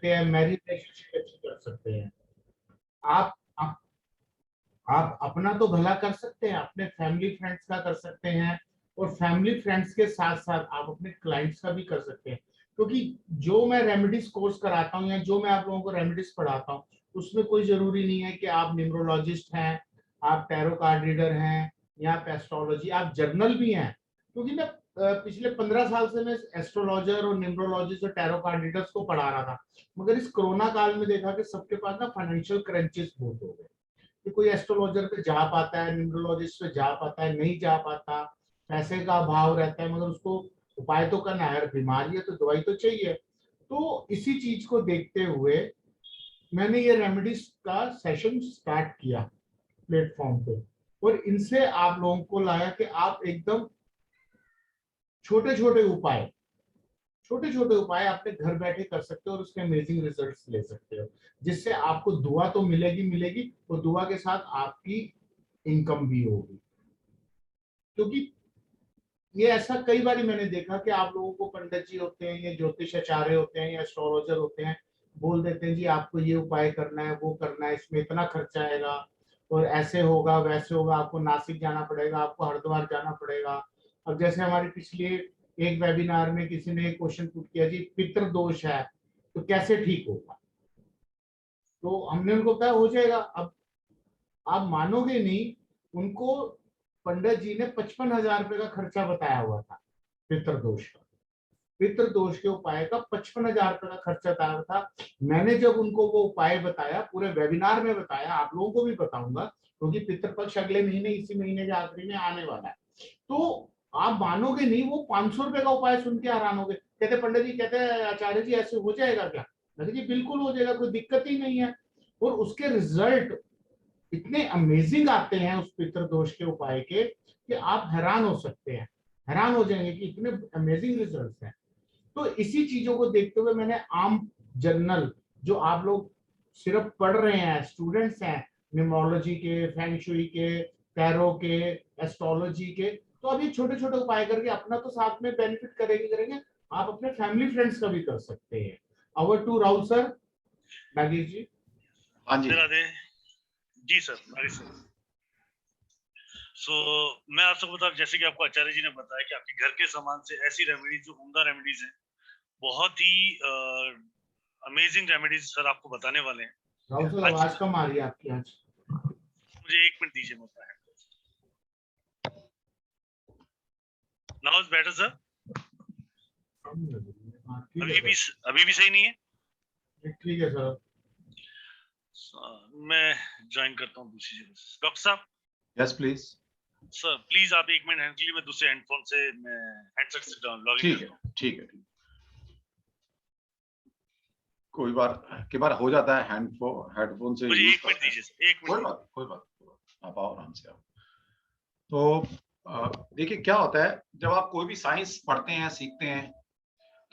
सकते हैं, marriage relationship अच्छी कर सकते हैं। आप आप आप अपना तो भला कर सकते हैं, अपने फैमिली फ्रेंड्स का कर सकते हैं, और फैमिली फ्रेंड्स के साथ साथ आप अपने क्लाइंट्स का भी कर सकते हैं। क्योंकि जो मैं रेमेडीज कोर्स कराता हूँ या जो मैं आप लोगों को रेमेडीज पढ़ाता हूँ, उसमें कोई जरूरी नहीं है कि आप न्यूमरोलॉजिस्ट हैं, आप टैरो कार्ड रीडर हैं, या आप एस्ट्रोलॉजी, आप जर्नल भी हैं। क्योंकि मैं पिछले 15 साल से मैं एस्ट्रोलॉजर और न्यूमरोलॉजिस्ट और टैरो कार्ड रीडर्स को पढ़ा रहा था, मगर इस कोरोना काल में देखा कि सबके पास ना फाइनेंशियल क्रंचेस बहुत हो गए, कि कोई एस्ट्रोलॉजर पे जा पाता है, न्यूमरोलॉजिस्ट पे जा पाता है, नहीं जा पाता, पैसे का अभाव रहता है, मगर उसको उपाय तो करना है, बीमारी है तो दवाई तो चाहिए। तो इसी चीज को देखते हुए मैंने ये रेमेडीज का सेशन स्टार्ट किया प्लेटफॉर्म पे, और इनसे आप लोगों को लाया कि आप एकदम छोटे छोटे उपाय, छोटे छोटे उपाय अपने घर बैठे कर सकते हो और उसके अमेजिंग रिजल्ट्स ले सकते हो, जिससे आपको दुआ तो मिलेगी मिलेगी, और दुआ के साथ आपकी इनकम भी होगी। क्योंकि ये ऐसा कई बार मैंने देखा कि आप लोगों को पंडित जी होते हैं, ये ज्योतिषाचार्य होते हैं या एस्ट्रोलॉजर होते हैं, बोल देते हैं जी आपको ये उपाय करना है, वो करना है, इसमें इतना खर्चा आएगा, और ऐसे होगा वैसे होगा, आपको नासिक जाना पड़ेगा, आपको हरिद्वार जाना पड़ेगा। अब जैसे हमारे पिछले एक वेबिनार में किसी ने क्वेश्चन पुट किया जी पितृ दोष है तो कैसे ठीक होगा, तो हमने उनको कहा हो जाएगा। अब आप मानोगे नहीं, उनको पंडित जी ने 55,000 रुपए का खर्चा बताया हुआ था पितृदोष का, पितृदोष के उपाय का 55,000 रुपए का खर्चा बताया था। मैंने जब उनको वो उपाय बताया, पूरे वेबिनार में बताया, आप लोगों को भी बताऊंगा क्योंकि पितृपक्ष अगले महीने, इसी महीने के आखिरी में आने वाला है। तो आप मानोगे नहीं, वो 500 रुपए का उपाय सुन के हैरान हो गए, कहते पंडित जी, कहते आचार्य जी ऐसे हो जाएगा क्या? मैंने जी बिल्कुल हो जाएगा, कोई दिक्कत ही नहीं है। और उसके रिजल्ट इतने अमेजिंग आते हैं उस पितृदोष के उपाय के कि आप हैरान हो सकते हैं, हैरान हो जाएंगे कि इतने अमेजिंग रिजल्ट्स हैं। तो इसी चीजों को देखते हुए मैंने आम जर्नल, जो आप लोग सिर्फ पढ़ रहे हैं, स्टूडेंट्स हैं न्यूमरोलॉजी के, फेंगशुई के, टैरो के, एस्ट्रोलॉजी के, तो अभी छोटे छोटे उपाय करके अपना तो साथ में बेनिफिट करेंगे करेंगे, आप अपने फैमिली फ्रेंड्स का भी कर सकते हैं। Over to Rahul sir, Nagesh ji. हाँ जी Radhe ji sir, Nagesh sir. So मैं आपसे बता, जैसे कि आपको आचार्य जी ने बताया कि आपके घर के सामान से ऐसी रेमेडीज जो उम्दा रेमेडीज हैं, बहुत ही अमेजिंग रेमेडीज सर आपको बताने वाले हैं। राहुल सर आवाज कम आ रही है आपकी आज, मुझे 1 मिनट दीजिए, मुझे नाउ इज बेटर सर। अभी भी सही नहीं है? ठीक है सर। मैं ज्वाइन करता हूँ दूसरी जगह से। डॉक्टर साहब। यस प्लीज सर प्लीज आप 1 मिनट के लिए, मैं दूसरे हैंडफोन से मैं हेडसेट से लॉगिन करता हूँ। ठीक है कोई बार हो जाता है हेडफोन से। मुझे 1 मिनट दीजिए सर, 1 मिनट। कोई बात आप आओ आराम से आओ। तो देखिए क्या होता है, जब आप कोई भी साइंस पढ़ते हैं, सीखते हैं,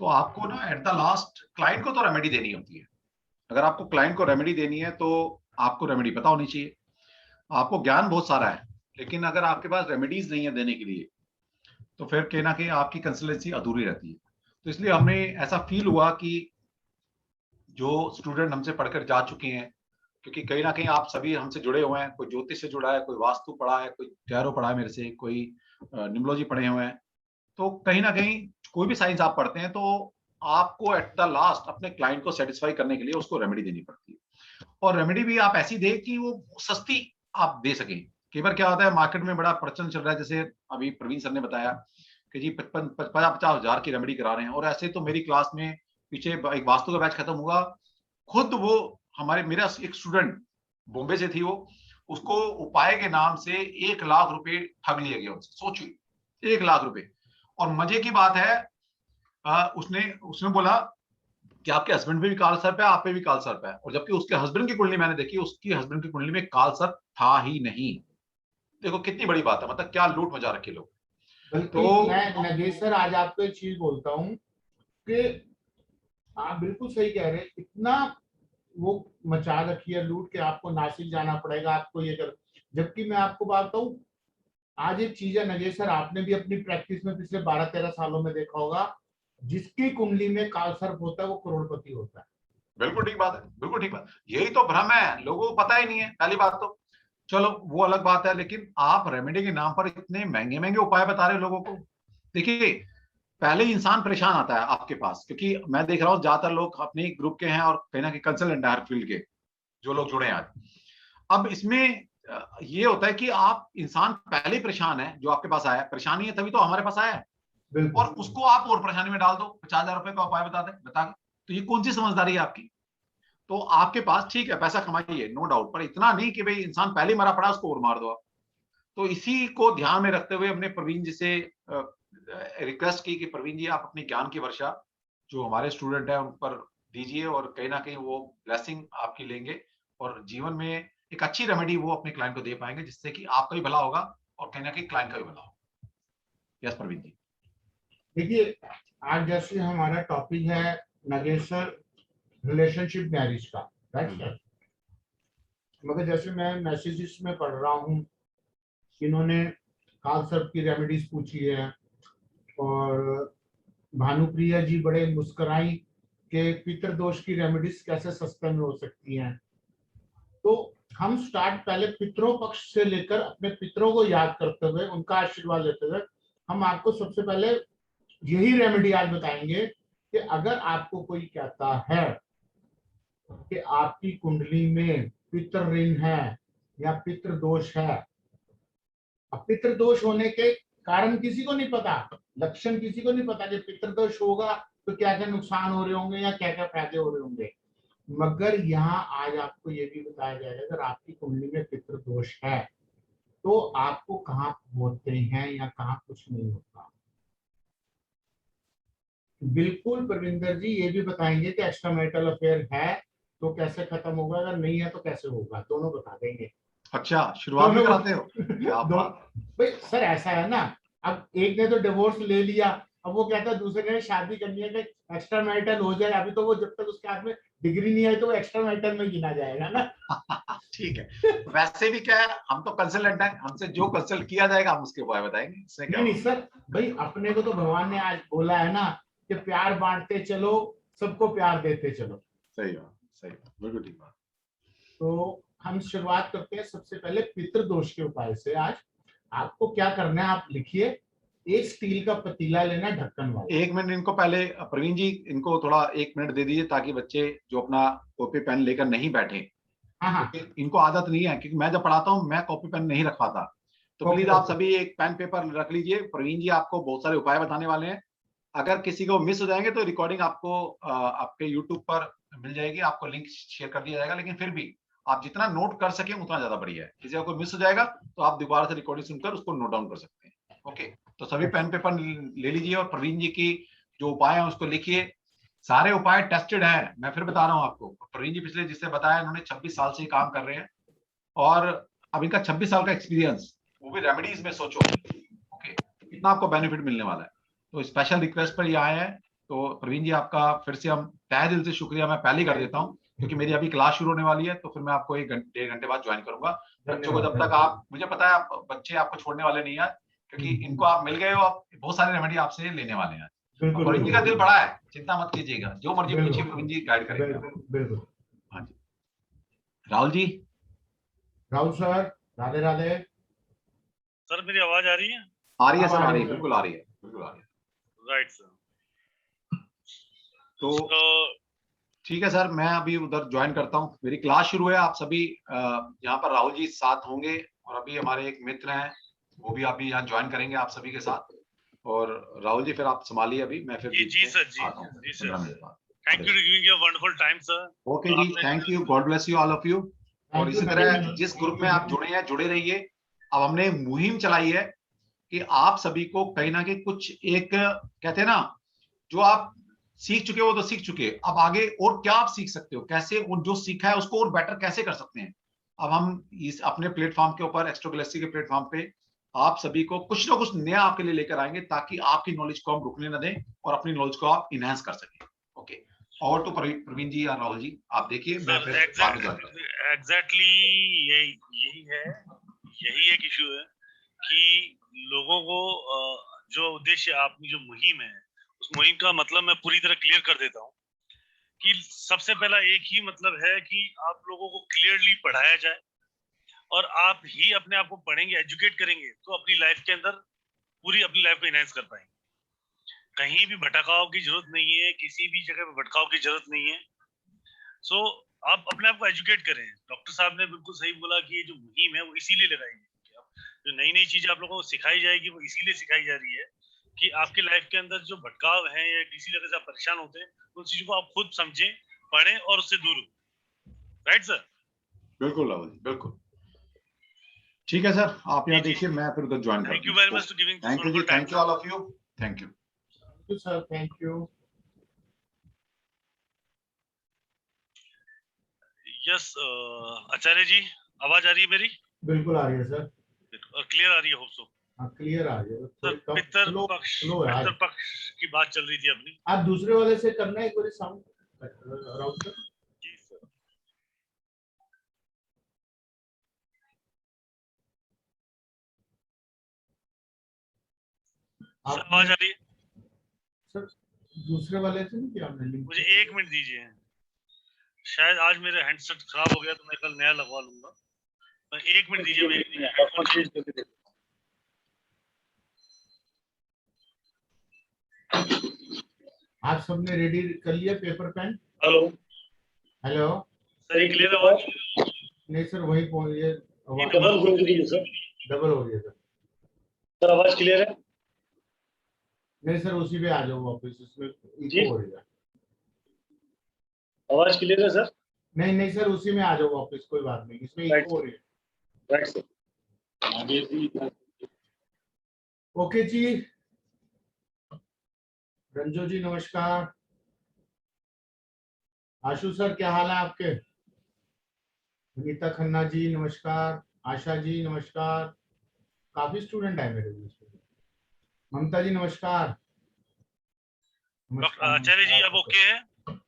तो आपको ना एट द लास्ट क्लाइंट को तो रेमेडी देनी होती है। अगर आपको क्लाइंट को रेमेडी देनी है तो आपको रेमेडी पता होनी चाहिए। आपको ज्ञान बहुत सारा है, लेकिन अगर आपके पास रेमेडीज नहीं है देने के लिए, तो फिर कहीं ना कहीं आपकी कंसल्टेंसी अधूरी रहती है। तो इसलिए हमने ऐसा फील हुआ कि जो स्टूडेंट हमसे पढ़कर जा चुके हैं, क्योंकि कहीं ना कहीं आप सभी हमसे जुड़े हुए हैं, कोई ज्योतिष से जुड़ा है, कोई वास्तु पढ़ा है, कोई टैरो पढ़ा है मेरे से, कोई न्यूमरोलॉजी पढ़े हुए हैं, तो कहीं ना कहीं कोई भी साइंस आप पढ़ते हैं तो आपको एट द लास्ट अपने क्लाइंट को सेटिस्फाई करने के लिए उसको रेमेडी देनी पड़ती है। और रेमेडी भी आप ऐसी दे कि वो सस्ती आप दे सकें। कई बार क्या होता है, मार्केट में बड़ा प्रचलन चल रहा है, जैसे अभी प्रवीण सर ने बताया कि जी 50,000 की रेमेडी करा रहे हैं। और ऐसे तो मेरी क्लास में पीछे एक वास्तु का बैच खत्म हुआ, खुद वो मेरा एक स्टूडेंट बॉम्बे से थी, वो उसको उपाय के नाम से 1 लाख रुपए ठग लिए गए उनसे। सोचिए 1 लाख रुपए। और मजे की बात है, उसने बोला कि आपके हस्बैंड पे भी काल सर्प है, आप पे भी काल सर्प है। और जबकि उसके हस्बैंड की कुंडली मैंने देखी, उसकी हस्बैंड की कुंडली में काल सर्प था ही नहीं। देखो कितनी बड़ी बात है, मतलब क्या लूट मचा रखे लोग। बल्कि मैं नगेश सर आज आपको एक चीज बोलता हूँ कि आप बिल्कुल सही कह रहे हैं, इतना वो मचा रखी है लूट के आपको नासिक जाना पड़ेगा, आपको ये कर। जबकि मैं आपको बात बताऊं, आज एक चीज है नगेश सर, आपने भी अपनी प्रैक्टिस में पिछले 12-13 सालों में देखा होगा, जिसकी कुंडली में काल सर्प होता है वो करोड़पति होता है। बिल्कुल ठीक बात है, बिल्कुल ठीक बात। यही तो भ्रम है, लोगों को पता ही नहीं है पहली बात तो। चलो वो अलग बात है, लेकिन आप रेमेडी के नाम पर इतने महंगे महंगे उपाय बता रहे हो लोगों को। देखिए, पहले ही इंसान परेशान आता है आपके पास, क्योंकि मैं देख रहा हूँ ज्यादातर लोग अपने ही ग्रुप के हैं और कहीं ना कहीं कंसल्टेंट है हर फील्ड के, जो लोग जुड़े हैं आज। अब इसमें ये होता है कि आप इंसान पहले ही परेशान है, जो आपके पास आया है परेशानी है, तभी तो हमारे पास आया है, बिल्कुल। और उसको आप और परेशानी में डाल दो, 50,000 रुपए का उपाय बता के। तो ये कौन सी समझदारी है आपकी? तो आपके पास ठीक है पैसा कमाइए, नो डाउट, पर इतना नहीं कि भाई इंसान पहले ही मरा पड़ा उसको और मार दो आप। तो इसी को ध्यान में रखते हुए हमने प्रवीण जी से रिक्वेस्ट की कि प्रवीण जी आप अपनी ज्ञान की वर्षा जो हमारे स्टूडेंट है उन पर दीजिए, और कहीं ना कहीं वो ब्लेसिंग आपकी लेंगे और जीवन में एक अच्छी रेमेडी वो अपने क्लाइंट को दे पाएंगे, जिससे कि आपका भी भला होगा और कहीं ना कहीं क्लाइंट का भी भला होगा। यस प्रवीण जी। देखिए, आज जैसे हमारा टॉपिक है नगेश्वर रिलेशनशिप मैरिज का, राइट सर। मगर जैसे मैं मैसेजेस में पढ़ रहा हूँ, इन्होंने काल सर्प की रेमेडीज पूछी है, और भानुप्रिया जी बड़े मुस्कुराई कि पितृदोष की रेमेडीज कैसे सस्ते में हो सकती हैं। तो हम स्टार्ट पहले पितरों पक्ष से लेकर अपने पितरों को याद करते हुए उनका आशीर्वाद लेते हुए हम आपको सबसे पहले यही रेमेडी आज बताएंगे कि अगर आपको कोई कहता है कि आपकी कुंडली में पितृ ऋण है या पितृ दोष है। अब पितृ दोष होने के कारण किसी को नहीं पता, लक्षण किसी को नहीं पता कि पितृ दोष होगा तो क्या क्या नुकसान हो रहे होंगे या क्या क्या फायदे हो रहे होंगे। मगर यहाँ आज आपको ये भी बताया जाएगा अगर आपकी कुंडली में पितृ दोष है तो आपको कहाँ होते हैं या कहाँ कुछ नहीं होता। बिल्कुल परविंदर जी ये भी बताएंगे कि एक्स्ट्रा मैरिटल अफेयर है तो कैसे खत्म होगा, अगर नहीं है तो कैसे होगा, दोनों बता देंगे। अच्छा, शुरुआत भी कराते हो, क्या दो बात। भाई सर ऐसा है ना, अब एक ने तो डिवोर्स ले लिया, अब वो कहता है दूसरे ने शादी करनी है कि एक्स्ट्रा मैरिटल हो जाए, अभी तो वो जब तक उसके हाथ में डिग्री नहीं आई तो वो एक्स्ट्रा मैरिटल में गिना जाएगा ना। ठीक है, वैसे भी क्या है, हम तो कंसल्टेंट हैं, हमसे जो कंसल्ट किया जाएगा हम उसके उपाय बताएंगे, इसमें क्या नहीं नहीं होगा। सर, भाई अपने को तो भगवान ने आज बोला है ना कि प्यार बांटते चलो, सबको प्यार देते चलो। सही बात, सही बात, बिल्कुल ठीक बात। तो हम शुरुआत करते हैं सबसे पहले पितृदोष के उपाय से। आज आपको क्या करना है आप लिखिए, एक स्टील का पतीला लेना ढक्कन वाला। 1 मिनट इनको पहले प्रवीण जी, इनको थोड़ा 1 मिनट दे दीजिए ताकि बच्चे जो अपना कॉपी पेन लेकर नहीं बैठे, हाँ हाँ, क्योंकि इनको आदत नहीं है, क्योंकि मैं जब पढ़ाता हूँ मैं कॉपी पेन नहीं रख पाता। तो ओके प्लीज आप ओके। सभी एक पेन पेपर रख लीजिए, प्रवीण जी आपको बहुत सारे उपाय बताने वाले हैं। अगर किसी को मिस हो जाएंगे तो रिकॉर्डिंग आपको आपके यूट्यूब पर मिल जाएगी, आपको लिंक शेयर कर दिया जाएगा, लेकिन फिर भी आप जितना नोट कर सके उतना ज्यादा बढ़िया है। किसी को मिस हो जाएगा तो आप दोबारा से रिकॉर्डिंग सुनकर उसको नोट डाउन कर सकते हैं। ओके, तो सभी पेन पेपर ले लीजिए और प्रवीण जी की जो उपाय है उसको लिखिए। सारे उपाय टेस्टेड है, मैं फिर बता रहा हूँ आपको। प्रवीण जी पिछले जिससे बताया उन्होंने 26 साल से काम कर रहे हैं, और अब इनका 26 साल का एक्सपीरियंस, वो भी रेमेडीज में, सोचो। ओके, इतना आपको बेनिफिट मिलने वाला है। तो स्पेशल रिक्वेस्ट पर ये आए हैं, तो प्रवीण जी आपका फिर से हम तहे दिल से शुक्रिया मैं पहले ही कर देता हूँ, क्योंकि मेरी अभी क्लास शुरू होने वाली है, तो फिर मैं आपको 1-1.5 घंटे बाद ज्वाइन करूंगा। बच्चों को जब तक आप, मुझे पता है आप बच्चे आपको छोड़ने वाले नहीं है, क्योंकि इनको आप मिल गए हो, आप बहुत सारी रेमेडी आपसे लेने वाले हैं। और प्रवीण जी का दिल बड़ा है, चिंता मत कीजिएगा, जो मर्जी पूछिए, प्रवीण जी गाइड करेंगे आपको। बिल्कुल। हाँ जी, राहुल जी। राहुल सर, राधे राधे। सर मेरी आवाज आ रही है? आ रही है अब सर, आ आ रही रही है है, सर। बिल्कुल आ रही है, बिल्कुल आ रही है। Right sir. तो तो ठीक है सर, मैं अभी उधर ज्वाइन करता हूँ, मेरी क्लास शुरू है। आप सभी यहाँ पर राहुल जी साथ होंगे, और अभी हमारे एक मित्र हैं वो भी अभी यहाँ ज्वाइन करेंगे आप सभी के साथ। और राहुल जी फिर आप संभालिए, अभी मैं फिर जी सर, जी आता हूँ जी 15 सर। मिनट बाद। Thank you giving your wonderful time sir. Okay जी, thank you, God bless you all of you. और थैंक यू इसी तरह जिस ग्रुप में आप जुड़े हैं जुड़े रहिए। अब हमने मुहिम चलाई है कि आप सभी को कहीं ना कहीं कुछ एक, कहते हैं ना, जो आप सीख चुके हो तो सीख चुके, अब आगे और क्या आप सीख सकते हो, कैसे और जो सीखा है उसको और बेटर कैसे कर सकते हैं। अब हम इस अपने प्लेटफॉर्म के ऊपर, एक्स्ट्रा गैलेक्सी के प्लेटफॉर्म पे आप सभी को कुछ ना कुछ नया आपके लिए लेकर आएंगे, ताकि आपकी नॉलेज को हम रुकने न दें और अपनी नॉलेज को आप इनहेंस कर सकें। ओके, और तो प्रवीण जी या राहुल जी आप देखिए, मैं सर फिर बाद में ज्वाइन करूंगा। एग्जैक्टली यही है, यही एक इशू है कि लोगों को जो उद्देश्य आपकी जो मुहिम है, उस मुहिम का मतलब मैं पूरी तरह क्लियर कर देता हूँ कि सबसे पहला एक ही मतलब है कि आप लोगों को क्लियरली पढ़ाया जाए, और आप ही अपने आप को पढ़ेंगे, एजुकेट करेंगे, तो अपनी लाइफ के अंदर पूरी अपनी लाइफ को एनहांस कर पाएंगे। कहीं भी भटकाव की जरूरत नहीं है, किसी भी जगह पे भटकाव की जरूरत नहीं है। सो आप अपने आप को एजुकेट करें। डॉक्टर साहब ने बिल्कुल सही बोला कि ये जो मुहिम है वो इसीलिए लगाई गई है कि जो नई नई चीजें आप लोगों को सिखाई जाएगी वो इसीलिए सिखाई जा रही है कि आपकी लाइफ के अंदर जो भटकाव है या किसी जगह से आप परेशान होते हैं, उन चीजों को आप खुद समझें, पढ़ें और उससे दूर हो। Right sir? बिल्कुल राहुल जी, बिल्कुल ठीक है सर, आप यहाँ जी, जी। देखिए, मैं फिर उधर ज्वाइन थैंक करता यू हूँ। Very much to giving thank you जी, thank you all of you, thank you. Thank you, sir. Thank you. Yes Acharya ji, आवाज आ रही है मेरी? बिल्कुल आ रही है सर, और क्लियर आ रही है, होप सो। हाँ क्लियर आ रही है, सर थोड़ी कम पितर स्लो पक्ष, स्लो है आज। पितर पक्ष की बात चल रही थी अपनी। आप दूसरे वाले से करना है एक बार साउंड राउंड सर। जी सर। सर आपने आवाज आ रही है? सर दूसरे वाले से नहीं किया आपने लिंक? मुझे 1 मिनट दीजिए। शायद आज मेरा हैंडसेट खराब हो गया तो मैं कल नया लगवा लूंगा। पर 1 मिनट दीजिए, मैं हेडफोन चेंज करके देखता आप सबने रेडी कर लिया पेपर पेन? हूं। हेलो हेलो सर, ये क्लियर आवाज? नहीं सर, वही ये आवाज डबल हो रही है सर। डबल हो रही है सर। सर आवाज क्लियर है? नहीं सर, उसी पे आ जाओ वापस, इसमें जी? इको हो रही है। आवाज क्लियर है सर? नहीं नहीं सर, उसी में आ जाओ वापस, कोई बात नहीं, इसमें इको हो रही है। Right sir. आगे भी ओके जी, रंजो जी नमस्कार। आशु सर क्या हाल है आपके? नीता खन्ना जी नमस्कार। आशा जी नमस्कार। काफी स्टूडेंट है मेरे बीच में। ममता जी नमस्कार। डॉक्टर नमस्कार आचार्य जी, अब ओके है?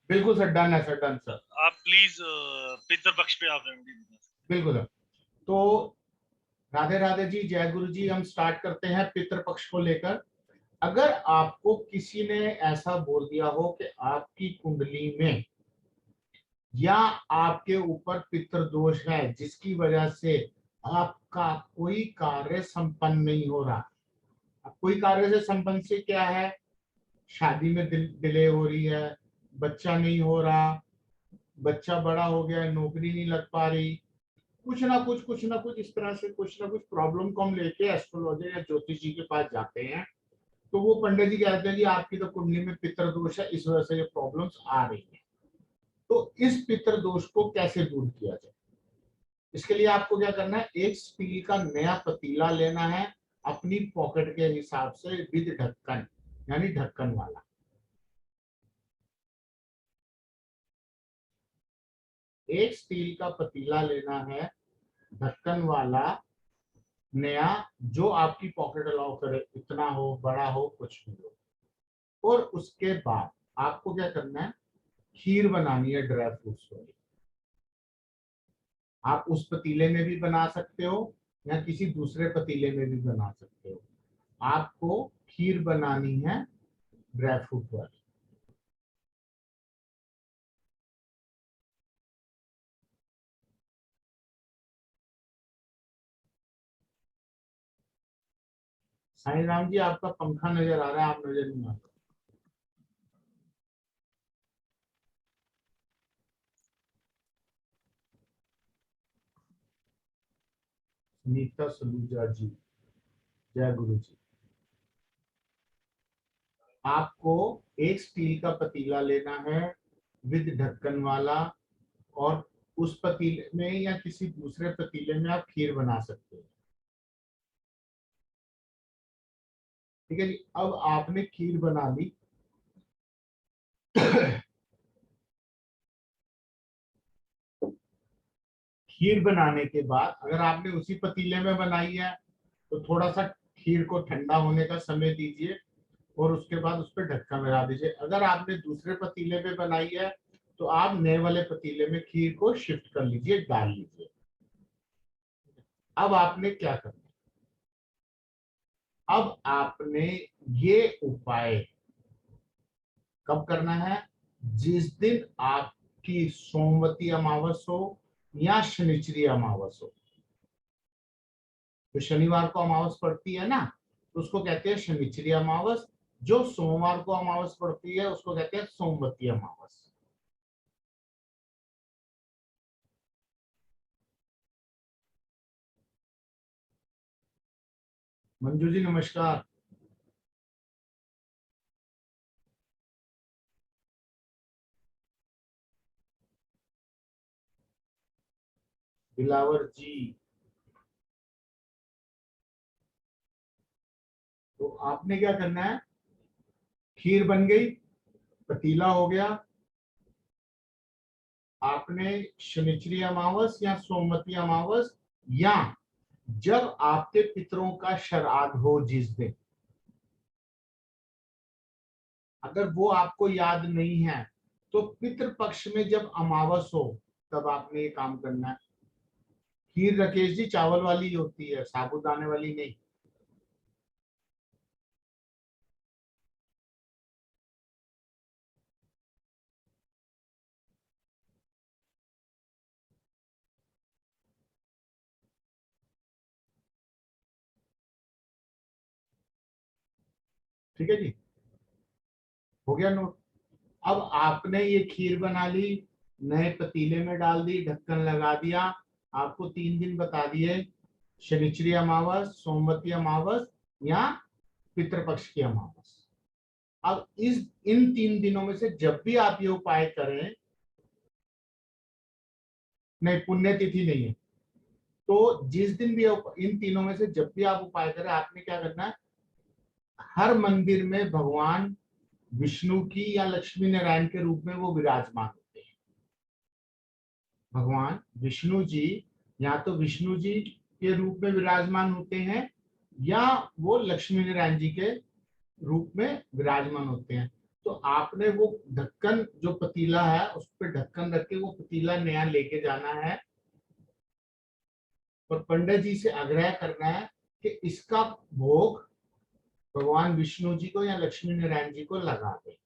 बिल्कुल सर, डन है सर, डन सर। आप प्लीज पितर पक्ष पे आप रेमेडी बता सकते बिल्कुल सर। तो राधे राधे जी, जय गुरु जी। हम स्टार्ट करते हैं पितृपक्ष को लेकर। अगर आपको किसी ने ऐसा बोल दिया हो कि आपकी कुंडली में या आपके ऊपर पितृ दोष है जिसकी वजह से आपका कोई कार्य संपन्न नहीं हो रहा। अब कोई कार्य से संपन्न से क्या है? शादी में डिले हो रही है, बच्चा नहीं हो रहा, बच्चा बड़ा हो गया, नौकरी नहीं लग पा रही, कुछ ना कुछ इस तरह से कुछ ना कुछ प्रॉब्लम को हम लेके एस्ट्रोलॉजर या ज्योतिष जी के पास जाते हैं। तो वो पंडित जी कहते हैं कि आपकी तो कुंडली में पितृ दोष है, इस वजह से ये प्रॉब्लम्स आ रही है। तो इस पितृ दोष को कैसे दूर किया जाए? इसके लिए आपको क्या करना है, एक स्टील का नया पतीला लेना है, अपनी पॉकेट के हिसाब से, विद ढक्कन, यानी ढक्कन वाला। एक स्टील का पतीला लेना है, ढक्कन वाला, नया, जो आपकी पॉकेट अलाउ करे, इतना हो, बड़ा हो, कुछ भी हो। और उसके बाद आपको क्या करना है, खीर बनानी है ड्राई फ्रूट्स वाली। आप उस पतीले में भी बना सकते हो या किसी दूसरे पतीले में भी बना सकते हो। आपको खीर बनानी है ड्राई फ्रूट वाली। साईं राम जी, आपका पंखा नजर आ रहा है, आप नजर नहीं आ रहे। नीता सलूजा जी, जय गुरु जी। आपको एक स्टील का पतीला लेना है, विद ढक्कन वाला, और उस पतीले में या किसी दूसरे पतीले में आप खीर बना सकते हो। ठीक है जी। अब आपने खीर बना ली। खीर बनाने के बाद अगर आपने उसी पतीले में बनाई है तो थोड़ा सा खीर को ठंडा होने का समय दीजिए और उसके बाद उस पर ढक्कन लगा दीजिए। अगर आपने दूसरे पतीले में बनाई है तो आप नए वाले पतीले में खीर को शिफ्ट कर लीजिए, डाल लीजिए। अब आपने क्या करना है, अब आपने ये उपाय कब करना है? जिस दिन आपकी सोमवती अमावस हो या शनिचरी अमावस हो, तो शनिवार को अमावस पड़ती है ना, तो उसको कहते हैं शनिचरी अमावस। जो सोमवार को अमावस पड़ती है उसको कहते हैं सोमवती अमावस। मंजू जी नमस्कार। दिलावर जी, तो आपने क्या करना है, खीर बन गई, पतीला हो गया, आपने शनिचरी अमावस या सोमवती अमावस या जब आपके पितरों का श्राद्ध हो जिस दिन, अगर वो आपको याद नहीं है तो पितृ पक्ष में जब अमावस हो तब आपने ये काम करना है। खीर राकेश जी चावल वाली होती है, साबूदाने वाली नहीं। ठीक है जी, हो गया नोट। अब आपने ये खीर बना ली, नए पतीले में डाल दी, ढक्कन लगा दिया। आपको 3 दिन बता दिए, शनिचरी अमावस, सोमवती अमावस या पितृपक्ष की अमावस। अब इस इन 3 दिनों में से जब भी आप ये उपाय करें, नहीं पुण्यतिथि नहीं है, तो जिस दिन भी इन तीनों में से जब भी आप उपाय करें, आपने क्या करना है, हर मंदिर में भगवान विष्णु की या लक्ष्मी नारायण के रूप में वो विराजमान होते हैं। भगवान विष्णु जी या तो विष्णु जी के रूप में विराजमान होते हैं या वो लक्ष्मी नारायण जी के रूप में विराजमान होते हैं। तो आपने वो ढक्कन जो पतीला है उस पर ढक्कन रख के वो पतीला नया लेके जाना है और पंडित जी से आग्रह करना है कि इसका भोग भगवान विष्णु जी को या लक्ष्मी नारायण जी को लगा दे।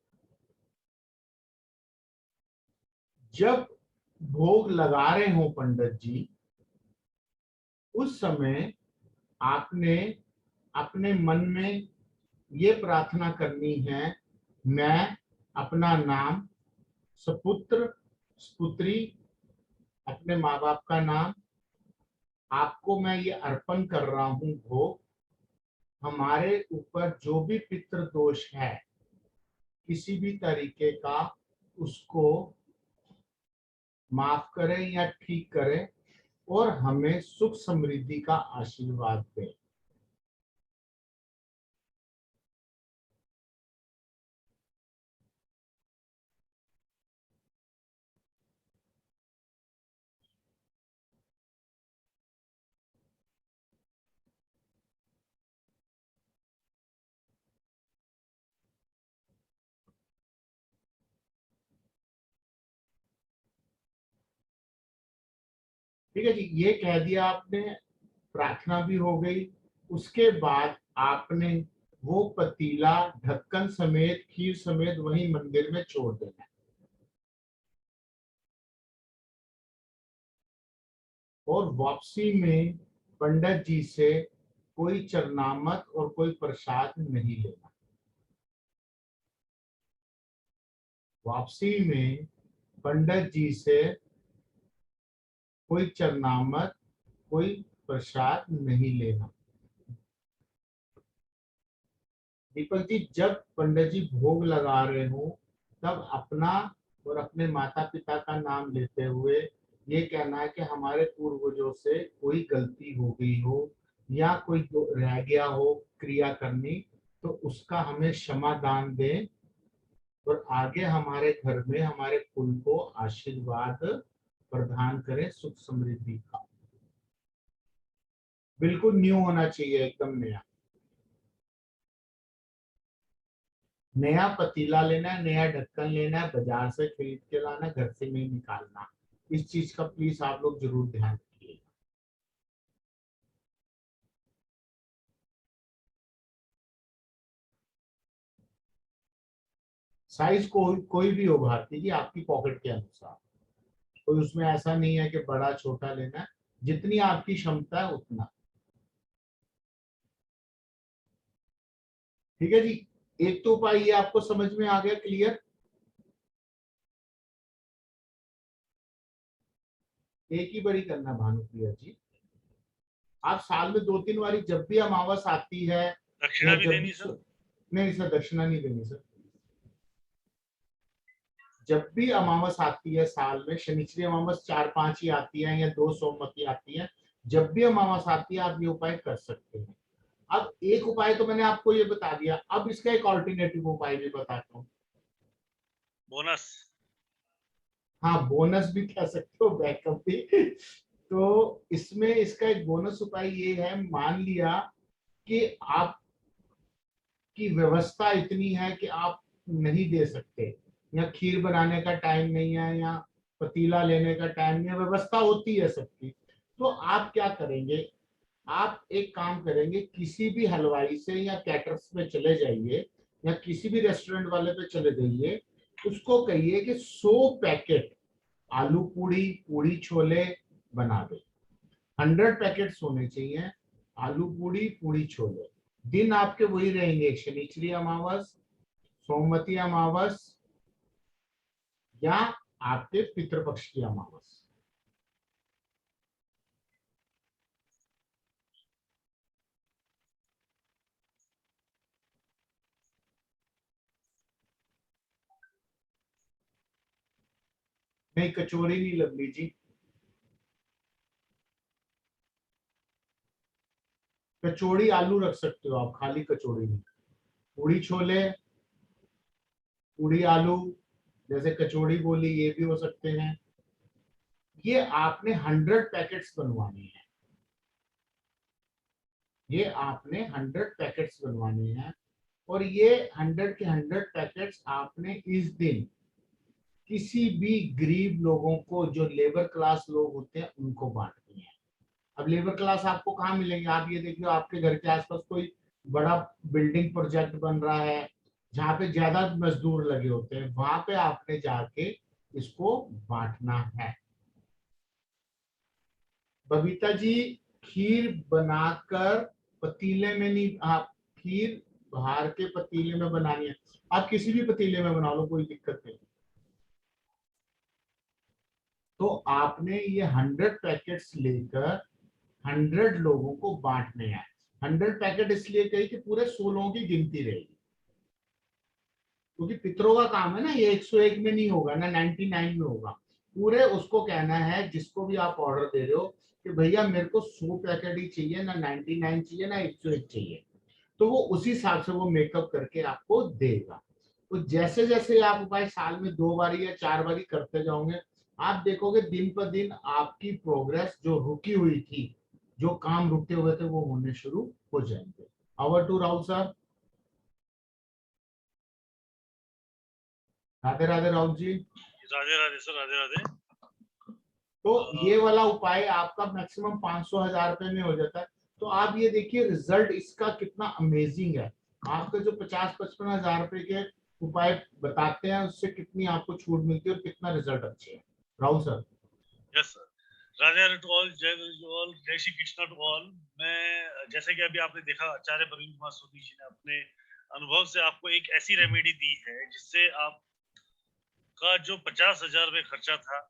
जब भोग लगा रहे हो पंडित जी, उस समय आपने अपने मन में ये प्रार्थना करनी है, मैं अपना नाम, सपुत्र सपुत्री, अपने माँ बाप का नाम आपको मैं ये अर्पण कर रहा हूँ भोग। हमारे ऊपर जो भी पितृ दोष है किसी भी तरीके का, उसको माफ करें या ठीक करें और हमें सुख समृद्धि का आशीर्वाद दें। ठीक है जी, ये कह दिया आपने, प्रार्थना भी हो गई। उसके बाद आपने वो पतीला ढक्कन समेत खीर समेत वहीं मंदिर में छोड़ देना है और वापसी में पंडित जी से कोई चरनामत और कोई प्रसाद नहीं लेना। वापसी में पंडित जी से कोई चरनामत, कोई प्रसाद नहीं लेना। दीपक जी, जब पंडित जी भोग लगा रहे हो तब अपना और अपने माता पिता का नाम लेते हुए ये कहना है कि हमारे पूर्वजों से कोई गलती हो गई हो या कोई रह गया हो क्रिया करनी, तो उसका हमें क्षमा दान दें और आगे हमारे घर में हमारे कुल को आशीर्वाद प्रदान करें, सुख समृद्धि का। बिल्कुल न्यू होना चाहिए, एकदम नया। नया पतीला लेना है, नया ढक्कन लेना है, बाजार से खरीद के लाना, घर से नहीं निकालना। इस चीज का प्लीज आप लोग जरूर ध्यान रखिए। साइज कोई भी हो भारती जी, आपकी पॉकेट के अनुसार, कोई उसमें ऐसा नहीं है कि बड़ा छोटा लेना है, जितनी आपकी क्षमता है उतना। ठीक है जी, एक तो उपाय ये आपको समझ में आ गया, क्लियर। एक ही बारी करना भानुप्रिया जी, आप साल में 2-3 बारी, जब भी अमावस आती है दक्षिणा या भी जब देनी भी सर? नहीं सर, दक्षिणा नहीं देनी सर। जब भी अमावस आती है साल में, शनिचरी अमावस 4-5 ही आती है या 2 सोमवती आती है, जब भी अमावस आती है आप ये उपाय कर सकते हैं। अब एक उपाय तो मैंने आपको ये बता दिया, अब इसका एक ऑल्टरनेटिव उपाय भी बताता हूँ। बोनस? हाँ, बोनस भी कह सकते हो, बैकअप भी। तो इसमें इसका एक बोनस उपाय ये है, मान लिया कि आप की व्यवस्था इतनी है कि आप नहीं दे सकते, या खीर बनाने का टाइम नहीं है, या पतीला लेने का टाइम नहीं है, व्यवस्था होती है सबकी, तो आप क्या करेंगे, आप एक काम करेंगे, किसी भी हलवाई से या कैटरर्स पे चले जाइए, या किसी भी रेस्टोरेंट वाले पे चले जाइए, उसको कहिए कि 100 पैकेट आलू पूड़ी, पूड़ी छोले बना दे। 100 पैकेट्स होने चाहिए आलू पूड़ी, पूड़ी छोले। दिन आपके वही रहेंगे, शनिचरी अमावस, सोमवती अमावस, या आपके पितृपक्ष की अमावस। नहीं, कचौरी नहीं लवली जी, कचौड़ी आलू रख सकते हो आप, खाली कचौड़ी नहीं। पूड़ी छोले, पूड़ी आलू, जैसे कचौड़ी बोली, ये भी हो सकते हैं। ये आपने 100 पैकेट्स बनवाने हैं, ये आपने 100 पैकेट्स बनवाने हैं, और ये 100 के 100 पैकेट्स आपने इस दिन किसी भी गरीब लोगों को, जो लेबर क्लास लोग होते हैं, उनको बांटनी है। अब लेबर क्लास आपको कहाँ मिलेंगे, आप ये देखिए, आपके घर के आसपास कोई बड़ा बिल्डिंग प्रोजेक्ट बन रहा है जहाँ पे ज्यादा मजदूर लगे होते हैं, वहां पे आपने जाके इसको बांटना है। बबीता जी, खीर बनाकर पतीले में नहीं, आप खीर बाहर के पतीले में बनानी है, आप किसी भी पतीले में बना लो, कोई दिक्कत नहीं। तो आपने ये 100 पैकेट्स लेकर 100 लोगों को बांटने हैं। 100 पैकेट इसलिए कही कि पूरे 100 लोगों की गिनती रहेगी, क्योंकि पितरों का काम है ना, ये 101 में नहीं होगा ना, 99 में होगा। पूरे उसको कहना है, जिसको भी आप ऑर्डर दे रहे हो, कि भैया मेरे को 100 पैकेट ही चाहिए, ना 99 चाहिए, ना 101 चाहिए। तो वो उसी हिसाब से वो मेकअप करके आपको देगा। तो जैसे जैसे आप उपाय साल में 2 बारी या 4 बारी करते जाओगे, आप देखोगे दिन पर दिन आपकी प्रोग्रेस, जो रुकी हुई थी, जो काम रुके हुए थे, वो होने शुरू हो जाएंगे। Over to Rahul sir. Radhe Radhe Rahul ji. Radhe Radhe sir, Radhe Radhe. तो ये वाला उपाय आपका मैक्सिमम 500-1000 रुपए में हो जाता है। तो आप ये देखिए रिजल्ट इसका कितना अमेजिंग है। आपके जो 50-55 हजार रुपए के उपाय बताते हैं, उससे कितनी आपको छूट मिलती है और कितना रिजल्ट अच्छे है। Rahul sir. Yes sir, Radhe Radhe to all, जय गुरु टू ऑल, जय श्री कृष्णा टू ऑल। मैं, जैसे कि अभी आपने देखा, आचार्य प्रवीण कुमार सोनी जी ने अपने अनुभव से आपको एक ऐसी रेमेडी दी है जिससे आपका जो 50,000 रुपए खर्चा था,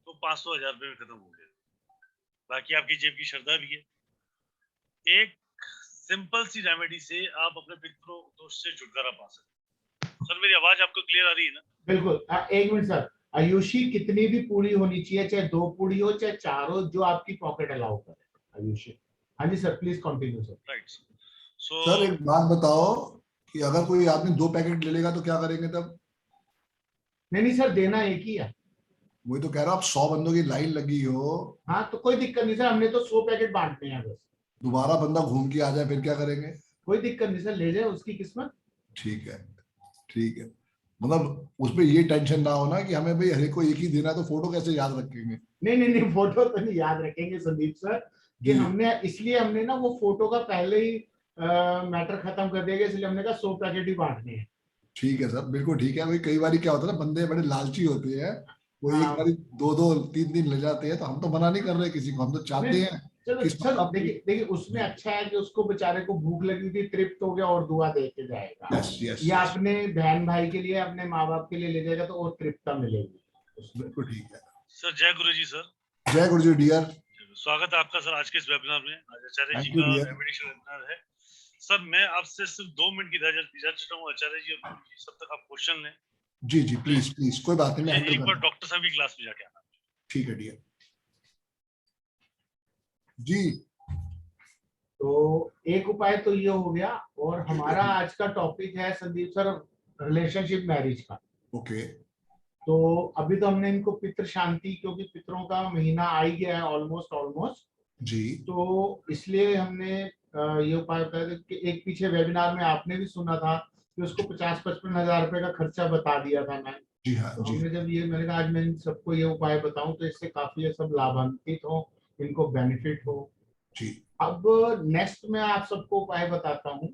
तो 500,000 रुपए में खत्म हो गया। बाकी आपकी जेब की श्रद्धा भी है। एक सिंपल सी रेमेडी से आप अपने पितरों दोष से छुटकारा पा सकते हैं। सर मेरी आवाज आपको क्लियर आ रही है ना? बिल्कुल। एक मिनट सर, आयुषी कितनी भी पूरी होनी चाहिए, चाहे 2 पूरी हो चाहे 4 हो, जो आपकी पॉकेट अलाउ करे आयुषी। हाँ जी sir, please continue sir. Right so sir एक बात बताओ कि अगर कोई आदमी 2 पैकेट ले लेगा तो क्या करेंगे तब? नहीं सर, देना एक ही है। वही तो कह रहा हूं, आप 100 बंदों की लाइन लगी हो, हाँ तो कोई दिक्कत नहीं सर, हमने तो 100 पैकेट बांटने हैं बस। दोबारा बंदा घूम के आ जाए फिर क्या करेंगे? कोई दिक्कत नहीं सर, ले जाए, उसकी किस्मत। ठीक है, ठीक है। मतलब उसमें ये टेंशन ना होना कि हमें भाई हर एक को एक ही देना है, तो फोटो कैसे याद रखेंगे? नहीं, फोटो तो नहीं याद रखेंगे संदीप सर, कि जी। हमने ना वो फोटो का पहले ही मैटर खत्म कर दिया, इसलिए हमने कहा 100 पैकेट ही बांटने हैं। ठीक है सर, बिल्कुल ठीक है। भाई कई बार क्या होता है ना, बंदे बड़े लालची होते हैं, वो एक हाँ बार 2-2 3 दिन ले जाते हैं। तो हम तो मना नहीं कर रहे किसी को, हम तो चाहते नहीं, हैं चलो कि चलो, सबका। देखिए देखिए, उसमें अच्छा है कि उसको बेचारे को भूख लगी थी, तृप्त हो गया और दुआ दे के जाएगा। यस यस या यस, अपने बहन भाई के लिए, अपने माँ बाप के लिए ले जाएगा तो और तृप्तता मिलेगी उसमें। बिल्कुल ठीक है। सर जय गुरु जी सर। जय गुरु जी डियर। स्वागत है आपका सर आज के इस वेबिनार में। आज आचार्य जी थैंक यू का डियर। रेमेडिएशन वेबिनार है। सर मैं आपसे सिर्फ 2 मिनट की इजाजत चाहता हूँ आचार्य जी, सब तक आप क्वेश्चन लें। जी जी, प्लीज प्लीज, कोई बात नहीं, मैं मुझे हैंडल एक कर बार दूँ। डॉक्टर साहब की क्लास में जाके आना। ठीक है डियर। जी तो एक उपाय तो ये हो गया। और हमारा आज का टॉपिक है संदीप सर, रिलेशनशिप मैरिज का। ओके। तो अभी तो हमने इनको पितृ शांति, क्योंकि पितरों का महीना आ ही गया है ऑलमोस्ट ऑलमोस्ट, जी तो इसलिए हमने ये उपाय बताया था कि एक पीछे वेबिनार में आपने भी सुना था कि उसको 50-55 हजार रुपए का खर्चा बता दिया था मैं। जी हाँ तो जी हमने जब ये, मैंने कहा आज मैं इन सबको ये उपाय बताऊं तो इससे काफी ये सब लाभान्वित हो, इनको बेनिफिट हो। जी। अब नेक्स्ट मैं आप सबको उपाय बताता हूँ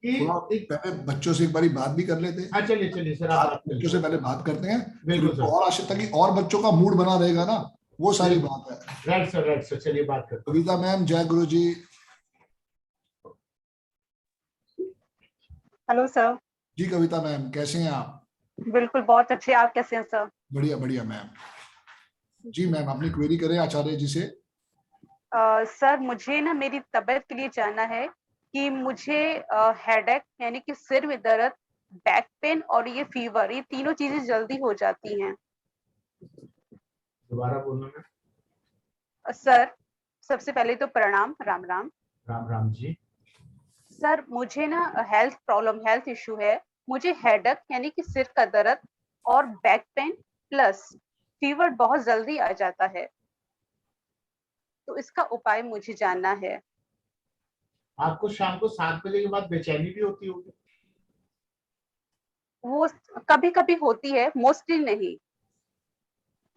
कि थोड़ा एक, पहले बच्चों से एक बारी बात भी कर लेते हैं। हाँ चलिए चलिए सर, आप बात कर बच्चों से लीजिए। पहले बात करते हैं, फिर बिल्कुल उनको सर, और आवश्यकता की और बच्चों का मूड बना रहेगा ना, वो सारी बिल्कुल, बात है। राइट सर, चलिए बात करते हैं। कविता मैम, जय गुरु जी। Hello sir. जी कविता मैम, कैसे हैं आप? बिल्कुल बहुत अच्छे, आप कैसे हैं सर? बढ़िया बढ़िया मैम। जी मैम, अपनी क्वेरी करें आचार्य जी से। सर मुझे ना मेरी तबीयत के लिए जानना है कि मुझे हेडेक यानी कि सिर में दर्द, बैक पेन और ये फीवर, ये तीनों चीजें जल्दी हो जाती हैं। दोबारा बोलना ना। सर सबसे पहले तो प्रणाम, राम राम। राम राम जी। सर मुझे ना हेल्थ प्रॉब्लम, हेल्थ इशू है। मुझे हेडेक यानी कि सिर का दर्द और बैक पेन प्लस फीवर बहुत जल्दी आ जाता है, तो इसका उपाय मुझे जानना है। आपको शाम को 7 बजे के बाद बेचैनी भी होती होगी? वो कभी कभी होती है, मोस्टली नहीं।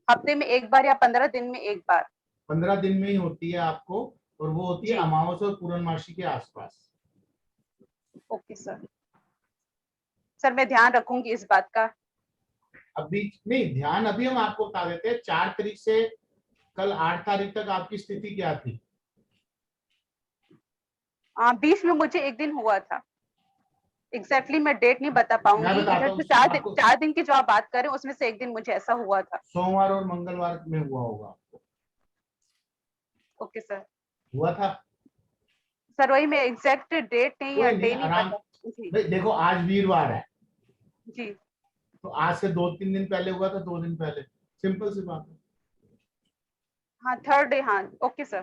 हफ्ते में एक बार या 15 दिन में एक बार। 15 दिन में ही होती है आपको, और वो होती है जी अमावस्या और पूर्णमासी के आसपास। Okay sir. सर मैं ध्यान रखूंगी इस बात का। अभी नहीं, ध्यान अभी हम आपको बता देते हैं। 4 तारीख से कल 8 तारीख तक आपकी स्थिति क्या थी? बीच में मुझे एक दिन हुआ था, एग्जैक्टली मैं डेट नहीं बता मैं पाऊंगी। बताता इधर हूँ से 4 दिन, आपको, 4 दिन की जो आप बात कर रहे हैं उसमें से एक दिन मुझे ऐसा हुआ था। सोमवार और मंगलवार में हुआ होगा आपको। Okay sir. हुआ था? सर वही मैं एग्जैक्ट डेट नहीं या कोई नहीं, डे नहीं आराम। बता। जी भाई देखो, आज वीरवार है, जी। तो आज से 2-3 दिन पहले हुआ था, 2 दिन पहले, सिंपल सी बात है। हाँ थर्ड डे, हाँ ओके सर,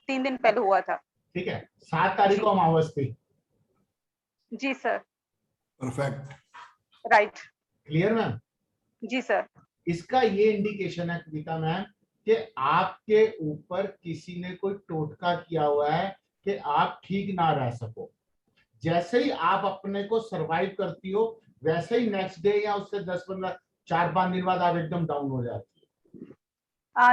3 दिन पहले हुआ था। ठीक है, 7 तारीख जी को अमावस थी। जी sir. Perfect. Right. Clear ma'am? जी सर। इसका ये इंडिकेशन है कविता मैम कि आपके ऊपर किसी ने कोई टोटका किया हुआ है कि आप ठीक ना रह सको। जैसे ही आप अपने को सरवाइव करती हो, वैसे ही नेक्स्ट डे या उससे 10-15, 4-5 दिन बाद आप एकदम डाउन हो जाती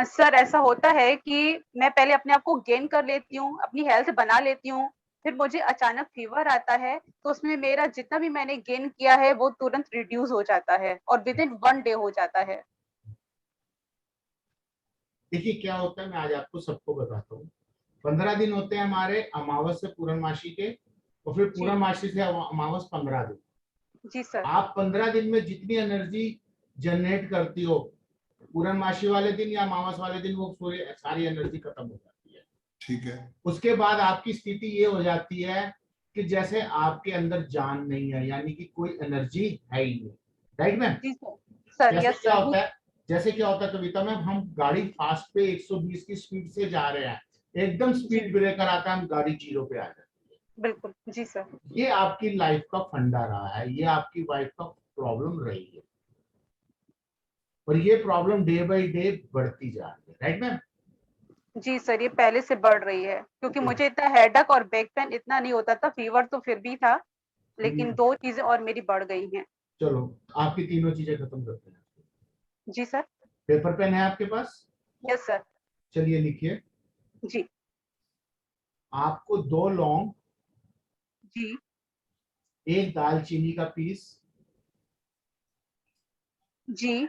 सर ऐसा होता है कि मैं पहले अपने आप को गेन कर लेती हूँ, अपनी हेल्थ बना लेती हूँ, फिर मुझे अचानक फीवर आता है, तो उसमें मेरा जितना भी मैंने गेन किया है वो तुरंत रिड्यूस हो जाता है और विद इन 1 डे हो जाता है। देखिए क्या होता है, मैं आज आपको सबको बताता हूँ। 15 दिन होते हैं हमारे अमावस से पूर्णमासी के, और फिर जी पूर्णमासी से अमावस 15 दिन। जी सर। आप 15 दिन में जितनी एनर्जी जनरेट करती हो, पूर्णमासी वाले दिन या अमावस वाले दिन वो पूरी सारी एनर्जी खत्म हो जाती है। ठीक है। उसके बाद आपकी स्थिति ये हो जाती है कि जैसे आपके अंदर जान नहीं है, यानी कि कोई एनर्जी है ही नहीं। Right ma'am? जी सर। सर जैसे यस क्या सर। होता है, जैसे क्या होता है कविता मैम, हम गाड़ी फास्ट पे 120 की स्पीड से जा रहे हैं, एकदम जी स्पीड ब्रेकर आता है, हम गाड़ी 0 पे आ जाते हैं। बिल्कुल जी सर। ये आपकी लाइफ का फंडा रहा है, ये आपकी लाइफ का प्रॉब्लम रही है, और ये प्रॉब्लम डे बाय डे बढ़ती जा रही है। Right ma'am? जी सर, ये पहले से बढ़ रही है क्योंकि मुझे इतना हेडेक और बैक पेन इतना नहीं होता था, फीवर तो फिर भी था, लेकिन 2 चीजें और मेरी बढ़ गई हैं। चलो, आपकी तीनों चीजें खत्म करते हैं। जी सर। पेपर पेन है आपके पास? Yes sir. चलिए लिखिए। जी आपको 2 लौंग, जी एक दालचीनी का पीस, जी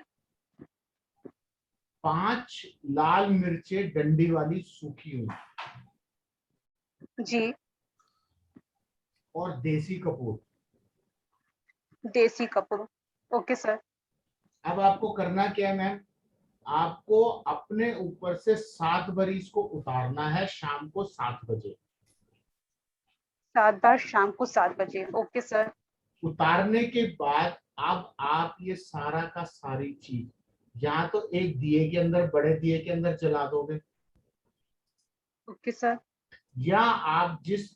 5 लाल मिर्चे डंडी वाली सूखी हुई, जी और देसी कपूर। देसी कपूर। Okay sir. अब आपको करना क्या है मैम, आपको अपने ऊपर से 7 बार इसको उतारना है शाम को 7 बजे। 7 बार शाम को 7 बजे। Okay sir. उतारने के बाद अब आप ये सारा का सारी चीज या तो एक दिए के अंदर, बड़े दिए के अंदर जला दोगे, ओके सर। या आप जिस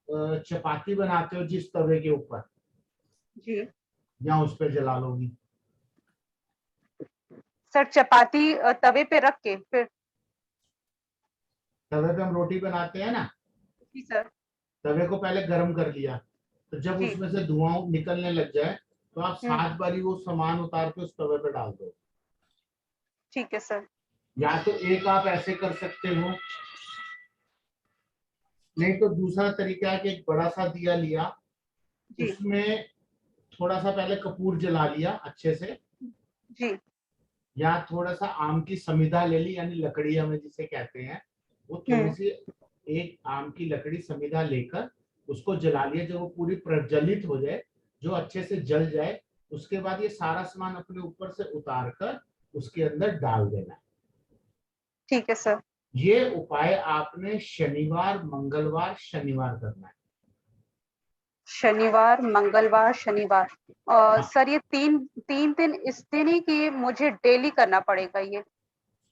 चपाती बनाते हो जिस तवे के ऊपर, जी या उस पर जला लोगी। सर, चपाती तवे पे रख के फिर? तवे पे हम रोटी बनाते हैं ना, जी सर। तवे को पहले गर्म कर लिया, तो जब जी। उसमें से धुआं निकलने लग जाए तो आप 7 बारी वो सामान उतार के उस तवे पे डाल दो। ठीक है सर। या तो एक आप ऐसे कर सकते हो, नहीं तो दूसरा तरीका है कि एक बड़ा सा दिया लिया, जी उसमें थोड़ा सा पहले कपूर जला लिया अच्छे से, जी या थोड़ा सा आम की समिधा ले ली, यानी लकड़ी हमें जिसे कहते हैं, वो थोड़ी सी एक आम की लकड़ी समिधा लेकर उसको जला लिया। जब वो पूरी प्रज्वलित हो जाए, जो अच्छे से जल जाए, उसके बाद ये सारा सामान अपने ऊपर से उतार कर उसके अंदर डाल देना है। ठीक है सर। ये उपाय आपने शनिवार, मंगलवार, शनिवार करना है। शनिवार, मंगलवार, शनिवार। हाँ, सर, ये तीन तीन दिन इस दिन ही कि मुझे डेली करना पड़ेगा ये?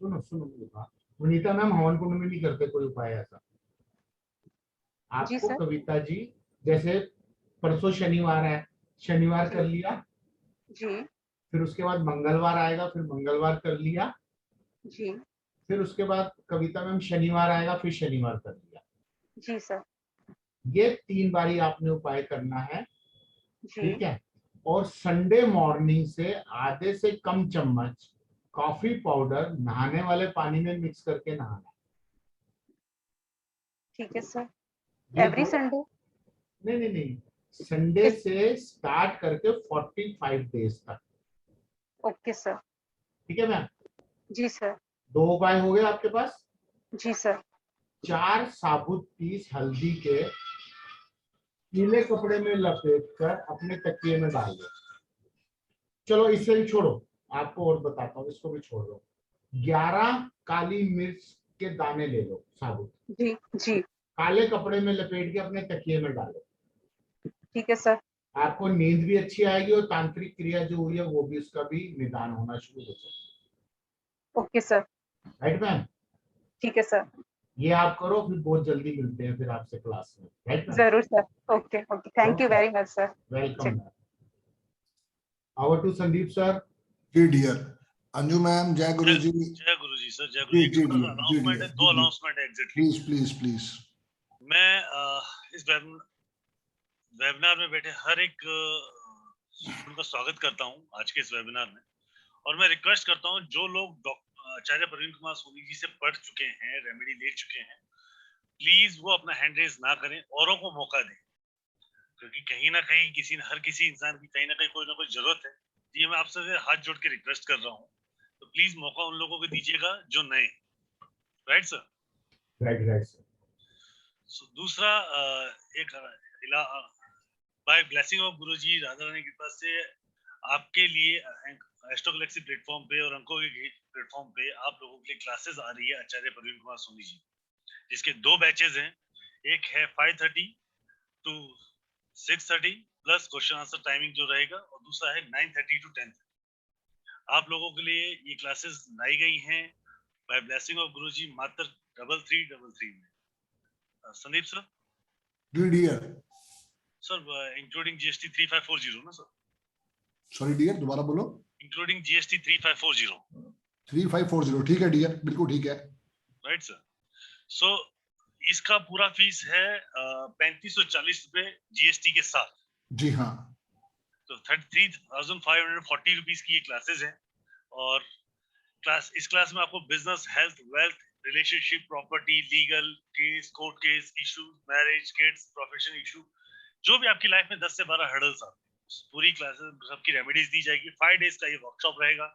सुनो सुनो मेरी बात, वनीता मैम हवन कुंड में नहीं करते कोई उपाय ऐसा। जी आपको सर। कविता जी, जैसे परसों शनिवार है, शनिवार कर जी लिया, जी फिर उसके बाद मंगलवार आएगा, फिर मंगलवार कर लिया, जी फिर उसके बाद कविता मैम शनिवार आएगा, फिर शनिवार कर लिया। जी सर। ये 3 बारी आपने उपाय करना है, जी ठीक है। और संडे मॉर्निंग से आधे से कम चम्मच कॉफी पाउडर नहाने वाले पानी में मिक्स करके नहाना। ठीक है सर। ये एवरी दो, संडे? नहीं नहीं नहीं, संडे किस? से स्टार्ट करके 45 डेज तक, ओके सर। ठीक है मैम। जी सर। 2 उपाय हो गए आपके पास। जी सर। 4 साबुत पीस हल्दी के गीले कपड़े में लपेट कर अपने तकिए में डाल दो। चलो इसे भी छोड़ो, आपको और बताता हूँ, इसको भी छोड़ दो। 11 काली मिर्च के दाने ले लो साबुत, जी जी काले कपड़े में लपेट के अपने तकिए में डालो। ठीक है सर। आपको नींद भी अच्छी आएगी और तांत्रिक क्रिया जो हुई है वो भी, उसका भी निदान होना शुरू हो जाएगा। Okay sir. राइट मैम, ठीक है सर। ये आप करो, फिर बहुत जल्दी मिलते हैं फिर आपसे क्लास में। राइट मैम, जरूर sir. Okay okay, thank you okay, very much sir. Welcome ma'am. Over to Sandeep sir. जी डियर। अंजू मैम, जय गुरु जी। जय गुरु जी सर, जय गुरु जी जी। एक जी छोटा सा डियर, जी अनाउंसमेंट है, डियर, दो जी जी, अनाउंसमेंट है एग्जैक्टली। Please please please. मैं इस वेबिनार में बैठे हर एक स्टूडेंट का स्वागत करता हूं आज के इस वेबिनार में, और मैं रिक्वेस्ट करता हूं जो लोग आचार्य प्रवीण कुमार सोनी जी से पढ़ चुके हैं, रेमेडी ले चुके हैं, प्लीज वो अपना हैंड रेज ना करें, औरों को मौका दें, क्योंकि कहीं ना कहीं हर किसी इंसान की कहीं ना कहीं कोई ना कोई जरूरत है। ये मैं आपसे हाथ जोड़ के रिक्वेस्ट कर रहा हूँ, तो प्लीज मौका उन लोगों को दीजिएगा जो नए। Right sir? Right right sir. दूसरा एक बाय ब्लेसिंग ऑफ गुरुजी राधा रानी की कृपा से आपके लिए एस्ट्रो गैलेक्सी प्लेटफॉर्म पे और अंकों के प्लेटफॉर्म पे आप लोगों के लिए क्लासेस आ रही है आचार्य प्रवीण कुमार सोनी जी, जिसके 2 बैचेस हैं। एक है 5:30 टू 6:30 प्लस क्वेश्चन आंसर टाइमिंग जो रहेगा, और दूसरा है 9:30 टू 10। आप लोगों के लिए ये क्लासेस लाई गई हैं बाय ब्लेसिंग ऑफ गुरुजी मात्र 3333 में। संदीप सर? जी डियर। सर इंक्लूडिंग जीएसटी 3540 ना सर? सॉरी डियर, दोबारा बोलो। Including GST 3540। 3540, ठीक है डियर, बिल्कुल ठीक है। Right sir. सो इसका पूरा फीस है 3540 रुपए जीएसटी के साथ। जी हाँ। तो 33,540 रुपीस की ये क्लासेस हैं, और इस क्लास में आपको business, health, wealth, relationship, property, legal case, court case issue, marriage, kids, profession issue, जो भी आपकी लाइफ में 10 से 12 हर्डल्स आते हैं, पूरी क्लासेस सबकी रेमेडीज दी जाएगी। 5 डेज का ये वर्कशॉप रहेगा,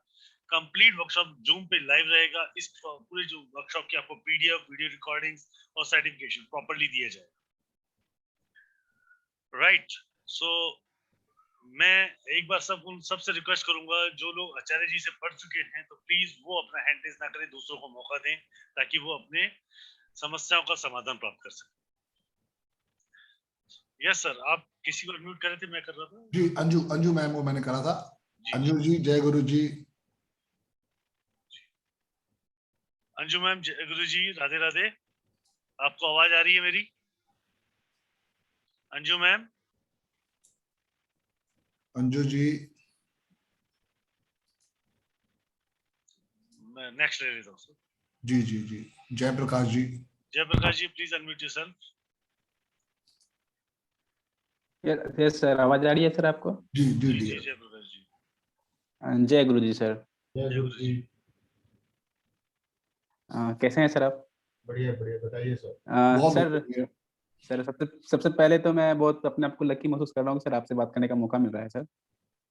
कंप्लीट वर्कशॉप जूम पे लाइव रहेगा। इस पूरे जो वर्कशॉप की आपको पीडीएफ, वीडियो रिकॉर्डिंग्स और सर्टिफिकेशन प्रॉपर्ली दिया जाएगा, राइट। सो मैं एक बार सबसे रिक्वेस्ट करूंगा, जो लोग आचार्य जी से पढ़ चुके हैं तो प्लीज वो अपना हैंड रेज ना करें, दूसरों को मौका दें ताकि वो अपने समस्याओं का समाधान प्राप्त कर सकें। यस सर, आप किसी को म्यूट कर रहे थे, मैं कर रहा था जी। अंजू मैम को मैंने करा था। जी, अंजू जी, जय गुरु जी। अंजू मैम, जय गुरु जी, राधे राधे। आपको आवाज आ रही है मेरी? अंजू मैम, अंजू जी। मैं नेक्स्ट ले लेता हूँ सर। जी जी जी। Jayprakash ji. Jayprakash ji, please unmute yourself. Yes sir, आवाज आ रही है सर आपको? जी जी जी जी। जी जयप्रकाश जी। जय गुरु जी सर। जय गुरु जी। कैसे हैं सर आप? बढ़िया बढ़िया, बताइए सर। बहुत सर बढ़िया। सर सबसे पहले तो मैं बहुत अपने आप को लकी महसूस कर रहा हूँ कि सर आपसे बात करने का मौका मिल रहा है सर।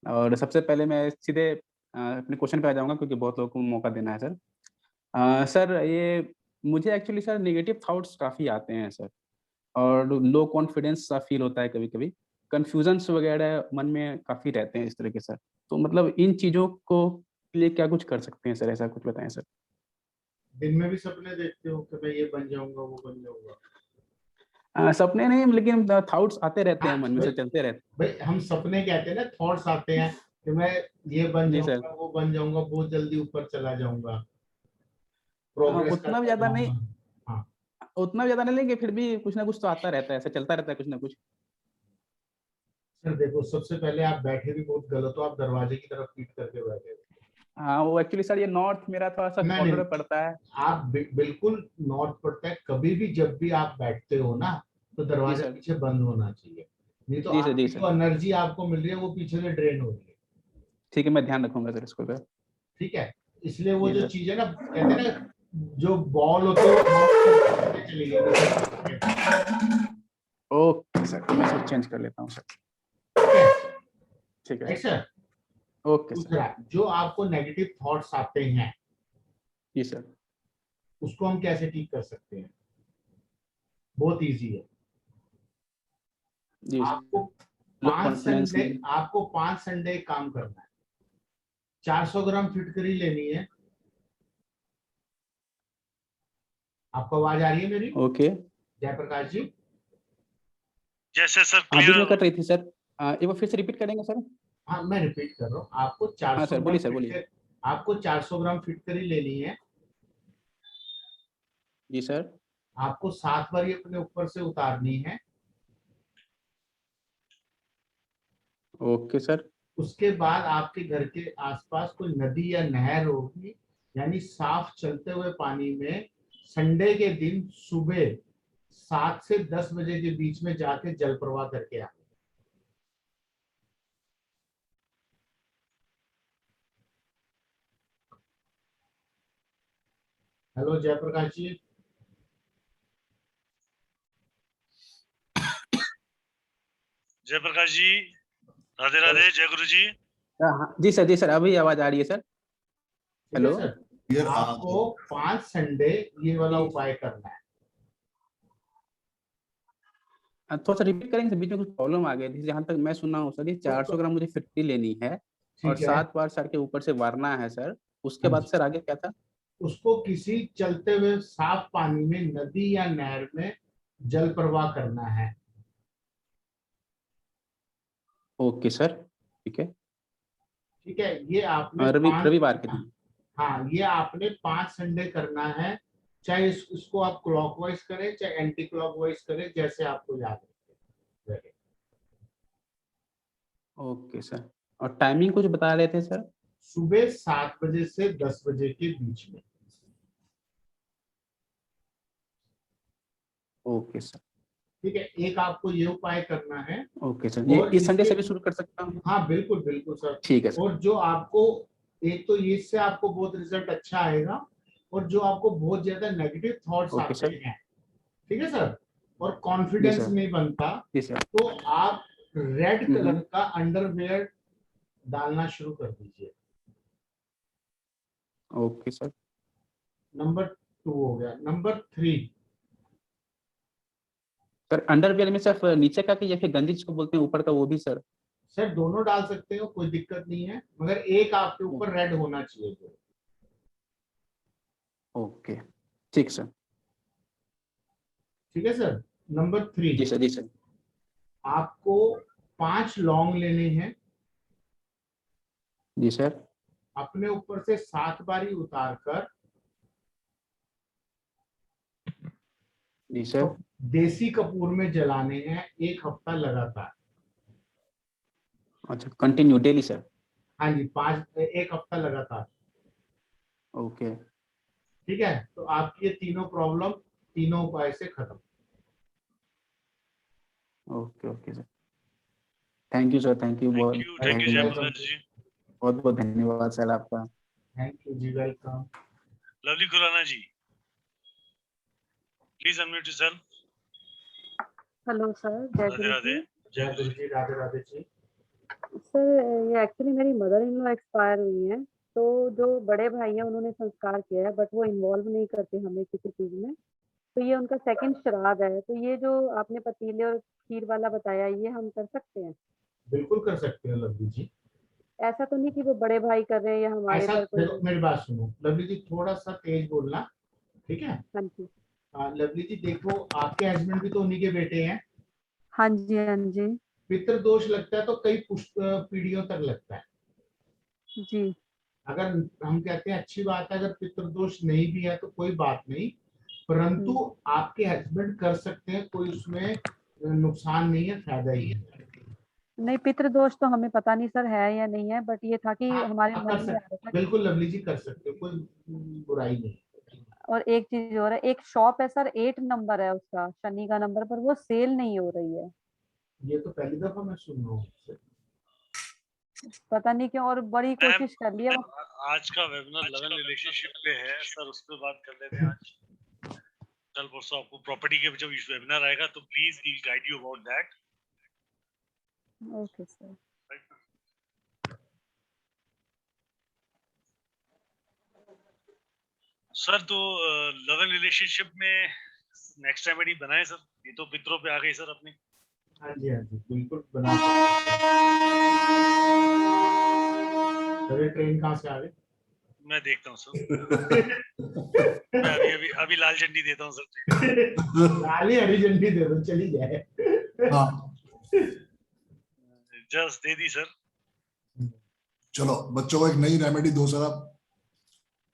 और सबसे पहले मैं सीधे अपने क्वेश्चन पे आ जाऊंगा क्योंकि बहुत लोगों को मौका देना है सर। सर ये मुझे एक्चुअली सर नेगेटिव थॉट्स काफ़ी आते हैं सर, और लो कॉन्फिडेंस सा फील होता है कभी कभी, कन्फ्यूजन्स वगैरह मन में काफ़ी रहते हैं इस तरह के सर। तो मतलब इन चीज़ों को लिए क्या कुछ कर सकते हैं सर, ऐसा कुछ बताएं सर। दिन में भी सपने देखते हो कि मैं ये बन जाऊंगा, वो बन जाऊंगा? सपने नहीं, लेकिन थॉट्स आते रहते हैं हाँ, मन में से, चलते रहते भाई हम सपने कहते हैं ना, थॉट्स आते हैं कि मैं ये बन जी सर। जाऊंगा, वो बन जाऊंगा, बहुत जल्दी ऊपर चला जाऊंगा, हैं। प्रोग्रेस उतना भी करता ज़्यादा नहीं, जाऊंगा। हाँ उतना भी ज़्यादा नहीं, लेकिन फिर भी कुछ ना कुछ तो आता रहता है, ऐसा चलता रहता है कुछ ना कुछ। सर देखो, सबसे पहले आप बैठे भी बहुत गलत हो, आप दरवाजे की तरफ पीट करके बैठे हो। हाँ वो एक्चुअली सर ये नॉर्थ मेरा थोड़ा सा नहीं कॉर्नर नहीं, में पड़ता है। आप बिल्कुल नॉर्थ पड़ता है। कभी भी जब भी आप बैठते हो ना, तो जी दरवाजा सर। पीछे बंद होना चाहिए, नहीं तो जी सर। जी आपकी सर, जो एनर्जी आपको मिल रही है वो पीछे से ड्रेन हो रही है। ठीक है, मैं ध्यान रखूंगा सर इसको सर। ठीक है, इसलिए वो जी जो सर। चीज है ना, कहते हैं ना, जो बॉल होती है वो bounce करके चली गई। ओके सर, मैं इसको चेंज कर लेता हूँ सर। ठीक है right sir. Sir. Okay sir. दूसरा, जो आपको नेगेटिव थॉट्स आते हैं, जी सर। उसको हम कैसे ठीक कर सकते हैं? बहुत इजी है। जी आपको सर। लो कॉन्फिडेंस में। आपको 5 संडे काम करना है। 400 ग्राम फिटकरी लेनी है। आपको आवाज आ रही है मेरी? ओके। जयप्रकाश जी। जैसे सर हाँ बीच क्लियर। में कट रही थी सर, एक बार फिर से रिपीट करेंगे सर? हाँ मैं रिपीट कर रहा हूँ। आपको हाँ 400 सर, ग्राम बोलिए सर, बोलिए। आपको 400 ग्राम फिटकरी लेनी है। जी सर। आपको 7 बार ये अपने ऊपर से उतारनी है। Okay sir. उसके बाद आपके घर के आसपास कोई नदी या नहर होगी, यानी साफ चलते हुए पानी में संडे के दिन सुबह 7 से 10 बजे के बीच में जाके जल प्रवाह करके आ। हेलो जयप्रकाश जी। जयप्रकाश जी, राधे राधे, जय गुरु जी। हाँ जी सर। जी सर, अभी आवाज आ रही है सर। ठीक है हेलो। सर। आपको 5 संडे ये वाला उपाय करना है। थोड़ा सा रिपीट करेंगे सर, बीच में कुछ प्रॉब्लम आ गई थी। जहाँ तक मैं सुना हूँ सर, ये 400 ग्राम मुझे फिटकरी लेनी है और ठीक है। 7 बार सर के ऊपर से वारना है सर। उसके हाँ बाद जी। सर आगे क्या था? उसको किसी चलते हुए साफ पानी में, नदी या नहर में जल प्रवाह करना है। ओके सर, ठीक है। ठीक है, ये आपने रविवार के दिन। हाँ, ये आपने 5 संडे करना है। चाहे इसको आप क्लॉकवाइज करें, चाहे एंटी क्लॉकवाइज करें, जैसे आपको याद रहे। Okay sir. और टाइमिंग कुछ बता रहे थे सर? सुबह 7 बजे से 10 बजे के बीच में। Okay sir. ठीक है, एक आपको ये उपाय करना है। ओके सर, ये और इस संडे से इसके भी शुरू कर सकता हूँ? हाँ बिल्कुल बिल्कुल सर। ठीक है सर। और जो आपको, एक तो इससे आपको बहुत रिजल्ट अच्छा आएगा, और जो आपको बहुत ज्यादा नेगेटिव थॉट्स ओके आते सर। हैं, ठीक है सर, और कॉन्फिडेंस जी सर। नहीं बनता, जी सर। तो आप रेड हम्म। कलर का अंडरवेयर डालना शुरू कर दीजिए। Okay sir. नंबर 2 हो गया। नंबर 3, सर अंडरवियर में सिर्फ नीचे का कि या फिर गंजी जिसको बोलते हैं ऊपर का वो भी सर? सर दोनों डाल सकते हो, कोई दिक्कत नहीं है, मगर एक आपके ऊपर रेड होना चाहिए। ओके ठीक सर। ठीक है सर। नंबर 3, जी सर। जी सर। आपको 5 लौंग लेने हैं, जी सर। अपने ऊपर से 7 बारी उतार कर जी सर। देसी कपूर में जलाने हैं 1 हफ्ता लगातार। अच्छा कंटिन्यू डेली सर? हाँ जी, 1 हफ्ता लगातार। ओके। ठीक है, तो आपकी ये तीनों प्रॉब्लम तीनों उपाय से खत्म। Okay okay sir. Thank you sir. Thank you बहुत thank you welcome Jayprakash ji. बहुत बहुत धन्यवाद सर आपका। थैंक यू जी, welcome. Lovely Khurana ji, please unmute yourself. Hello sir, जय राधे गुरु राधे। जी। जय गुरु जी, राधे राधे जी। सर ये एक्चुअली मेरी मदर इन लॉ एक्सपायर हुई हैं, तो जो बड़े भाई हैं उन्होंने संस्कार किया है, बट वो इन्वॉल्व नहीं करते हमें किसी चीज़ में। तो ये उनका सेकंड श्राद्ध है, तो ये जो आपने पतीले और खीर वाला बताया, ये हम कर सकते हैं? बिल्कुल कर सकते हो लवली जी। ऐसा तो नहीं कि वो बड़े भाई कर रहे हैं या हमारे ऐसा पर कोई। देखो, मेरी बात सुनो लवली जी, थोड़ा सा तेज बोलना, ठीक है। हाँ जी। लवली जी देखो, आपके हस्बैंड भी तो उन्हीं के बेटे हैं। हाँ जी, हाँ जी। पितृ दोष लगता है तो कई पीढ़ियों तक लगता है। जी। अगर हम कहते हैं अच्छी बात है, अगर पितृदोष नहीं भी है तो कोई बात नहीं, परंतु आपके हस्बैंड कर सकते हैं, कोई उसमें नुकसान नहीं है, फायदा ही है। नहीं, पितृदोष तो हमें पता नहीं सर है या नहीं है, बट ये था कि हमारे आप मन कर में आ सकते, रहा था। बिल्कुल लवली जी कर सकते हो, कोई बुराई नहीं। और एक चीज और है, एक शॉप है सर, 8 नंबर है उसका, शनि का नंबर, पर वो सेल नहीं हो रही है। ये तो पहली दफा मैं सुन रहा हूँ। पता नहीं क्यों, और बड़ी मैम, कोशिश कर लिया। आज का वेबिनार लव एंड रिलेशनशिप पे है सर, उस पे बात कर लेते हैं आज। कल परसों आपको प्रॉपर्टी के जब वेबिनार आएगा तो please we guide you about that. Okay sir. Sir तो लव एंड रिलेशनशिप में नेक्स्ट रेमेडी बनाए सर, ये तो पितरों पे आ गई सर अपनी। हाँ जी, हाँ जी, बिल्कुल बना सकते हैं। सर ये ट्रेन कहाँ से आ गई? मैं देखता हूँ सर। मैं अभी लाल झंडी देता हूँ सर। लाली हरी झंडी दे दो, चली जाए। हाँ जस्ट दे दी सर। चलो बच्चों को एक नई रेमेडी दो सर आप।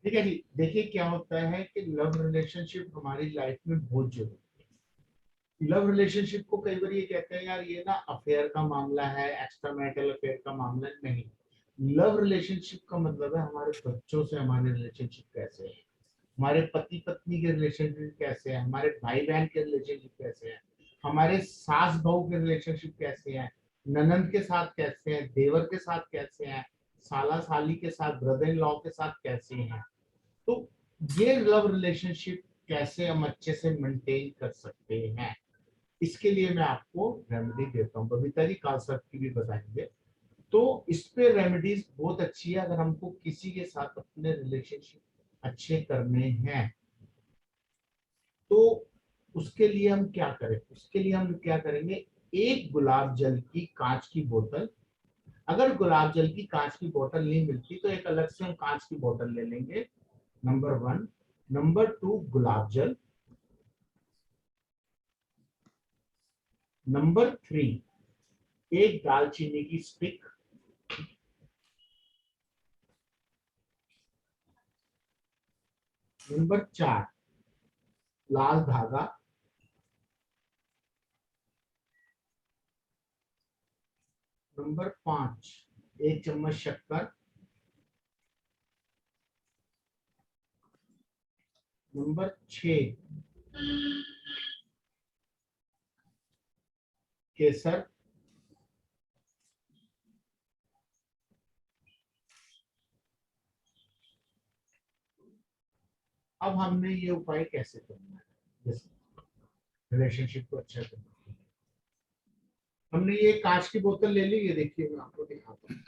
ठीक है जी, देखिए क्या होता है कि लव रिलेशनशिप हमारी लाइफ में बहुत जरूरी है। लव रिलेशनशिप को कई बार ये कहते हैं यार ये ना अफेयर का मामला है, एक्स्ट्रा मैरिटल अफेयर का मामला नहीं। लव रिलेशनशिप का मतलब है हमारे बच्चों से हमारे रिलेशनशिप कैसे है, हमारे पति पत्नी के रिलेशनशिप कैसे हैं, हमारे भाई बहन के रिलेशनशिप कैसे हैं, हमारे सास बहू के रिलेशनशिप कैसे हैं, ननंद के साथ कैसे हैं, देवर के साथ कैसे हैं, साला साली के साथ, ब्रदर इन लॉ के साथ कैसे हैं। तो ये लव रिलेशनशिप कैसे हम अच्छे से मेंटेन कर सकते हैं, इसके लिए मैं आपको रेमेडी देता हूँ। बबीता जी कालसर्प की भी बताएंगे। तो इस पे रेमेडीज बहुत अच्छी है, अगर हमको किसी के साथ अपने रिलेशनशिप अच्छे करने हैं तो उसके लिए हम क्या करें, उसके लिए हम क्या करेंगे, एक गुलाब जल की कांच की बोतल, अगर गुलाब जल की कांच की बोतल नहीं मिलती तो एक अलग से हम कांच की बोतल ले लेंगे, नंबर 1। नंबर 2 गुलाब जल। नंबर 3 एक दालचीनी की स्टिक। नंबर 4 लाल धागा। नंबर 5 1 चम्मच शक्कर। नंबर 6 केसर। अब हमने ये उपाय कैसे करना है, जैसे रिलेशनशिप को अच्छा करने के लिए। हमने ये कांच की बोतल ले ली, ये देखिए मैं आपको दिखाता हूँ।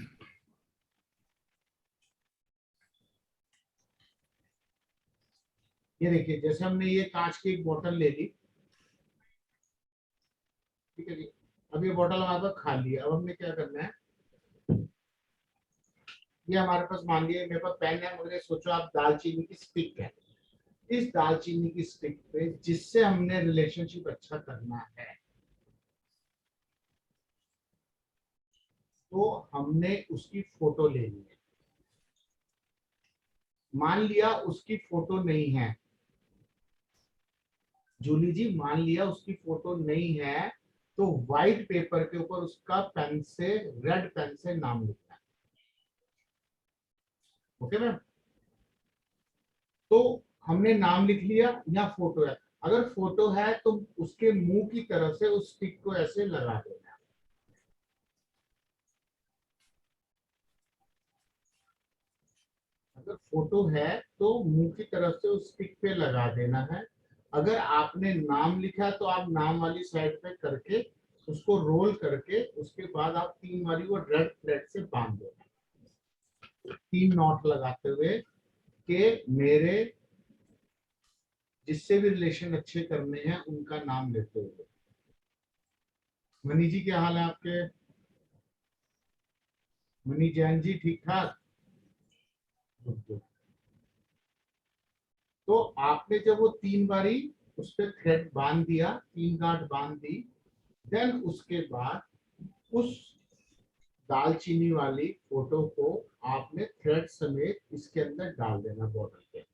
ये देखिए, जैसे हमने ये कांच की एक बोतल ले ली, ठीक है जी। अब ये बोतल हमारे पास खाली है। अब हमने क्या करना है, ये हमारे पास मान लिया मेरे पास पेन है, मुझे सोचो आप दालचीनी की स्टिक है, इस दालचीनी की स्टिक पे जिससे हमने रिलेशनशिप अच्छा करना है, तो हमने उसकी फोटो ले ली है। मान लिया उसकी फोटो नहीं है, जूली जी, मान लिया उसकी फोटो नहीं है, तो व्हाइट पेपर के ऊपर उसका पेन से, रेड पेन से नाम लिखना है। ओके मैम, तो हमने नाम लिख लिया या फोटो है। अगर फोटो है तो उसके मुंह की तरफ से उस स्टिक को ऐसे लगा देना है। अगर फोटो है तो मुंह की तरफ से उस स्टिक पे लगा देना है। अगर आपने नाम लिखा तो आप नाम वाली साइड पे करके उसको रोल करके उसके बाद आप 3 बारी वो रेड थ्रेड से बांध देना, 3 नॉट लगाते हुए कि मेरे जिससे भी रिलेशन अच्छे करने हैं उनका नाम लेते हुए। मनी जी क्या हाल है आपके? मनी जैन जी ठीक ठाक? तो आपने जब वो 3 बारी उस पर थ्रेड बांध दिया, 3 गांठ बांध दी, देन उसके बाद उस दालचीनी वाली फोटो को आपने थ्रेड समेत इसके अंदर डाल देना बॉटल के।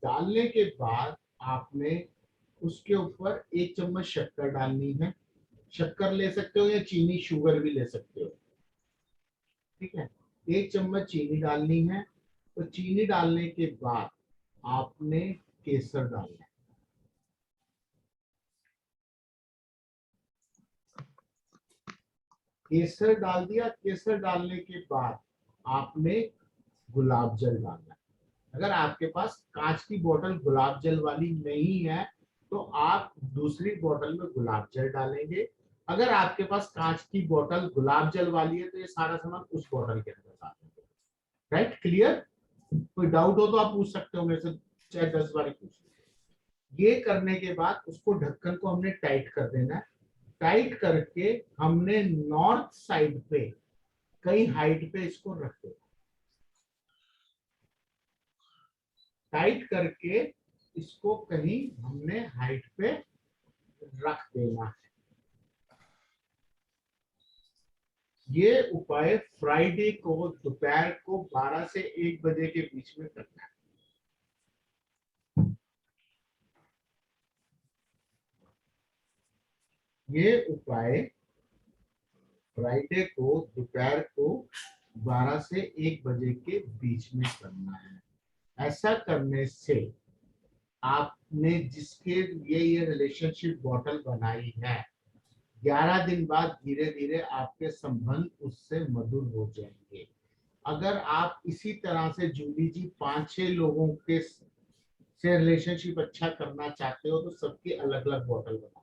डालने के बाद आपने उसके ऊपर 1 चम्मच शक्कर डालनी है। शक्कर ले सकते हो या चीनी, शुगर भी ले सकते हो, ठीक है। 1 चम्मच चीनी डालनी है। तो चीनी डालने के बाद आपने केसर डालना है। केसर डाल दिया। केसर डालने के बाद आपने गुलाब जल डालना है। अगर आपके पास कांच की बोतल गुलाब जल वाली नहीं है तो आप दूसरी बोतल में गुलाब जल डालेंगे। अगर आपके पास कांच की बोतल गुलाब जल वाली है तो ये सारा सामान उस बोतल के अंदर डाल देंगे। Right, clear? कोई डाउट हो तो आप पूछ सकते हो मेरे से, चाहे 10 बार पूछ लो। ये करने के बाद उसको, ढक्कन को हमने टाइट कर देना है। टाइट करके हमने नॉर्थ साइड पे कई हाइट पे इसको रख देना। टाइट करके इसको कहीं हमने हाइट पे रख देना है। ये उपाय फ्राइडे को दोपहर को 12 से 1 बजे के बीच में करना है। ये उपाय फ्राइडे को दोपहर को 12 से 1 बजे के बीच में करना है। ऐसा करने से आपने जिसके लिए ये रिलेशनशिप बॉटल बनाई है, 11 दिन बाद धीरे धीरे आपके संबंध उससे मधुर हो जाएंगे। अगर आप इसी तरह से जूली जी 5-6 लोगों के से रिलेशनशिप अच्छा करना चाहते हो तो सबकी अलग अलग बॉटल बनाओ।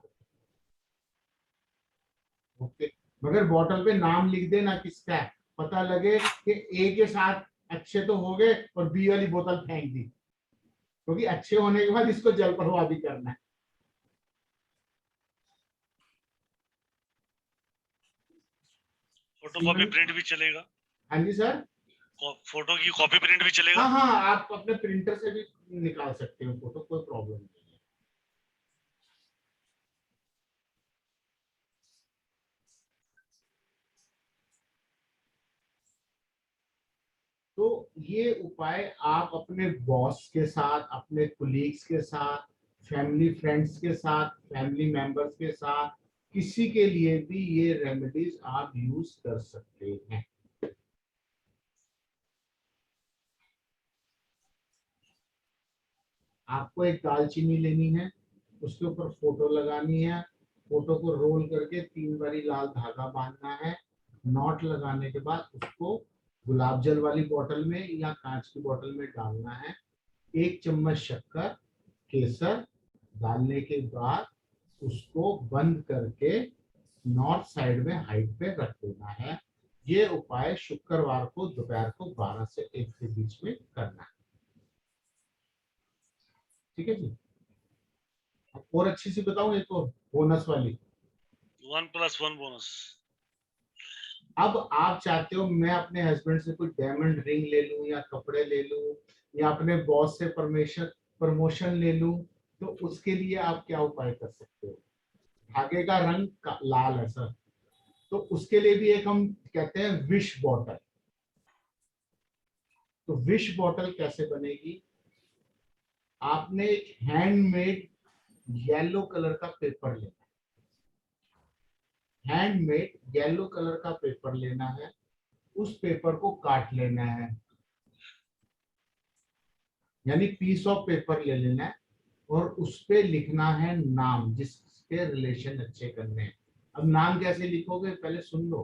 ओके, मगर बॉटल पे नाम लिख देना किसका है, पता लगे कि ए के साथ अच्छे तो हो गए और बी वाली बोतल फेंक दी, क्योंकि अच्छे होने के बाद इसको जल प्रवाह भी करना है। फोटो कॉपी प्रिंट भी चलेगा? हाँ जी सर, फोटो की कॉपी प्रिंट भी चलेगा? हाँ हाँ, आप अपने प्रिंटर से भी निकाल सकते हो फोटो, कोई प्रॉब्लम नहीं है। तो ये उपाय आप अपने बॉस के साथ, अपने कुलीग्स के साथ, फैमिली फ्रेंड्स के साथ, फैमिली मेंबर्स के साथ, किसी के लिए भी ये रेमेडीज आप यूज कर सकते हैं। आपको एक दालचीनी लेनी है, उसके ऊपर फोटो लगानी है। फोटो को रोल करके 3 बारी लाल धागा बांधना है। नॉट लगाने के बाद उसको गुलाब जल वाली बोतल में या कांच की बोतल में डालना है। 1 चम्मच शक्कर, केसर, डालने के बाद उसको बंद करके नॉर्थ साइड में हाइट पे रख देना है। ये उपाय शुक्रवार को दोपहर को 12 से 1 के बीच में करना है। ठीक है जी। और अच्छी सी बताऊं एक और बोनस वाली। 1+1 बोनस। अब आप चाहते हो मैं अपने हस्बैंड से कोई डायमंड रिंग ले लूं या कपड़े ले लूं या अपने बॉस से प्रमोशन ले लूं, तो उसके लिए आप क्या उपाय कर सकते हो? धागे का रंग लाल है सर, तो उसके लिए भी एक हम कहते हैं विश बॉटल। तो विश बॉटल कैसे बनेगी? आपने एक हैंडमेड येलो कलर का पेपर लेना है, हैंडमेड येलो कलर का पेपर लेना है, उस पेपर को काट लेना है, यानी पीस ऑफ पेपर ले लेना है और उस पे लिखना है नाम जिसके रिलेशन अच्छे करने हैं। अब नाम कैसे लिखोगे पहले सुन लो।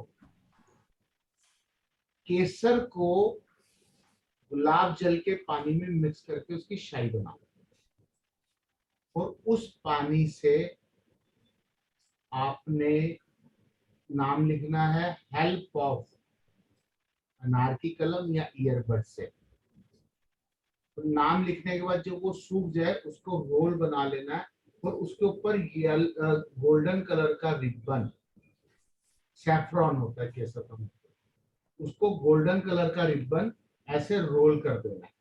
केसर को गुलाब जल के पानी में मिक्स करके उसकी शाही बनाओ और उस पानी से आपने नाम लिखना है हेल्प ऑफ अनार की कलम या ईयरबड से। तो नाम लिखने के बाद जब वो सूख जाए उसको रोल बना लेना है और उसके ऊपर गोल्डन कलर का रिबन, सैफ्रॉन होता है केसर का, उसको गोल्डन कलर का रिबन ऐसे रोल कर देना है।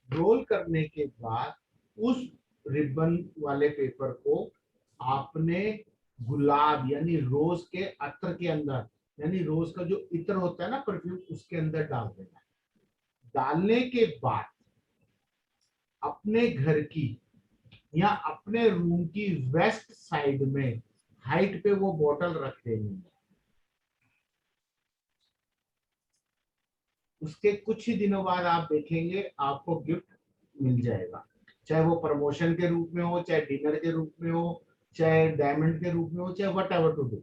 रोल करने के बाद उस रिबन वाले पेपर को आपने गुलाब यानी रोज के अत्र के अंदर, यानी रोज का जो इत्र होता है ना परफ्यूम, उसके अंदर डाल देना है। डालने के बाद अपने घर की या अपने रूम की वेस्ट साइड में हाइट पे वो बोतल रख देनी है। उसके कुछ ही दिनों बाद आप देखेंगे आपको गिफ्ट मिल जाएगा, चाहे वो प्रमोशन के रूप में हो, चाहे डिनर के रूप में हो, चाहे डायमंड के रूप में हो, चाहे वट एवर टू डू,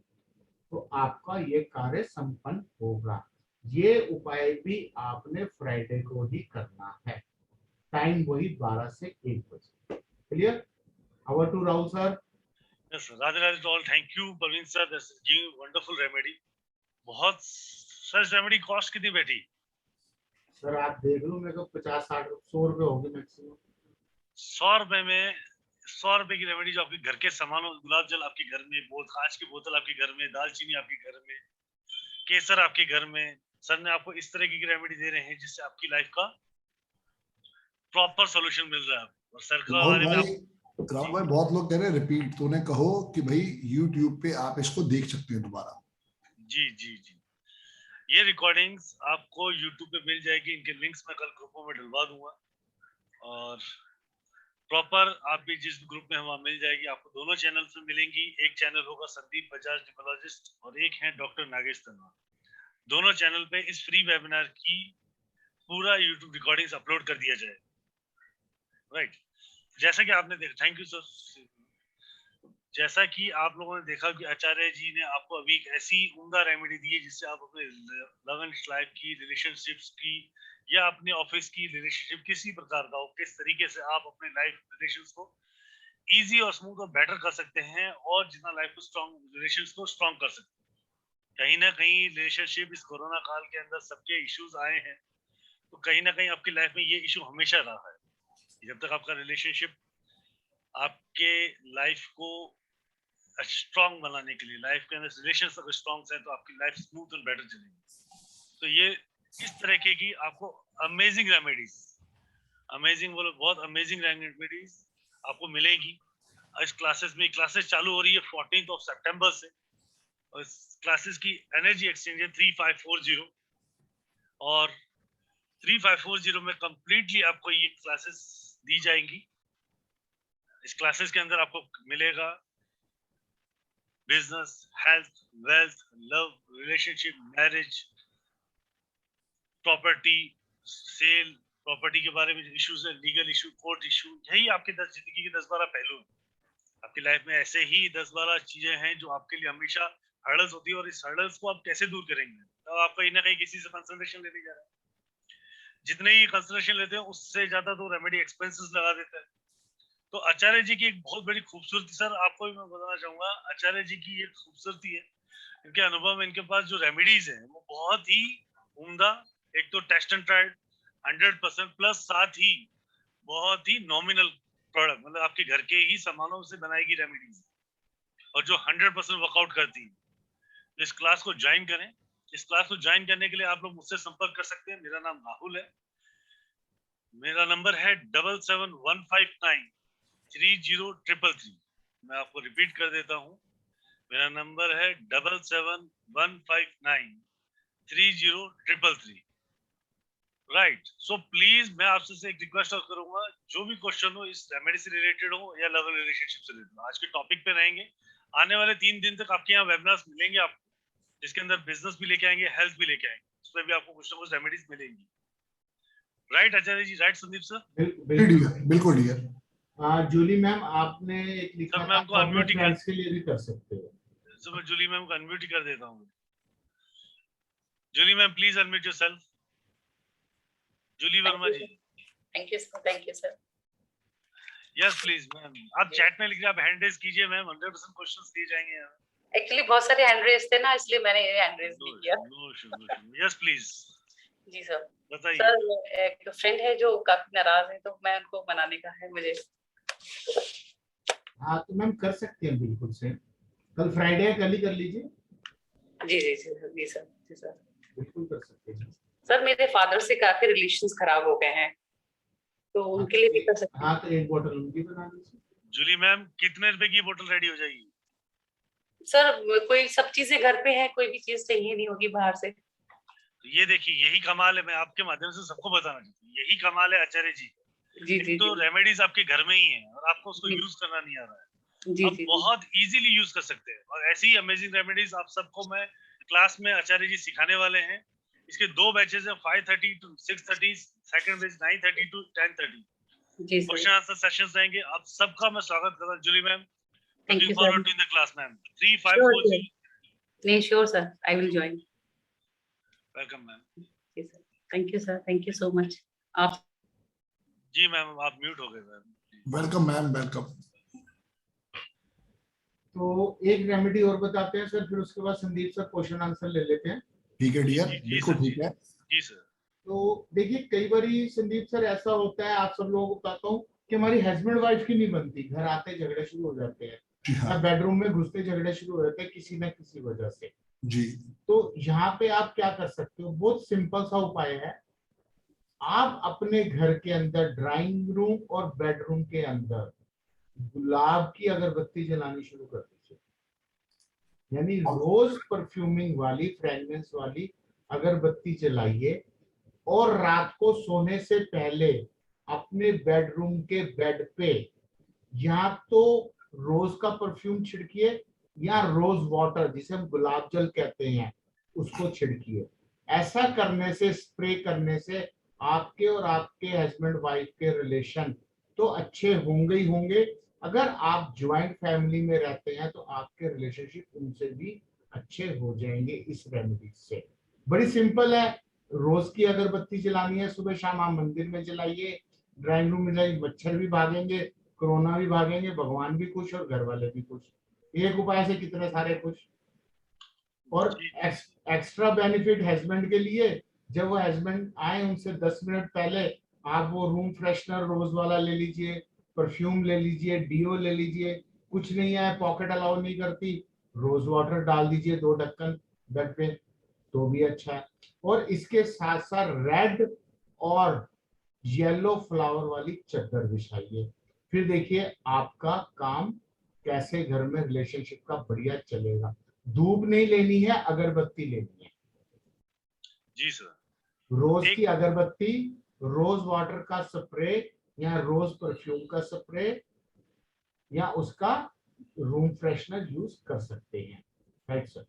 तो आपका ये कार्य संपन्न होगा। ये उपाय भी आपने फ्राइडे को ही करना है, टाइम वही 12 से 1 बजे। Clear? Over to Rahul sir. Yes, sir. Radhe Radhe to all. Thank you, Praveen sir. This is giving wonderful remedy. बहुत सच रेमेडी कॉस्ट कितनी बैठी? सर आप देख लो, मेरे को 50-60 100 रुपए होगी मैक्सिमम। 100 रुपए में 100 रुपए की रेमेडी जो आपके घर के सामान हो, गुलाब जल आपके घर में, कांच की बोतल आपके घर में, दालचीनी आपके घर में, केसर आपके घर में, सर ने आपको इस तरह की रेमेडी दे रहे हैं जिससे आपकी लाइफ का प्रॉपर सॉल्यूशन मिल रहा है। और सर का बारे में राहुल भाई बहुत लोग कह रहे हैं रिपीट, तो उन्हें कहो कि भाई YouTube पे आप इसको देख सकते हैं दोबारा। जी जी जी, ये रिकॉर्डिंग्स आपको YouTube पे मिल जाएगी, इनके लिंक्स मैं कल ग्रुपों में डलवा दूंगा और प्रॉपर आप भी जिस ग्रुप में वहां मिल जाएगी। आपको दोनों चैनल से मिलेंगी, एक चैनल होगा संदीप बजाज न्यूमरोलॉजिस्ट और एक है डॉक्टर नागेश तनवार। दोनों चैनल पे इस फ्री वेबिनार की पूरा YouTube रिकॉर्डिंग्स अपलोड कर दिया जाए। राइट, जैसा कि आपने देखा, थैंक यू सर, जैसा कि आप लोगों ने देखा कि आचार्य जी ने आपको अभी एक ऐसी उम्दा रेमेडी दी है जिससे आप अपने लव एंड लाइफ की, रिलेशनशिप्स की या अपने ऑफिस की रिलेशनशिप किसी प्रकार का हो, किस तरीके से आप अपने लाइफ रिलेशंस को इजी और स्मूथ और बेटर कर सकते हैं और जितना लाइफ को स्ट्रॉन्ग, रिलेशंस को स्ट्रॉन्ग कर सकते हैं। कहीं ना कहीं रिलेशनशिप इस कोरोना काल के अंदर सबके इश्यूज आए हैं, तो कहीं ना कहीं आपकी लाइफ में ये इशू हमेशा रहा है। जब तक आपका रिलेशनशिप आपके लाइफ को स्ट्रॉन्ग बनाने के लिए, लाइफ के अंदर रिलेशंस अगर स्ट्रॉन्ग है तो आपकी लाइफ स्मूथ और बेटर चलेगी। तो ये इस तरह की आपको अमेजिंग रेमेडीज, अमेजिंग बोलो, बहुत अमेजिंग रेमेडीज आपको मिलेगी इस क्लासेस में। क्लासेस चालू हो रही है 14th of September से और इस क्लासेस की एनर्जी एक्सचेंज है 3540 और 3540 में कंप्लीटली आपको ये क्लासेस दी जाएंगी। इस क्लासेस के अंदर आपको मिलेगा business, health, wealth, love, relationship, marriage, property sale, property के बारे में इश्यूज है, लीगल इशू, कोर्ट इशू, यही आपके जिंदगी के 10-12 पहलू हैं। आपकी लाइफ में ऐसे ही 10-12 चीजें हैं जो आपके लिए हमेशा हर्डल्स होती है और इस हर्डल्स को आप कैसे दूर करेंगे। तो आप कहीं ना कहीं किसी से कंसल्टेशन लेने जा रहे हैं, जितने ही कंसल्टेशन लेते हैं उससे ज्यादा तो रेमेडी एक्सपेंसेस लगा देता है। तो आचार्य जी की एक बहुत बड़ी खूबसूरती, सर आपको भी मैं बताना चाहूंगा, आचार्य जी की ये खूबसूरती है, इनके अनुभव में इनके पास जो रेमेडीज हैं वो बहुत ही उम्दा, एक तो टेस्ट एंड ट्राइड 100% प्लस, साथ ही बहुत ही नॉमिनल प्रोडक्ट, मतलब आपके घर के ही सामानों से बनाई गई रेमेडीज और जो 100% वर्कआउट करती है। तो इस क्लास को ज्वाइन करें। इस क्लास को ज्वाइन करने के लिए आप लोग मुझसे संपर्क कर सकते हैं। मेरा नाम राहुल है, मेरा नंबर है 7715930333। मैं आपको रिपीट कर देता हूँ, मेरा नंबर है 7715930333। राइट। सो प्लीज मैं आपसे से एक रिक्वेस्ट और करूंगा, जो भी क्वेश्चन हो इस रेमेडी से रिलेटेड हो या लव रिलेशनशिप से रिलेटेड, आज के टॉपिक पे रहेंगे। आने वाले 3 दिन तक आपके यहाँ वेबिनार्स मिलेंगे आपको, जिसके अंदर बिजनेस भी लेके आएंगे, हेल्थ भी लेके आएंगे, उस पर भी आपको कुछ ना कुछ रेमेडीज मिलेंगी। राइट आचार्य जी, राइट संदीप सर? बिल्कुल डियर। जूली मैम आपने एक लिखा सर, था, मैं उनको आप अपने unmute ही कर- फ्रेंड्स के लिए भी कर सकते हो। सर मैं जूली मैम को अनम्यूट ही कर देता हूँ। Julie ma'am please unmute yourself. Julie Verma ji, thank you sir. Yes please ma'am, आप चैट में लिख रहे, आप हैंड रेज कीजिए मैम, 100% क्वेश्चंस दिए जाएंगे यहाँ। एक्चुअली बहुत सारे हैंड रेज थे ना, इसलिए मैंने ये हैंड रेज नहीं किया। नो इशू, यस प्लीज जी सर। बताइए। सर एक फ्रेंड है जो काफी नाराज है, तो मैं उनको मनाने का है मुझे। हाँ तो मैम कर सकते हैं बिल्कुल से, कल फ्राइडे है, कल ही कर लीजिए। जी सर। बिल्कुल कर सकते हैं। सर मेरे फादर से काफी रिलेशंस खराब हो गए हैं, तो उनके लिए भी कर सकते हैं। हाँ तो एक बोतल उनकी बना दीजिए। जूली मैम कितने रुपए की बोतल रेडी हो जाएगी? सर कोई सब चीजें घर पे है, कोई भी चीज चाहिए नहीं होगी बाहर से। तो ये देखिए, यही कमाल है, मैं आपके माध्यम से सबको बताना चाहता हूँ, यही कमाल है आचार्य जी। जी तो रेमेडीज आपके घर में ही है और आपको उसको जी। यूज करना नहीं आ रहा है। जी आप बहुत इजीली यूज कर सकते हैं, और ऐसी अमेजिंग रेमेडीज आप सबको मैं क्लास में आचार्य जी सिखाने वाले हैं। इसके 2 बैचेस हैं, 5:30 to 6:30, सेकंड बैच 9:30 to 10:30। जी क्वेश्चन आंसर सेशंस रहेंगे। आप सबका मैं स्वागत कर रहा हूं। Julie ma'am, Thank looking you, forward sir. To in the class ma'am. 3540। नहीं sure sir, I will join. Welcome ma'am. जी sir, thank you sir, thank you so much. आप जी मैम, आप म्यूट हो गए मैम। Welcome ma'am, welcome. तो एक remedy और बताते हैं सर, फिर उसके बाद संदीप सर क्वेश्चन आंसर ले लेते हैं। ठीक है डियर, जी बिल्कुल सर, ठीक है। जी सर। तो देखिए कई बार संदीप सर ऐसा होता है, आप सब लोगों को बताता हूँ कि हमारी हस्बैंड वाइफ की नहीं बनती, घर आते झगड़े शुरू हो जाते हैं, जी या हाँ बेडरूम में घुसते झगड़े शुरू हो जाते हैं किसी न किसी वजह से। जी। तो यहाँ पे आप क्या कर सकते हो, बहुत सिंपल सा उपाय है। आप अपने घर के अंदर ड्राइंग रूम और बेडरूम के अंदर गुलाब की अगरबत्ती जलानी शुरू कर दीजिए, यानी रोज परफ्यूमिंग वाली, फ्रेग्रेंस वाली अगरबत्ती जलाइए, और रात को सोने से पहले अपने बेडरूम के बेड पे या तो रोज का परफ्यूम छिड़किए या रोज वाटर, जिसे हम गुलाब जल कहते हैं, उसको छिड़किए। ऐसा करने से, स्प्रे करने से आपके और आपके हस्बैंड वाइफ के रिलेशन तो अच्छे होंगे ही होंगे। अगर आप ज्वाइंट फैमिली में रहते हैं तो आपके रिलेशनशिप उनसे भी अच्छे हो जाएंगे इस रेमेडी से। बड़ी सिंपल है, रोज की अगरबत्ती जलानी है, सुबह शाम आप मंदिर में जलाइए, ड्राइंग रूम में जाइए, मच्छर भी भागेंगे, कोरोना भी भागेंगे, भगवान भी खुश और घर वाले भी खुश। एक उपाय से कितने सारे खुश। और एक्स्ट्रा बेनिफिट हस्बैंड के लिए, जब वो हस्बैंड आए उनसे 10 मिनट पहले आप वो रूम फ्रेशनर रोज वाला ले लीजिए, परफ्यूम ले लीजिए, डीओ ले लीजिए। कुछ नहीं है, पॉकेट अलाउ नहीं करती, रोज वाटर डाल दीजिए 2 ढक्कन बेड पे, तो भी अच्छा है। और इसके साथ साथ रेड और येलो फ्लावर वाली चादर बिछाइए, फिर देखिए आपका काम कैसे घर में रिलेशनशिप का बढ़िया चलेगा। धूप नहीं लेनी है, अगरबत्ती लेनी है। जी सर। रोज की अगरबत्ती, रोज वाटर का स्प्रे या रोज परफ्यूम का स्प्रे या उसका रूम फ्रेशनर यूज कर सकते हैं। Right sir.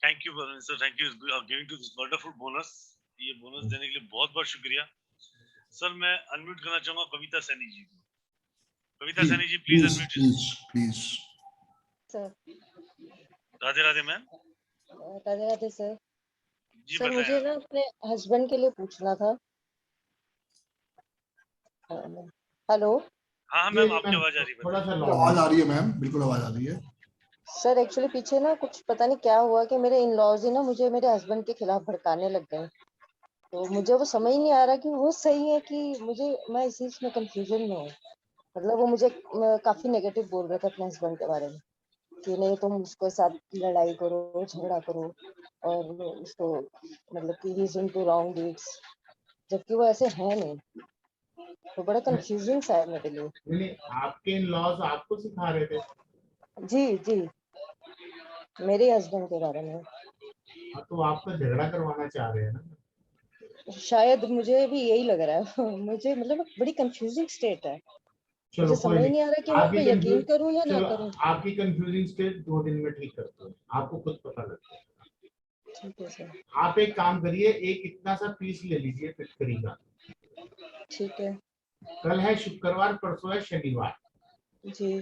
Thank you sir, thank you giving to this wonderful bonus. ये बोनस देने के लिए बहुत बहुत शुक्रिया सर। मैं अनम्यूट करना चाहूंगा कविता सैनी जी को। Kavita Saini ji please unmute. Please. Sir Radhe Radhe ma'am. Radhe Radhe sir. जी सर मुझे ना अपने हस्बैंड के लिए पूछना था। हेलो हाँ हाँ जी, मैम, जी, आपकी मैम, आवाज आ रही है, थोड़ा सा बताइए। लो आवाज आ रही है मैम, बिल्कुल आवाज आ रही है। सर, एक्चुअली पीछे ना कुछ पता नहीं क्या हुआ कि मेरे इन लॉज ही ना मुझे मेरे हस्बैंड के खिलाफ भड़काने लग गए। तो मुझे वो समझ नहीं आ रहा कि वो सही है कि मैं इस चीज में कंफ्यूजन में हूँ। मतलब वो मुझे काफी नेगेटिव बोल रहे थे अपने हस्बैंड के बारे में कि नहीं तुम उसके साथ लड़ाई करो, झगड़ा करो और उसको मतलब कि he is into wrong deeds, जबकि वो ऐसे है नहीं। तो बड़ा कंफ्यूजिंग सा है मेरे लिए। नहीं, आपके इन लॉज आपको सिखा रहे थे? जी जी, मेरे हस्बैंड के बारे में हाँ, तो आप तो झगड़ा करवाना चाह रहे हैं ना। शायद मुझे भी यही लग रहा है। मुझे मतलब बड़ी कंफ्यूजिंग स्टेट है। चलो मुझे कोई समझ नहीं, नहीं आ रहा कि मैं उस आपकी पे यकीन कंफ्यूज करूं या ना चलो, करूं। आपकी कंफ्यूजिंग स्टेट 2 दिन में ठीक करते हैं, आपको खुद पता लग जाएगा। ठीक है सर। आप एक काम करिए, एक इतना सा पीस ले लीजिए फिटकरी का। ठीक है कल है शुक्रवार, परसों है शनिवार। जी।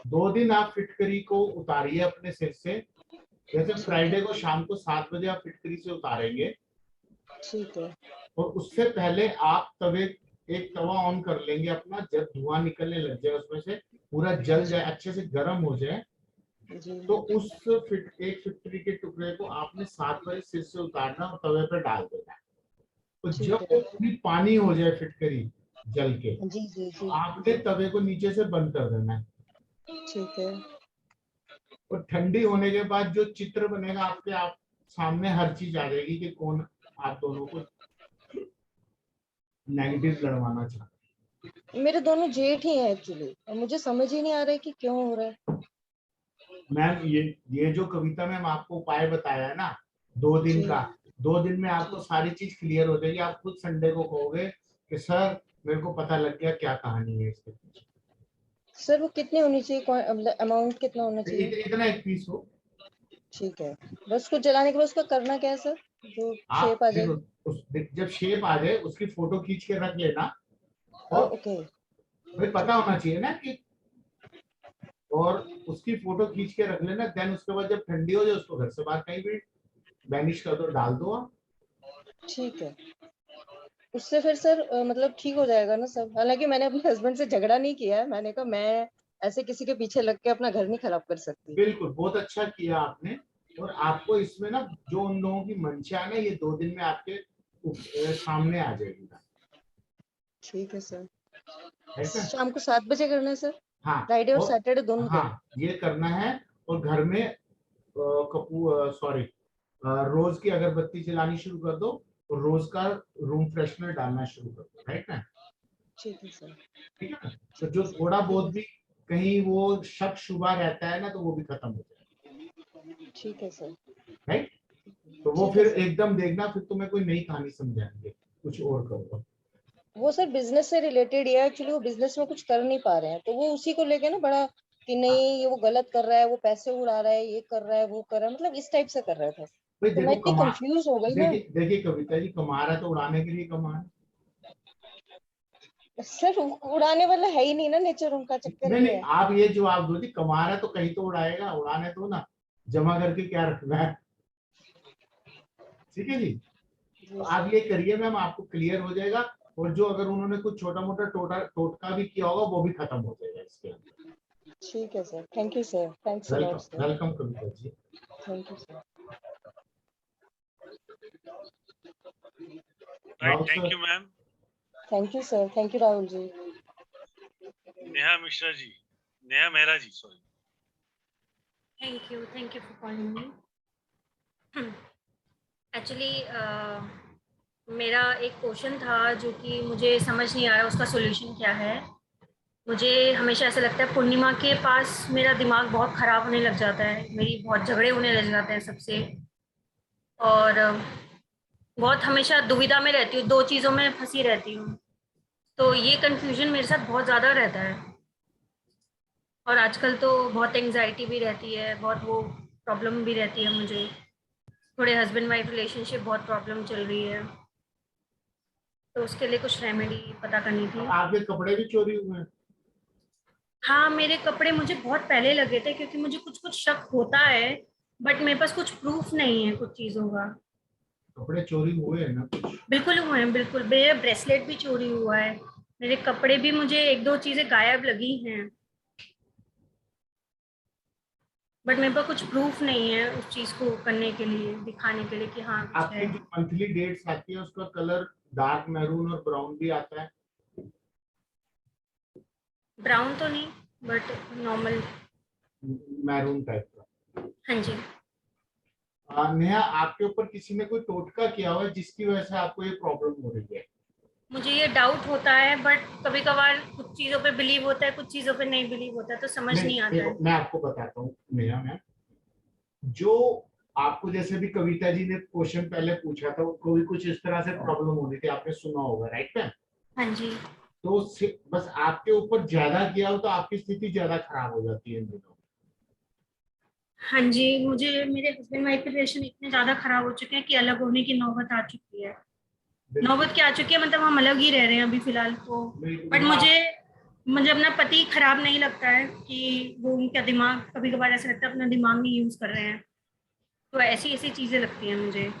2 दिन आप फिटकरी को उतारिए अपने सिर से। जैसे ठीक फ्राइडे है को शाम को 7 बजे आप फिटकरी से उतारेंगे, ठीक है और उससे पहले आप एक तवा ऑन कर लेंगे अपना। जब धुआं निकलने लग जाए उसमें से, पूरा जल जाए, अच्छे से गर्म हो जाए, जी तो एक फिटकरी के टुकड़े को आपने 7 बजे सिर से उतारना और तवे पर डाल देना है। तो ठीक जब है वो पूरी पानी हो जाए फिटकरी जल के, जी जी तो जी आपने तवे को नीचे से बंद कर देना है। ठीक है और ठंडी होने के बाद जो चित्र बनेगा आपके आप सामने, हर चीज आ जाएगी कि कौन आप दोनों को नेगेटिव लड़वाना चाहता मेरे दोनों जेठ ही हैं एक्चुअली, और मुझे समझ ही नहीं आ रहा है कि क्यों हो रहा है। है। मैम, ये जो कविता मैम आपको उपाय बताया है ना, 2 दिन जी का, 2 दिन में आपको जी सारी चीज क्लियर हो जाएगी। आप खुद संडे को कहोगे कि सर मेरे को पता लग गया क्या कहानी है इसके पीछे। सर, वो कितनी होनी चाहिए, मतलब अमाउंट कितना होना चाहिए? इतना एक पीस हो। ठीक है। बस उसको जलाने के बाद उसका करना क्या है सर, जो आप शेप आ देखो, जाएगी? जब शेप आ जाए उसकी फोटो खींच के रख लेना। और ओके। भाई पता ठीक है होना चाहिए ना कि, और उसकी फोटो खींच के रख लेना। देन उसके बाद जब ठंडी हो जाए उसको घर से बाहर कहीं भी बैनिश कर दो, डाल दो आप। ठीक है। उससे फिर सर मतलब ठीक हो जाएगा ना सब? हालांकि मैंने अपने हस्बैंड से झगड़ा नहीं किया है, मैंने कहा मैं ऐसे किसी के पीछे लग के अपना घर नहीं खराब कर सकती। बिल्कुल, बहुत अच्छा किया आपने। और आपको इसमें ना, जो उन लोगों की मंशा है ना, ये 2 दिन में आपके सामने आ जाएगी ना। ठीक है सर। ठीक है। शाम को 7 बजे करना है सर? हाँ, फ्राइडे और और सैटरडे दोनों दिन? हाँ, ये करना है। और घर में रोज की अगरबत्ती जलानी शुरू कर दो, और रोज का रूम फ्रेशनर डालना शुरू कर दो। राइट ना? ठीक है सर। ठीक है ना? तो ठीक है जो सर। थोड़ा ठीक बहुत है भी कहीं वो शक शुबा रहता है ना, तो वो भी खत्म हो जाएगा। ठीक है सर। राइट? तो वो ठीक है फिर सर। एकदम देखना, फिर तुम्हें कोई नई कहानी समझाएंगे, कुछ और करो। वो सर बिजनेस से रिलेटेड है एक्चुअली, वो बिजनेस में कुछ कर नहीं पा रहे हैं, तो वो उसी को लेके ना बड़ा कि हाँ, नहीं ये वो गलत कर रहा है, वो पैसे उड़ा रहा है, ये कर रहा है, वो कर रहा है, मतलब इस टाइप से कर रहे थे। भाई तो मैं देखो, इतनी कंफ्यूज हो गई ना। देखिए देखिए कविता जी, कमा रहा है तो उड़ाने के लिए कमा रहा है। सर उड़ाने वाला है ही नहीं ना, नेचर उनका, चक्कर नहीं ये नहीं, है। आप ये जवाब दो जी, कमा रहा है तो कहीं तो उड़ाएगा, उड़ाने तो ना, जमा करके क्या रखना है। ठीक है जी। तो जी आप सर। ये करिए मैम, आपको क्लियर हो जाएगा। और जो अगर उन्होंने कुछ छोटा मोटा टोटका भी किया होगा, वो भी खत्म हो जाएगा इसके अंदर। ठीक है sir. Thank you sir. Thanks a lot welcome sir. Welcome Kavita ji. Thank you sir. Right, Raut thank sir. You ma'am. Thank you sir. Thank you Rahul ji. Neha Mishra ji, Neha Mehra ji, sorry. Thank you for calling me. Actually मेरा एक क्वेश्चन था जो कि मुझे समझ नहीं आ रहा उसका सॉल्यूशन क्या है। मुझे हमेशा ऐसा लगता है पूर्णिमा के पास मेरा दिमाग बहुत ख़राब होने लग जाता है, मेरी बहुत झगड़े होने लग जाते हैं सबसे, और बहुत हमेशा दुविधा में रहती हूँ, दो चीज़ों में फंसी रहती हूँ। तो ये कन्फ्यूजन मेरे साथ बहुत ज़्यादा रहता है, और आजकल तो बहुत एंग्जाइटी भी रहती है, बहुत वो प्रॉब्लम भी रहती है मुझे, थोड़े हस्बैंड वाइफ रिलेशनशिप बहुत प्रॉब्लम चल रही है, तो उसके लिए कुछ रेमेडी पता करनी थी। आपके कपड़े भी चोरी हुए हैं? हाँ, मेरे कपड़े मुझे बहुत पहले लगे थे, क्योंकि मुझे कुछ कुछ शक होता है, बट मेरे पास कुछ प्रूफ नहीं है कुछ चीज़ों का। कपड़े चोरी हुए हैं ना कुछ? बिल्कुल हुए हैं, बिल्कुल। मेरा ब्रेसलेट भी चोरी हुआ है, मेरे कपड़े भी मुझे 1-2 चीजें गायब लगी हैं, बट मेरे पास कुछ प्रूफ नहीं है उस चीज को करने के लिए, दिखाने के लिए कि हाँ कुछ आपकी है। जो मंथली डेट्स आती है उसका कलर डार्क मैरून और ब्राउन भी आता है। ब्राउन तो नहीं, बट नॉर्मल। मैरून टाइप का। हाँ जी। नेहा, आपके ऊपर किसी ने कोई टोटका किया हुआ है जिसकी वजह से आपको ये प्रॉब्लम हो रही है? मुझे ये डाउट होता है, बट कभी कभार कुछ चीजों पे बिलीव होता है, कुछ चीजों पे नहीं बिलीव होता है, तो समझ नहीं आता है। देखो, मैं आपको बताता हूँ नेहा मैम, जो आपको जैसे भी कविता जी ने क्वेश्चन पहले पूछा था, उनको भी कुछ इस तरह से प्रॉब्लम हो रही थी, आपने सुना होगा, राइट मैम? हाँ जी। तो बस आपके ऊपर ज्यादा किया हो तो आपकी स्थिति ज्यादा खराब हो जाती है इन दिनों। हाँ जी, मुझे मेरे हस्बैंड वाइफ के रिलेशन इतने ज्यादा खराब हो चुके हैं कि अलग होने की नौबत आ चुकी है। नौबत क्या आ चुकी है, मतलब हम अलग ही रह रहे हैं अभी फिलहाल तो। बट मुझे मुझे अपना पति खराब नहीं लगता है कि वो उनका दिमाग, कभी कभार ऐसा लगता है अपना दिमाग नहीं यूज कर रहे हैं, तो ऐसी ऐसी चीजें लगती हैं मुझे।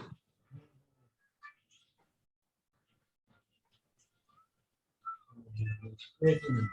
एक मिनट।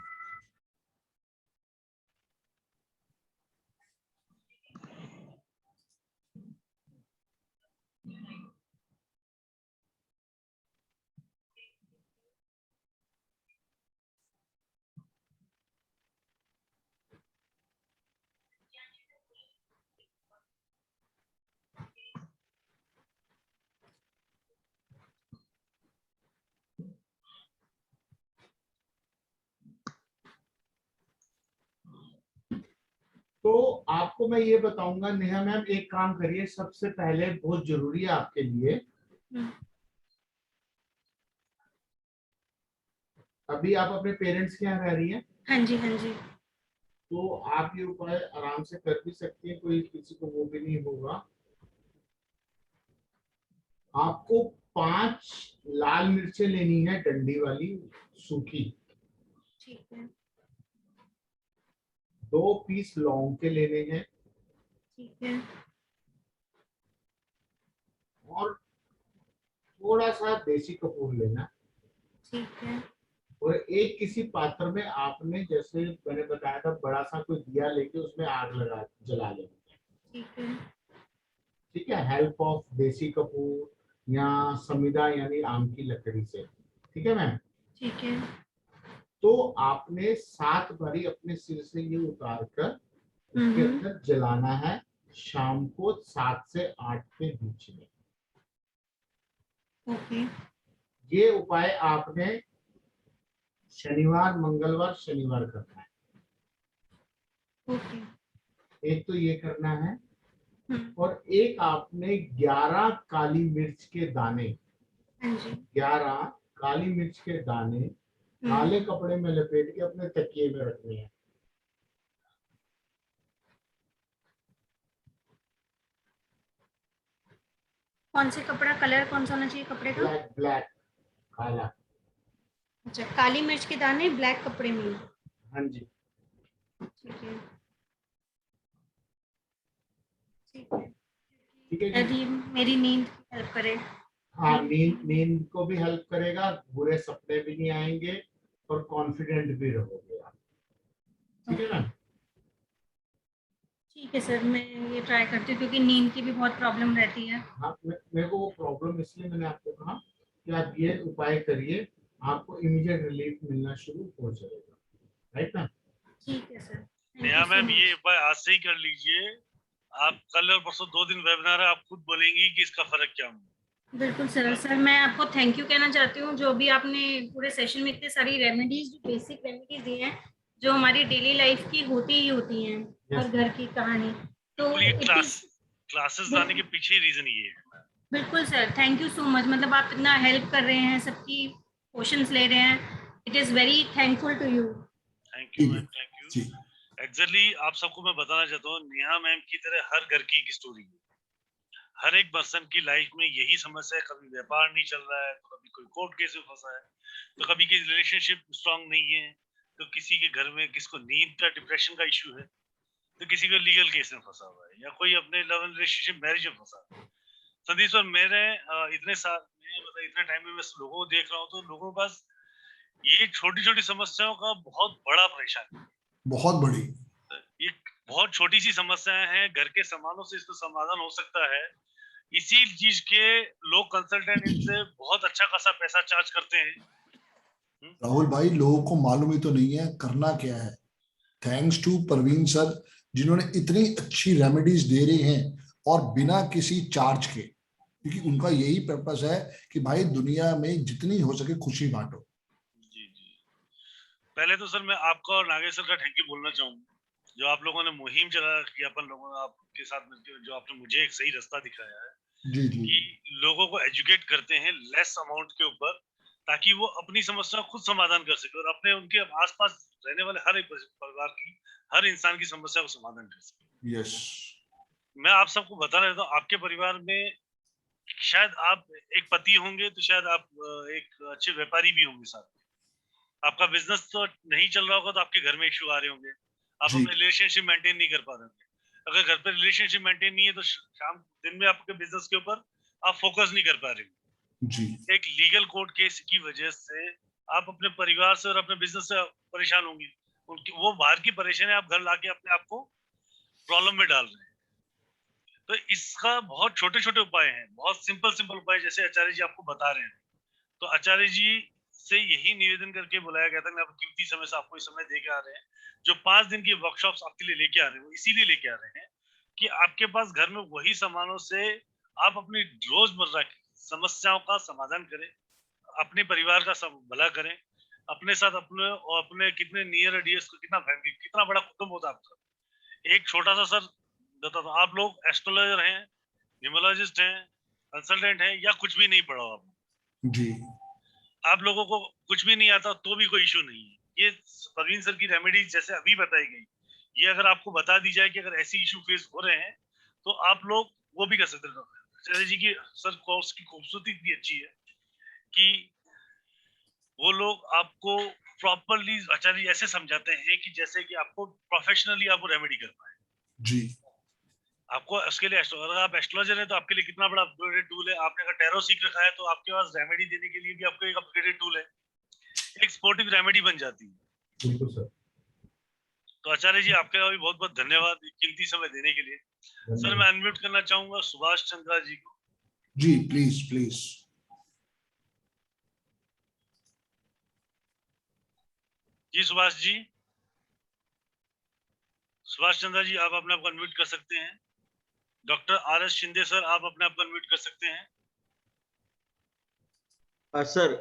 तो आपको मैं ये बताऊंगा नेहा मैम, एक काम करिए, सबसे पहले बहुत जरूरी है आपके लिए, अभी आप अपने पेरेंट्स के यहाँ रह रही हैं? हाँ जी, हाँ जी। तो आप ये उपाय आराम से कर भी सकती हैं, कोई किसी को वो भी नहीं होगा। आपको 5 लाल मिर्चें लेनी है, डंडी वाली, सूखी। ठीक है। 2 पीस लौंग के लेने हैं। ठीक है। और थोड़ा सा देसी कपूर लेना। ठीक है। और एक किसी पात्र में आपने, जैसे मैंने बताया था, बड़ा सा कोई दिया लेके उसमें आग लगा जला लेना। ठीक है। ठीक है, हेल्प ऑफ देसी कपूर या समिधा यानी आम की लकड़ी से। ठीक है मैम? ठीक है। तो आपने 7 बारी अपने सिर से ये उतार कर उसके अंदर जलाना है, शाम को 7 से 8 के बीच में। ओके। ये उपाय आपने शनिवार, मंगलवार, शनिवार करना है। ओके। एक तो ये करना है, और एक आपने 11 काली मिर्च के दाने, हाँ जी। 11 काली मिर्च के दाने काले कपड़े में लपेट के अपने तकिए में रखने हैं। कौन से कपड़ा, कलर कौन सा होना चाहिए कपड़े का? ब्लैक, ब्लैक, काला। अच्छा, काली मिर्च के दाने ब्लैक कपड़े में। हाँ जी। ठीक है। ठीक है। ठीक है जी। यदि मेरी नींद हेल्प करे। हाँ, नींद को भी हेल्प करेगा, बुरे सपने भी नहीं आएंगे, और कॉन्फिडेंट भी रहोगे आप। ठीक है मैम? ठीक है सर, मैं ये ट्राई करती हूँ क्योंकि नींद की भी बहुत प्रॉब्लम रहती है। हाँ, मेरे को वो प्रॉब्लम, इसलिए मैंने आपको कहा कि आप ये उपाय करिए, आपको इमीडिएट रिलीफ मिलना शुरू हो जाएगा। Right ma'am? ठीक है सर। नेहा मैम, ये उपाय आज से ही कर लीजिए। आप कल और परसों 2 दिन वेबिनार है, आप खुद बोलेंगी कि इसका फर्क क्या हुआ। बिल्कुल सर। सर मैं आपको थैंक यू कहना चाहती हूँ, जो भी आपने पूरे सेशन में इतने सारी रेमेडीज, जो बेसिक रेमेडीज दी हैं, जो हमारी डेली लाइफ की होती ही होती हैं, हर घर की कहानी। तो ये क्लासेस लाने के पीछे रीजन ये है। बिल्कुल sir, thank you so much. मतलब आप इतना हेल्प कर रहे हैं, सबकी क्वेश्चंस ले रहे हैं, it is very thankful to you. Thank you ma'am, thank you. Exactly, आप सबको मैं बताना चाहता हूँ, नेहा मैम की तरह हर घर की एक स्टोरी है। हर एक पर्सन की लाइफ में यही समस्या है, कभी व्यापार नहीं चल रहा है, तो कभी कोई कोर्ट केस में फंसा है, तो कभी की रिलेशनशिप स्ट्रांग नहीं है, तो किसी के घर में किसको नींद का, डिप्रेशन का इश्यू है, तो किसी को लीगल केस में फंसा हुआ है, या कोई अपने लव रिलेशनशिप, मैरिज में फंसा है। संदीप सर, मेरे इतने साल में, मतलब इतने टाइम में मैं लोगों को देख रहा हूँ, तो लोगों के पास ये छोटी छोटी समस्याओं का बहुत बड़ा परेशान है। बहुत बड़ी। ये बहुत छोटी सी समस्याएं हैं, घर के सामानों से इसका समाधान हो सकता है। इसी चीज के लोग कंसल्टेंट इनसे बहुत अच्छा खासा पैसा चार्ज करते हैं। राहुल भाई, लोगों को मालूम ही तो नहीं है करना क्या है। थैंक्स टू परवीन सर, जिन्होंने इतनी अच्छी रेमेडीज दे रहे हैं और बिना किसी चार्ज के, क्योंकि उनका यही पर्पस है कि भाई दुनिया में जितनी हो सके खुशी बांटो। जी जी। पहले तो सर मैं आपका और नागेश सर का थैंक यू बोलना चाहूंगा, जो आप लोगों ने मुहिम चला कि अपन लोगों ने आपके साथ मिलकर जो आपने मुझे एक सही रास्ता दिखाया है जी जी कि लोगों को एजुकेट करते हैं लेस अमाउंट के ऊपर, ताकि वो अपनी समस्या खुद समाधान कर सके और अपने उनके आसपास रहने वाले हर एक परिवार की, हर इंसान की समस्या को समाधान कर सके। यस। मैं आप सबको बताना चाहता हूँ, आपके परिवार में शायद आप एक पति होंगे तो शायद आप एक अच्छे व्यापारी भी होंगे साथ में। आपका बिजनेस तो नहीं चल रहा होगा तो आपके घर में इश्यू आ रहे होंगे, आप जी। अपने रिलेशनशिप मेंटेन नहीं कर पा रहे होंगे। अगर घर पे रिलेशनशिप मेंटेन नहीं है तो शाम दिन में आपके बिजनेस के ऊपर आप फोकस नहीं कर पा रहे हो। जी एक लीगल कोर्ट केस की वजह से आप अपने परिवार से और अपने बिजनेस से परेशान होंगे। उनकी वो बाहर की परेशानी आप घर लाके अपने आप को प्रॉब्लम में डाल रहे हैं। तो इसका बहुत छोटे छोटे उपाय हैं, बहुत सिंपल उपाय, जैसे आचार्य जी आपको बता रहे हैं। तो आचार्य जी से यही निवेदन करके बुलाया गया था, मैं आप कीमती समय से आपको इस समय दे के आ रहे हैं। जो 5 दिन की वर्कशॉप्स आपके लिए लेके आ रहे हैं, वो इसीलिए लेके आ रहे हैं कि आपके पास घर में वही सामानों से आप अपनी रोजमर्रा की समस्याओं का समाधान करें, अपने परिवार का सब भला करें, अपने साथ अपने और अपने कितने नियर डियर्स को, कितना फैमिली, कितना बड़ा कुटुंब होता है आपका। एक छोटा सा सर बता दो, आप लोग एस्ट्रोलॉजर हैं, न्यूमरोलॉजिस्ट हैं, कंसल्टेंट हैं, या कुछ भी नहीं पढ़ा हो आप, जी आप लोगों को कुछ भी नहीं आता तो भी कोई इशू नहीं है। ये परवीन सर की रेमेडीज जैसे अभी बताई गई, ये अगर आपको बता दी जाए कि अगर ऐसे इशू फेस हो रहे हैं तो आप लोग वो भी कर सकते हैं। आचार्य जी की सर कोर्स की खूबसूरती इतनी अच्छी है कि वो लोग आपको प्रॉपरली आचार्य जी ऐसे समझाते हैं कि जैसे कि आपको प्रोफेशनली आपको रेमेडी कर पाए। जी आपको उसके लिए अगर आप एस्ट्रोलॉजर हैं तो आपके लिए कितना बड़ा अपग्रेडेड टूल है। आपने अगर टैरो सीख रखा है तो आपके पास रेमेडी देने के लिए भी आपको एक अपग्रेडेड टूल है, एक स्पोर्टिव रेमेडी बन जाती है। बिल्कुल सर। तो आचार्य जी आपका भी बहुत बहुत धन्यवाद कीमती समय देने के लिए। सर मैं अनम्यूट करना चाहूंगा सुभाष चंद्रा जी को। जी प्लीज प्लीज। जी सुभाष जी, सुभाष चंद्रा जी आप अपने आप को अनम्यूट कर सकते हैं। Doctor R S Shinde sir आप अपने आप को अनम्यूट कर सकते हैं। सर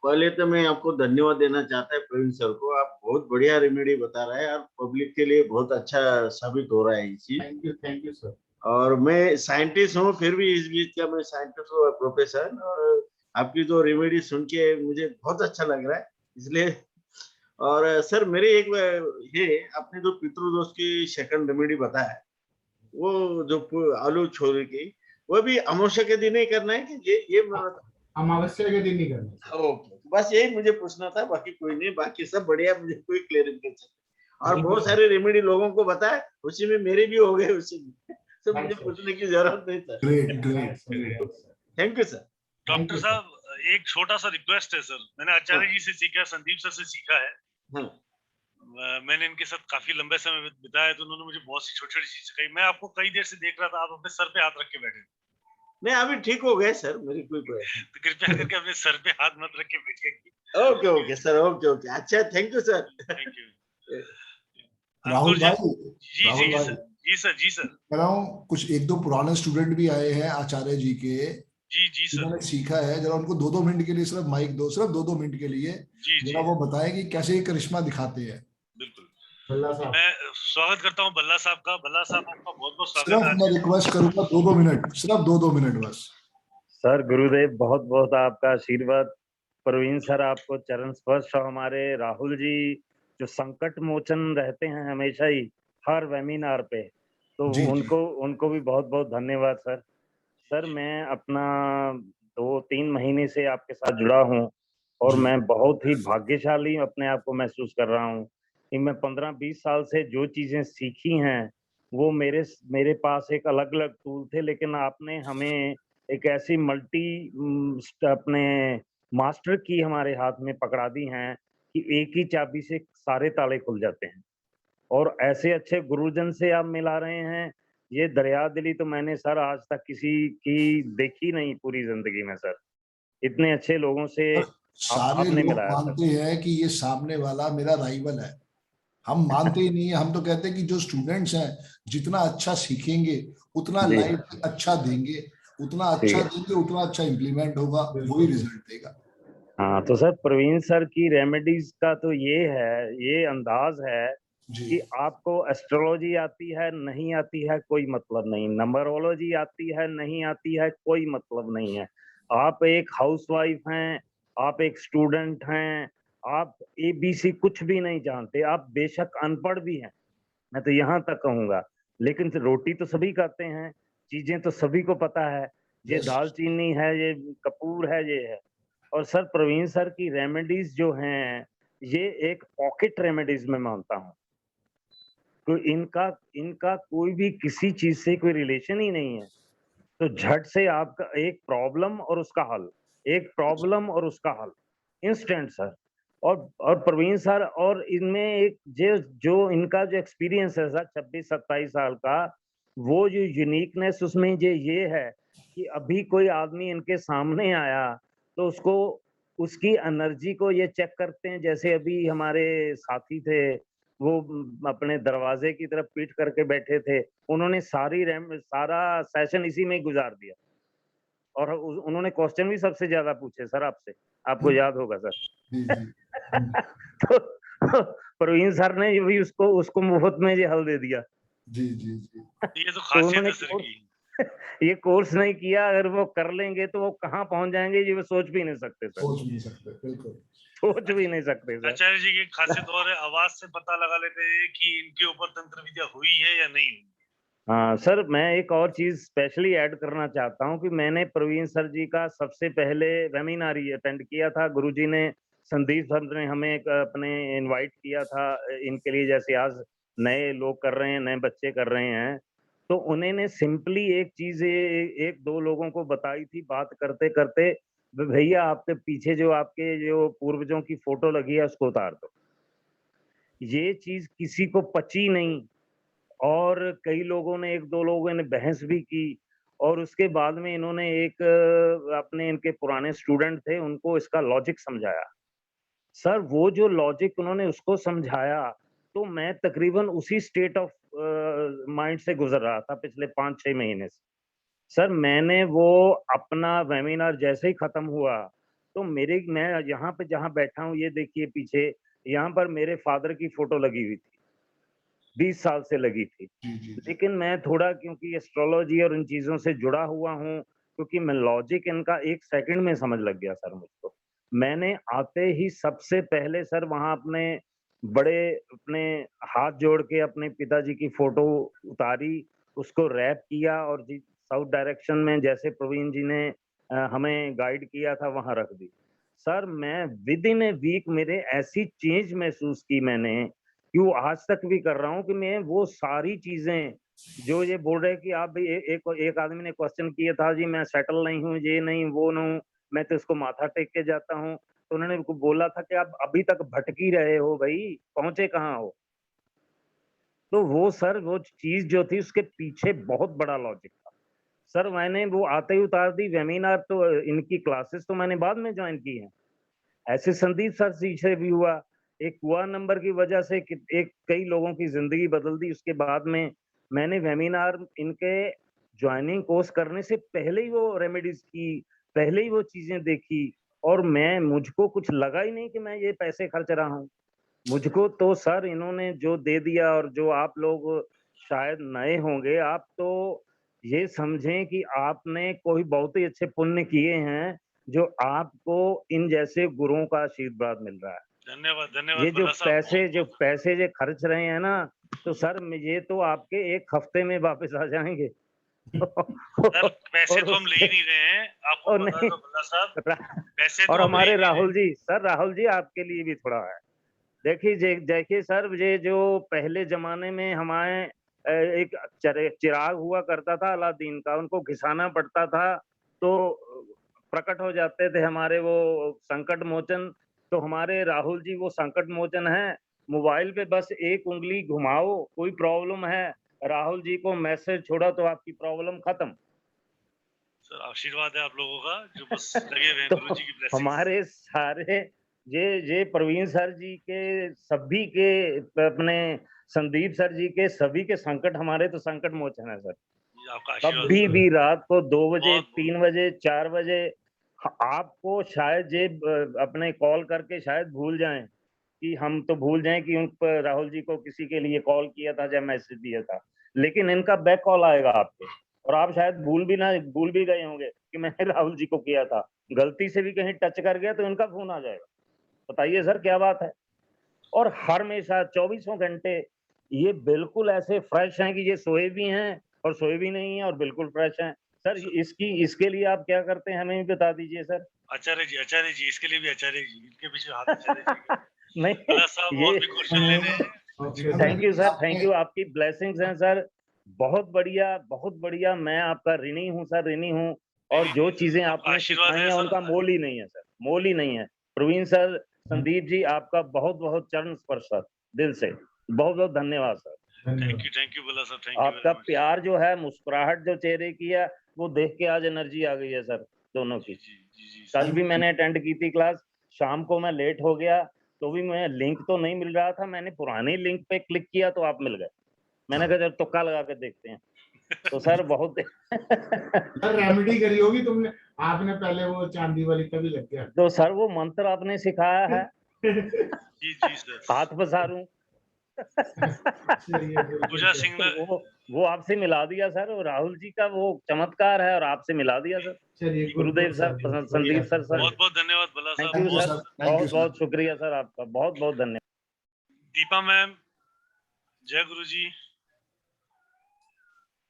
पहले तो मैं आपको धन्यवाद देना चाहता है प्रवीण सर को। आप बहुत बढ़िया रेमेडी बता रहे हैं और पब्लिक के लिए बहुत अच्छा साबित हो रहा है ये चीज। Thank you sir. और मैं साइंटिस्ट हूँ, फिर भी इस बीच का मैं साइंटिस्ट हूँ प्रोफेसर, और आपकी जो रेमेडी सुन के मुझे बहुत अच्छा लग रहा है इसलिए। और सर मेरी एक ये आपने जो पितृदोष की सेकंड रेमेडी बताया, वो जो आलू छोले की, वो भी अमावस्या के दिन ही करना है कि ये अमावस्या के दिन ही करना है। ओके, बस यही मुझे पूछना था, बाकी कोई नहीं, बाकी सब बढ़िया, मुझे कोई क्लेरिफिकेशन। और बहुत सारे रेमेडी लोगों को बताया, उसी में मेरे भी हो गए, उसी में तो मुझे पूछने की जरूरत नहीं था। Great great. Thank you sir. Doctor साहब एक छोटा सा रिक्वेस्ट है सर, मैंने आचार्य जी से सीखा, संदीप सर से सीखा है। मैंने इनके साथ काफी लंबे समय बिताया तो उन्होंने मुझे बहुत सी छोटी छोटी चीजें कही। मैं आपको कई देर से देख रहा था, आप अपने सर पे हाथ रख के बैठे। नहीं अभी ठीक हो गए सर, मेरी कोई तो कृपया करके अपने सर पे हाथ मत रख के बैठिए। Okay okay sir, okay okay, अच्छा thank you sir. Thank you Rahul भाई। जी जी जी सर, जी सर, जी सर। कह रहा हूँ कुछ एक दो पुराने स्टूडेंट भी आए हैं आचार्य जी के, जी जी सर, जिन्होंने सीखा है। जरा उनको 2-2 मिनट के लिए सिर्फ माइक दो, सिर्फ 2-2 मिनट के लिए, जरा वो बताएं कि कैसे ये करिश्मा दिखाते हैं। बिल्कुल। बल्ला साहब, मैं स्वागत करता हूँ बल्ला साहब का। बल्ला साहब आपका बहुत बहुत स्वागत सिर्फ है। मैं रिक्वेस्ट करूंगा 2-2 मिनट, सिर्फ 2-2 मिनट बस। सर गुरुदेव बहुत बहुत आपका आशीर्वाद। प्रवीण सर आपको चरण स्पर्श। हमारे राहुल जी जो संकट मोचन रहते हैं हमेशा ही हर वेबिनार पे, तो जी, उनको भी बहुत बहुत धन्यवाद सर। सर मैं अपना 2-3 महीने से आपके साथ जुड़ा हूँ और मैं बहुत ही भाग्यशाली अपने आप को महसूस कर रहा हूँ कि मैं 15-20 साल से जो चीजें सीखी हैं वो मेरे पास एक अलग अलग टूल थे, लेकिन आपने हमें एक ऐसी अपने मास्टर की हमारे हाथ में पकड़ा दी हैं कि एक ही चाबी से सारे ताले खुल जाते हैं। और ऐसे अच्छे गुरुजन से आप मिला रहे हैं, ये दरिया दिली तो मैंने सर आज तक किसी की देखी नहीं पूरी जिंदगी में सर। इतने अच्छे लोगों से सारे आपने लोग मिलाया सर। मानते हैं कि ये सामने वाला मेरा राइवल है, हम मानते ही नहीं है। हम तो कहते हैं कि जो स्टूडेंट्स हैं जितना अच्छा सीखेंगे उतना जी लाइफ में अच्छा देंगे, उतना ठीक अच्छा है। देंगे उतना अच्छा इम्प्लीमेंट होगा, वही रिजल्ट देगा। हाँ तो सर प्रवीण सर की रेमेडीज का तो ये है, ये अंदाज है जी कि आपको एस्ट्रोलॉजी आती है नहीं आती है कोई मतलब नहीं, नंबरोलॉजी आती है नहीं आती है कोई मतलब नहीं है। आप एक हाउसवाइफ हैं, आप एक स्टूडेंट हैं, आप ABC कुछ भी नहीं जानते, आप बेशक अनपढ़ भी हैं, मैं तो यहाँ तक कहूंगा, लेकिन रोटी तो सभी खाते हैं, चीजें तो सभी को पता है, ये यस दालचीनी है, ये कपूर है, ये है। और सर प्रवीण सर की रेमेडीज जो हैं ये एक पॉकेट रेमेडीज में मानता हूँ, तो इनका इनका कोई भी किसी चीज से कोई रिलेशन ही नहीं है। तो झट से आपका एक प्रॉब्लम और उसका हल, एक प्रॉब्लम और उसका हल इंस्टेंट सर। और प्रवीण सर और इनमें एक जो इनका जो एक्सपीरियंस है सर 26-27 साल का, वो जो यूनिकनेस उसमें ये है कि अभी कोई आदमी इनके सामने आया तो उसको उसकी एनर्जी को ये चेक करते हैं। जैसे अभी हमारे साथी थे वो अपने दरवाजे की तरफ पीठ करके बैठे थे, उन्होंने सारा सेशन इसी में ही गुजार दिया और उन्होंने क्वेश्चन भी सबसे ज्यादा पूछे सर आपसे, आपको याद होगा सर। जी जी तो प्रवीण सर ने भी उसको मुफ्त में ये हल दे दिया। जी जी जी ये तो तो खासियत उन्होंने है सर की। ये कोर्स नहीं किया, अगर वो कर लेंगे तो वो कहाँ पहुंच जाएंगे ये वो सोच भी नहीं सकते सर, सोच नहीं सकते, बिल्कुल सोच भी नहीं सकते सर। आचार्य जी की एक खासियत और है, आवाज से पता लगा लेते हैं कि इनके ऊपर तंत्र विद्या हुई है या नहीं हुई। हाँ सर मैं एक और चीज स्पेशली ऐड करना चाहता हूँ कि मैंने प्रवीण सर जी का सबसे पहले वेबिनार ही अटेंड किया था। गुरुजी ने, संदीप सर ने हमें एक अपने इनवाइट किया था इनके लिए, जैसे आज नए लोग कर रहे हैं, नए बच्चे कर रहे हैं, तो उन्होंने सिंपली एक चीज एक दो लोगों को बताई थी बात करते करते, भैया आपके पीछे जो आपके जो पूर्वजों की फोटो लगी है उसको उतार दो। ये चीज किसी को पची नहीं और कई लोगों ने, एक दो लोगों ने बहस भी की और उसके बाद में इन्होंने एक अपने इनके पुराने स्टूडेंट थे उनको इसका लॉजिक समझाया। सर वो जो लॉजिक उन्होंने उसको समझाया तो मैं तकरीबन उसी स्टेट ऑफ माइंड से गुजर रहा था पिछले 5-6 महीने से। सर मैंने वो अपना वेबिनार जैसे ही खत्म हुआ तो मैं यहाँ पे जहाँ बैठा हूँ ये देखिए पीछे, यहाँ पर मेरे फादर की फोटो लगी हुई थी, 20 साल से लगी थी। जी जी लेकिन मैं थोड़ा क्योंकि एस्ट्रोलॉजी और इन चीजों से जुड़ा हुआ हूँ, क्योंकि मैं लॉजिक इनका 1 सेकंड में समझ लग गया सर मुझको। मैंने आते ही सबसे पहले सर वहां अपने हाथ जोड़ के अपने पिताजी की फोटो उतारी, उसको रैप किया और जी साउथ डायरेक्शन में जैसे प्रवीण जी ने हमें गाइड किया था वहां रख दी। सर मैं विद इन ए वीक मेरे ऐसी चेंज महसूस की मैंने, कि वो आज तक भी कर रहा हूँ कि मैं वो सारी चीजें जो ये बोल रहे कि आप भी एक आदमी ने क्वेश्चन किया था जी मैं सेटल नहीं हूँ, ये नहीं वो नहीं, मैं तो इसको माथा टेक के जाता हूँ, तो उन्होंने उनको बोला था कि आप अभी तक भटकी रहे हो भाई, पहुंचे कहाँ हो। तो वो सर वो चीज जो थी उसके पीछे बहुत बड़ा लॉजिक था सर। मैंने वो आते ही उतार दी वेबिनार, तो इनकी क्लासेस तो मैंने बाद में ज्वाइन की है। ऐसे संदीप सर से भी हुआ, एक हुआ नंबर की वजह से एक कई लोगों की जिंदगी बदल दी। उसके बाद में मैंने वेबिनार इनके ज्वाइनिंग कोर्स करने से पहले ही वो रेमेडीज की, पहले ही वो चीजें देखी और मुझको कुछ लगा ही नहीं कि मैं ये पैसे खर्च रहा हूँ। मुझको तो सर इन्होंने जो दे दिया, और जो आप लोग शायद नए होंगे, आप तो ये समझें कि आपने कोई बहुत ही अच्छे पुण्य किए हैं जो आपको इन जैसे गुरुओं का आशीर्वाद मिल रहा है। धन्यवाद ये धन्यवाद जो भल्ला साहब। पैसे जो खर्च रहे हैं ना, तो सर ये तो आपके 1 हफ्ते में वापस आ जाएंगे। सर पैसे और तो हम ले ही नहीं रहे हैं, आपको और बता नहीं दो भल्ला साहब, पैसे और तो हम ले हमारे ही नहीं राहुल रहे। जी, सर राहुल जी आपके लिए भी थोड़ा है। देखिए सर, ये जो पहले जमाने में हमारे एक चिराग हुआ करता था अलादीन का, उनको घिसाना पड़ता था तो प्रकट हो जाते थे हमारे वो संकट मोचन। तो हमारे राहुल जी वो संकट मोचन है। मोबाइल पे बस एक उंगली घुमाओ, कोई प्रॉब्लम है, राहुल जी को मैसेज छोड़ा तो आपकी प्रॉब्लम खत्म। सर आशीर्वाद है आप लोगों का जो बस लगे हुए हैं, तो गुरुजी की ब्लेसिंग्स। हमारे सारे ये प्रवीण सर जी के, सभी के, अपने संदीप सर जी के, सभी के संकट हमारे तो संकट मोचन है सर। आपका आशीर्वाद कभी सर। भी रात को 2 बजे, बहुत- 3 बजे, 4 बजे आपको शायद ये अपने कॉल करके शायद भूल जाएं कि हम तो भूल जाएं कि उन पर राहुल जी को किसी के लिए कॉल किया था या मैसेज दिया था, लेकिन इनका बैक कॉल आएगा आपके और आप शायद भूल भी गए होंगे कि मैंने राहुल जी को किया था। गलती से भी कहीं टच कर गया तो इनका फोन आ जाएगा। बताइए सर क्या बात है। और हमेशा 24 घंटे ये बिल्कुल ऐसे फ्रेश हैं कि ये सोए भी हैं और सोए भी नहीं है और बिल्कुल फ्रेश हैं। सर इसके लिए आप क्या करते हैं हमें भी बता दीजिए सर। आचार्य जी इसके लिए भी आचार्य जी, इनके पीछे हाथ आचार्य जी। नहीं बड़ा साहब और भी क्वेश्चन लेने हैं। Thank you sir, thank you, आपकी ब्लेसिंग्स हैं सर। बहुत बढ़िया। मैं आपका ऋणी हूँ सर, ऋणी हूँ। और जो चीजें आपने आशीर्वाद सिखाई है हैं सर। उनका मोल ही नहीं है सर, मोल ही नहीं है। प्रवीण सर, संदीप जी, आपका बहुत बहुत चरण स्पर्श सर, दिल से बहुत बहुत धन्यवाद सर। थैंक यू बोला सर, थैंक यू। आपका प्यार जो है, मुस्कुराहट जो चेहरे की है, वो देख के आज एनर्जी आ गई है सर दोनों की। कल भी मैंने अटेंड की थी क्लास, शाम को मैं लेट हो गया तो भी मैं लिंक तो नहीं मिल रहा था, मैंने पुराने लिंक पे क्लिक किया तो आप मिल गए। मैंने कहा जब तुक्का लगा के देखते हैं। तो सर बहुत सर रेमेडी करी होगी तुमने, आपने पहले वो चांदी वाली तभी लग गया। तो सर वो मंत्र आपने सिखाया है। जी सर। हाथ पसारूं पूजा सिंह ने वो आपसे मिला दिया सर, और राहुल जी का वो चमत्कार है और आपसे मिला दिया सर। चलिए गुरुदेव सर, संदीप सर, बहुत बहुत धन्यवाद बोला थैंक साहब। यू सर, बहुत बहुत शुक्रिया सर आपका, बहुत बहुत धन्यवाद। दीपा मैम, जय गुरु जी,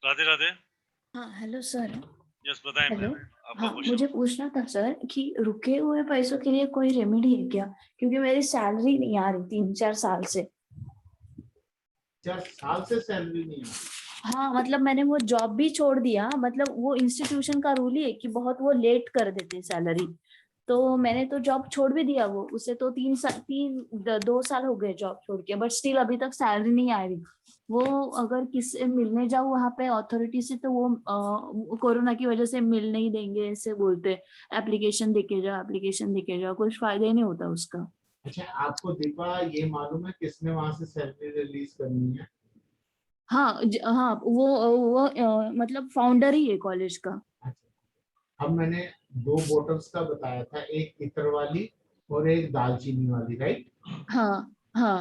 राधे राधे। हाँ हेलो सर। यस बताएं हेलो। मैम, आपका हाँ क्वेश्चन। मुझे पूछना था सर कि रुके हुए पैसों के लिए कोई रेमेडी है क्या, क्योंकि मेरी सैलरी नहीं आ रही 3-4 साल से। 4 साल से सैलरी नहीं है? हाँ मतलब मैंने वो जॉब भी छोड़ दिया, मतलब वो इंस्टीट्यूशन का रूल ही है कि बहुत वो लेट कर देते सैलरी, तो मैंने तो जॉब छोड़ भी दिया। वो उसे तो 2 साल हो गए जॉब छोड़ के, बट स्टिल अभी तक सैलरी नहीं आ रही। वो अगर किससे मिलने जाऊँ वहाँ पे अथॉरिटी से, तो वो कोरोना की वजह से मिल नहीं देंगे ऐसे बोलते, एप्लीकेशन देके जाओ, कुछ फायदा ही नहीं होता उसका। अच्छा, आपको दीपा ये मालूम है किसने वहां से सैलरी रिलीज करनी है? हाँ वो मतलब फाउंडर ही है कॉलेज का। अब मैंने 2 बोटल्स का बताया था, एक इत्र वाली और एक दालचीनी वाली, राइट? हाँ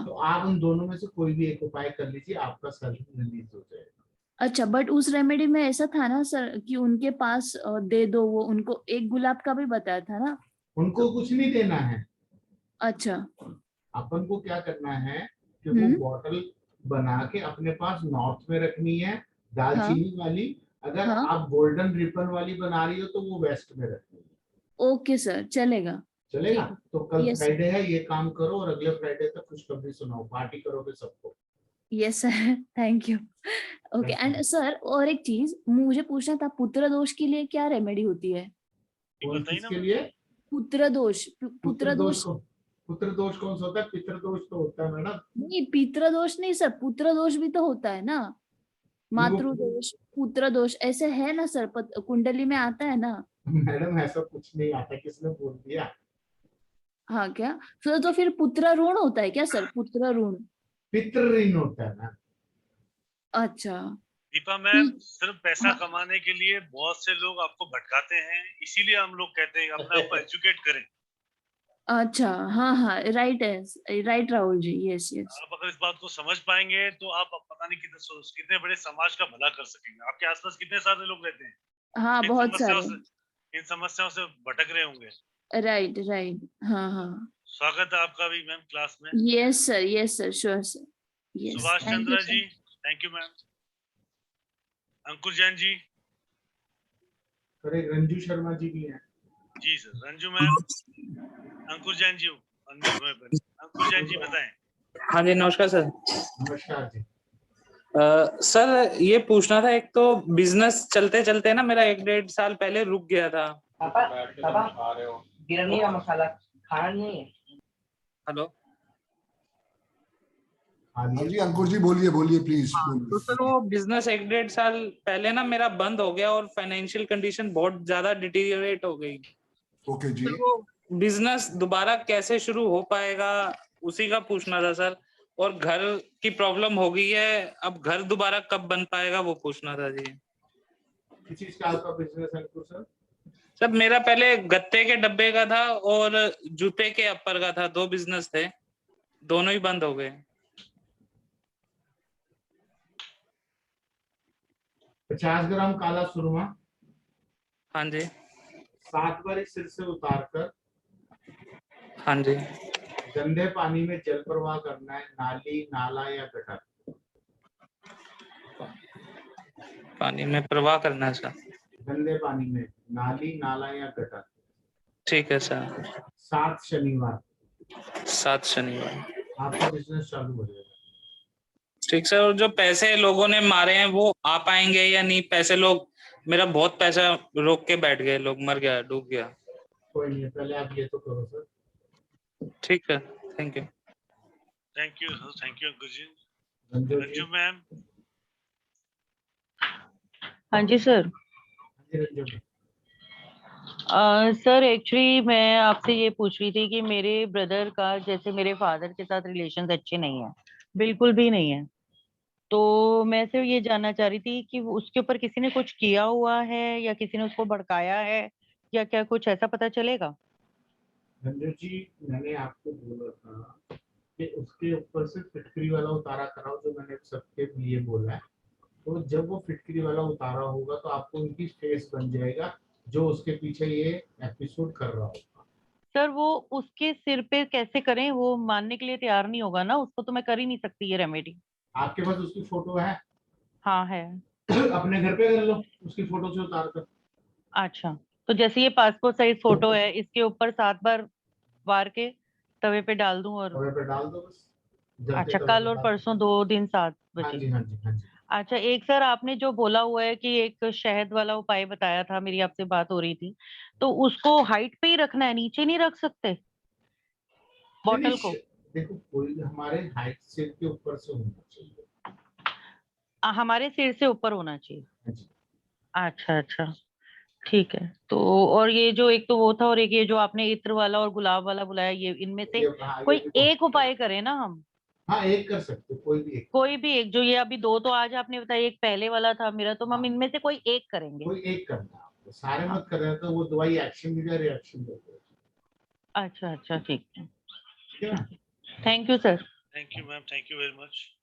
तो आप उन दोनों में से कोई भी एक उपाय कर लीजिए, आपका सैलरी रिलीज हो जाएगा। अच्छा, बट उस रेमेडी में ऐसा था ना सर कि उनके पास दे दो, वो उनको एक गुलाब का भी बताया था ना। उनको कुछ नहीं देना है। अच्छा, अपन को क्या करना है कि वो बॉटल बना के अपने पास नॉर्थ में रखनी है, दालचीनी वाली। अगर आप गोल्डन रिपन वाली बना रही हो तो वो वेस्ट में रखनी है। ओके सर, चलेगा। तो कल फ्राइडे है, ये काम करो और अगले फ्राइडे तक खुशखबरी सुनाओ, पार्टी करोगे सबको। Yes sir, thank you. Okay and sir और एक चीज मुझे पूछना था, पुत्र दोष के लिए क्या रेमेडी होती है? किसके लिए? पुत्र दोष पुत्र दोष कौन सा होता है? पितृ दोष तो होता है मैडम। नहीं, पितृ दोष नहीं सर, पुत्र दोष भी तो होता है ना। मातृ दोष, पुत्र दोष ऐसे है ना सर, कुंडली में आता है ना। मैडम ऐसा कुछ नहीं आता, किसने बोल दिया? हाँ क्या? तो फिर पुत्र ऋण होता है क्या सर? पुत्र ऋण, पितृ ऋण होता है ना। अच्छा दीपा मैम, सिर्फ पैसा कमाने के लिए बहुत से लोग आपको भटकाते हैं, इसीलिए हम लोग कहते हैं अपने आप को एजुकेट करें। अच्छा, हाँ राइट है, राइट राहुल जी, यस। आप अगर इस बात को समझ पाएंगे तो आप पता नहीं कितने बड़े समाज का भला कर सकेंगे। आपके आसपास कितने सारे लोग रहते हैं, हाँ बहुत सारे, इन समस्याओं से भटक रहे होंगे। राइट, हाँ। स्वागत है आपका भी मैम क्लास में। Yes sir, sure sir. Subhash Chandra ji, thank you ma'am. Ankur Jain ji, अरे रंजू शर्मा जी भी हैं। जी सर, रंजू मैम, अंकुर जैन जी, अंकुर जैन जी बताएं। हाँ जी, नमस्कार सर। नमस्कार जी। सर ये पूछना था, एक तो बिजनेस चलते चलते ना मेरा 1-1.5 साल पहले रुक गया था, पापा बिरयानी का मसाला खाना नहीं है। हेलो। हाँ जी अंकुर जी बोलिए बोलिए प्लीज तो सर वो बिजनेस 1-1.5 साल पहले ना मेरा बंद हो गया और फाइनेंशियल कंडीशन बहुत ज्यादा डिटीरियरेट हो गई। ओके जी। सर वो बिजनेस दोबारा कैसे शुरू हो पाएगा उसी का पूछना था सर। और घर की प्रॉब्लम हो गई है, अब घर दोबारा कब बन पाएगा वो पूछना था जी। किस चीज का आपका बिजनेस है अंकुर सर? सर मेरा पहले गत्ते के डब्बे का था और जूते के अपर का था, 2 बिजनेस थे, दोनों ही बंद हो गए। 50 ग्राम काला सुरमा। हाँ जी। 7 बारी सिर से उतारकर हाँ जी। गंदे पानी में जल प्रवाह करना है, नाली, नाला या गटर। पानी में प्रवाह करना है सर। गंदे पानी में, नाली, नाला या गटर। ठीक है सर। 7 शनिवार 7 शनिवार आपका बिजनेस चालू हो जाएगा। ठीक सर। और जो पैसे लोगों ने मारे हैं वो आ पाएंगे या नहीं? पैसे लोग, मेरा बहुत पैसा रोक के बैठ गए, लोग मर गया, डूब गया। कोई नहीं, पहले आप ये तो करो सर। ठीक है, thank you. Thank you sir, thank you Ankur ji. Ranju ma'am. हाँ जी सर। सर एक्चुअली मैं आपसे ये पूछ रही थी कि मेरे ब्रदर का, जैसे मेरे फादर के साथ रिलेशंस अच्छे नहीं है, बिल्कुल भी नहीं है। तो मैं सिर्फ ये जानना चाह रही थी कि उसके ऊपर किसी ने कुछ किया हुआ है या किसी ने उसको भड़काया है या क्या, कुछ ऐसा पता चलेगा? रंजू जी, मैंने आपको बोला था कि उसके ऊपर से फिटकरी वाला उतारा कराओ, जो मैंने सबके लिए बोला है। तो जब वो फिटकरी वाला उतारा होगा तो आपको उनकी फेस बन जाएगा जो उसके पीछे ये एपिसोड कर रहा होगा। सर वो उसके सिर पे कैसे करें? वो मानने के लिए तैयार नहीं होगा ना, उसको तो मैं कर ही नहीं सकती ये रेमेडी। आपके पास उसकी फोटो है? हाँ है। अपने घर पे कर लो उसकी फोटो से उतार कर। अच्छा, तो जैसे ये पासपोर्ट साइज फोटो है, इसके ऊपर 7 बार वार के तवे पे डाल दूं और तवे पे डाल दो बस। अच्छा, कल और परसों 2 दिन 7 हाँ बजे। जी हाँ जी हाँ जी। अच्छा, एक सर आपने जो बोला हुआ है कि एक शहद वाला उपाय बताया था, मेरी आपसे बात हो रही थी, तो उसको हाइट पे ही रखना है, नीचे नहीं रख सकते बॉटल को? देखो, कोई हमारे हाइट सिर के ऊपर से होना चाहिए। हमारे सिर से ऊपर होना चाहिए। हाँ जी। अच्छा अच्छा, ठीक है। तो और ये जो एक तो वो था और एक ये जो आपने इत्र वाला और गुलाब वाला बुलाया, ये इनमें से कोई एक उपाय करें ना हम? हाँ, एक कर सकते हो, कोई भी एक। कोई भी एक, जो ये अभी 2 तो आज आपने बताया, एक पहले वाला था मेरा, तो हम इनमें से कोई एक करेंगे। कोई एक करना है आपको, सारे मत कर रहे तो वो दवाई एक्शन देगा, रिएक्शन देगा। अच्छा अच्छा, ठीक है। ठीक है, thank you sir. Thank you ma'am, thank you very much.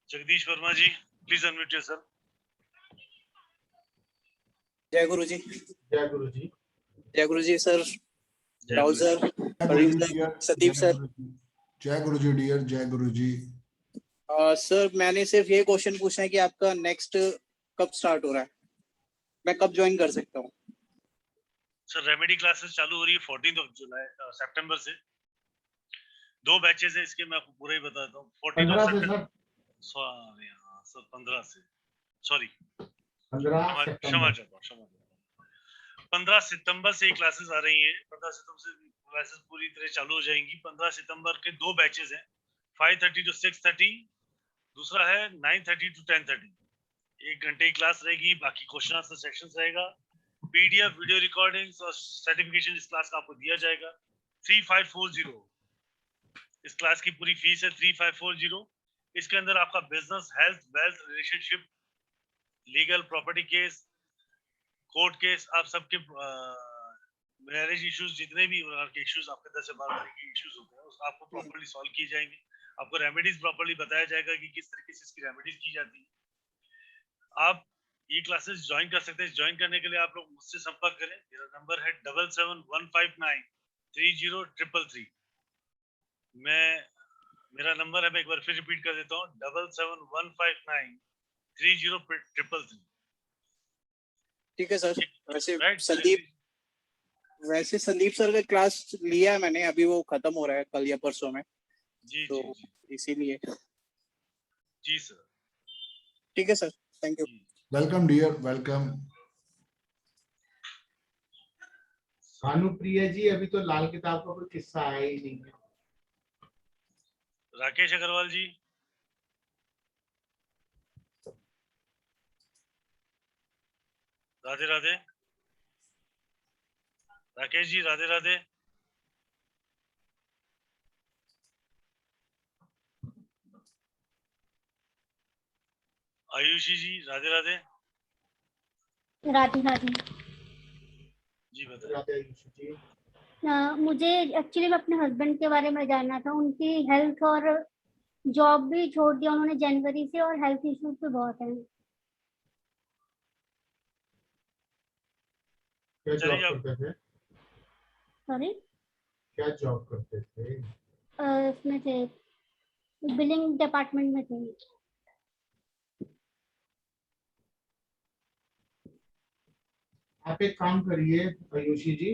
Jagdish Verma ji, please unmute yourself. जय गुरु जी। जय गुरु जी। जय गुरु जी sir, Rahul sir, Praveen sir, Sadeep sir. जय गुरु जी डियर, जय गुरु जी। सर मैंने सिर्फ ये क्वेश्चन पूछना है कि आपका नेक्स्ट कब स्टार्ट हो रहा है, मैं कब ज्वाइन कर सकता हूँ? सर रेमेडी क्लासेस चालू हो रही है 14 जुलाई सितंबर से। 2 बैचेस है इसके, मैं आपको पूरा ही बताता हूँ। 14 सितंबर, सॉरी सर 15 से, सॉरी 15 क्षमा चाहता हूँ। 15 सितंबर से ये क्लासेस आ रही है। 15 सितंबर से क्लासेस पूरी तरह चालू हो जाएंगी। 15 सितंबर के 2 बैचेस हैं, 5:30 to 6:30, दूसरा है 9:30 to 10:30। 1 घंटे की क्लास रहेगी, बाकी क्वेश्चन आंसर सेक्शंस रहेगा। पीडीएफ वीडियो रिकॉर्डिंग्स और सर्टिफिकेशन इस क्लास का आपको दिया जाएगा। 3540 इस क्लास की पूरी फीस है, 3540। इसके अंदर आपका business, health, wealth, relationship, legal, property case, court case, आप सबके मैरिज इश्यूज, जितने भी के इश्यूज आपके 10 से 12 तरह के इश्यूज होते हैं, उसको आपको प्रॉपर्ली सॉल्व किए जाएंगे। आपको रेमेडीज प्रॉपर्ली बताया जाएगा कि किस तरीके से इसकी रेमेडीज की जाती है। आप ये क्लासेस ज्वाइन कर सकते हैं। ज्वाइन करने के लिए आप लोग मुझसे संपर्क करें। मेरा नंबर है 7715930333। मेरा नंबर है, मैं एक बार फिर रिपीट कर देता हूँ, 7715930333। ठीक है सर। वैसे संदीप सर का क्लास लिया है मैंने, अभी वो खत्म हो रहा है कल या परसों में। जी तो जी इसीलिए। जी सर। ठीक है sir, thank you. Welcome dear, welcome. Bhanupriya ji, अभी तो लाल किताब का कोई किस्सा आया ही नहीं है। राकेश अग्रवाल जी, राधे राधे। राकेश जी, राधे राधे। आयुषी जी, राधे राधे। राधे राधे। जी बताइए। राधे आयुषी जी। मुझे एक्चुअली अपने हस्बैंड के बारे में जानना था। उनकी हेल्थ और जॉब भी छोड़ दिया उन्होंने जनवरी से, और हेल्थ इश्यूज भी बहुत हैं। क्या जॉब करते थे? सॉरी, क्या जॉब करते थे? इसमें थे, बिलिंग डिपार्टमेंट में थे। आप एक काम करिए आयुषी जी,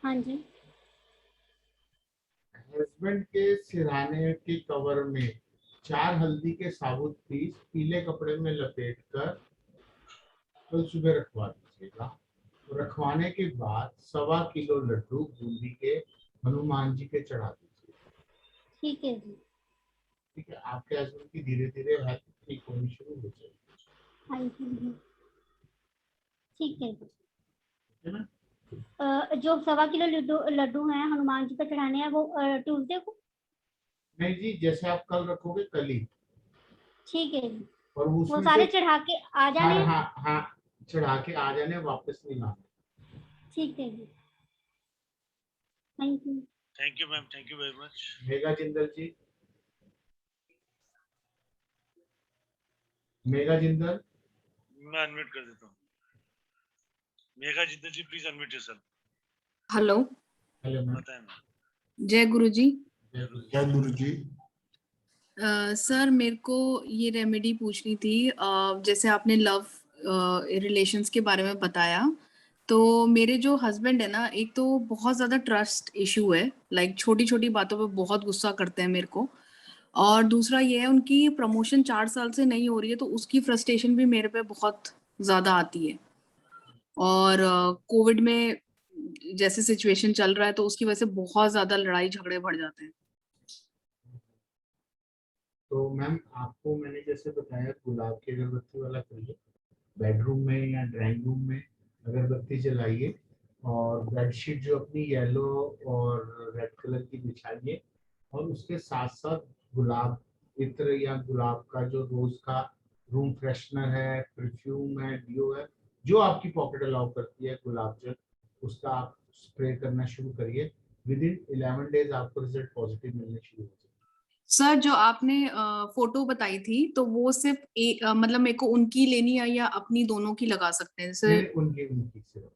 हाँ जी। हस्बैंड के सिरहाने के कवर में 4 हल्दी के साबुत पीस पीले कपड़े में लपेटकर कल सुबह रखवा दीजिएगा। रखवाने के बाद 1.25 किलो लड्डू बूंदी के हनुमान जी के चढ़ा दीजिए। ठीक है जी। ठीक है, आपके हस्बैंड की धीरे धीरे हेल्थ ठीक होनी शुरू हो जाएगी। हाँ जी, ठीक है जी। है ना? जो 1.25 किलो लड्डू हैं हनुमान जी पे चढ़ाने हैं, वो ट्यूसडे को? नहीं जी, जैसे आप कल रखोगे कल ही। ठीक है जी। और वो उसमें सारे से चढ़ा के आ जाने हैं? हाँ हाँ, चढ़ा के आ जाने, वापस नहीं लाने। ठीक है जी, thank you. Thank you ma'am, thank you very much. Megha Jindal ji. Megha Jindal, मैं अनम्यूट कर देता हूँ। Megha Jindal ji, please unmute yourself. Hello, hello ma'am. बताएं मैम। जय गुरु जी। जय गुरु जी। सर मेरे को ये रेमेडी पूछनी थी। जैसे आपने लव रिलेशंस के बारे में बताया, तो मेरे जो हस्बैंड है ना, एक तो बहुत ज्यादा ट्रस्ट इशू है, लाइक छोटी छोटी बातों पे बहुत गुस्सा करते हैं मेरे को। और दूसरा ये है, उनकी प्रमोशन 4 साल से नहीं हो रही है, तो उसकी फ्रस्ट्रेशन भी मेरे पे बहुत ज्यादा आती है। और कोविड में जैसे सिचुएशन चल रहा है, तो उसकी वजह से बहुत ज्यादा लड़ाई झगड़े बढ़ जाते हैं। तो मैम, आपको मैंने जैसे बताया, गुलाब की अगरबत्ती वाला करिए, बेडरूम में या ड्राइंग रूम में अगरबत्ती जलाइए, और बेडशीट जो अपनी येलो और रेड कलर की बिछाइए, और उसके साथ साथ गुलाब इत्र या गुलाब का जो रोज का रूम फ्रेशनर है, परफ्यूम है, डियो है, जो आपकी पॉकेट अलाउ करती है, गुलाब जल, उसका आप स्प्रे करना शुरू करिए। विद इन 11 डेज आपको रिजल्ट पॉजिटिव मिलने शुरू हो जाए। सर जो आपने फोटो बताई थी, तो वो सिर्फ मतलब मेरे को उनकी लेनी है या अपनी, दोनों की लगा सकते हैं सर? उनकी सिर्फ।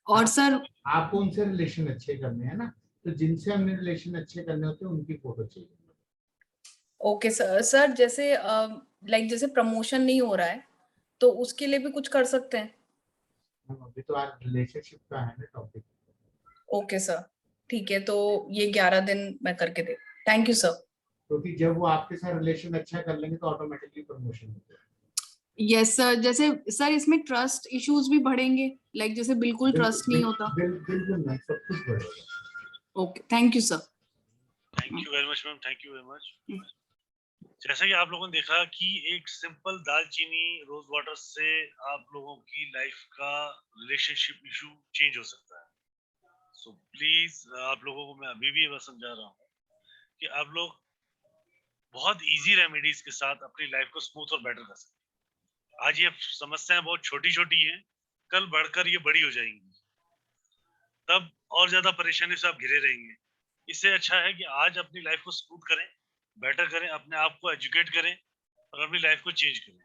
और सर आपको उनसे रिलेशन अच्छे करने हैं ना, तो जिनसे हमने रिलेशन अच्छे करने होते हैं उनकी फोटो चाहिए। Okay sir. सर जैसे लाइक जैसे प्रमोशन नहीं हो रहा है, तो उसके लिए भी कुछ कर सकते हैं? अभी तो आज रिलेशनशिप का है ना टॉपिक। ओके सर, ठीक है, तो ये 11 दिन मैं करके दे। Thank you sir. क्योंकि जब वो आपके साथ रिलेशन अच्छा कर लेंगे तो ऑटोमेटिकली प्रमोशन होता है। Yes sir. जैसे सर इसमें ट्रस्ट इश्यूज भी बढ़ेंगे, लाइक जैसे बिल्कुल ट्रस्ट नहीं होता। बिल्कुल नहीं, सब कुछ बढ़ेगा। Okay, thank you sir. Thank you very much ma'am, thank you very much. जैसा कि आप लोगों ने देखा कि एक सिंपल दालचीनी रोज वाटर से आप लोगों की लाइफ का रिलेशनशिप इशू चेंज हो सकता है। सो प्लीज आप लोगों को मैं अभी भी बस समझा रहा हूँ कि आप लोग बहुत इजी रेमेडीज के साथ अपनी लाइफ को स्मूथ और बेटर कर सकते हैं। आज ये समस्याएं बहुत छोटी छोटी हैं, कल बढ़कर ये बड़ी हो जाएंगी, तब और ज्यादा परेशानी से आप घिरे रहेंगे। इससे अच्छा है कि आज अपनी लाइफ को स्मूथ करें, बेटर करें, अपने आप को एजुकेट करें और अपनी लाइफ को चेंज करें।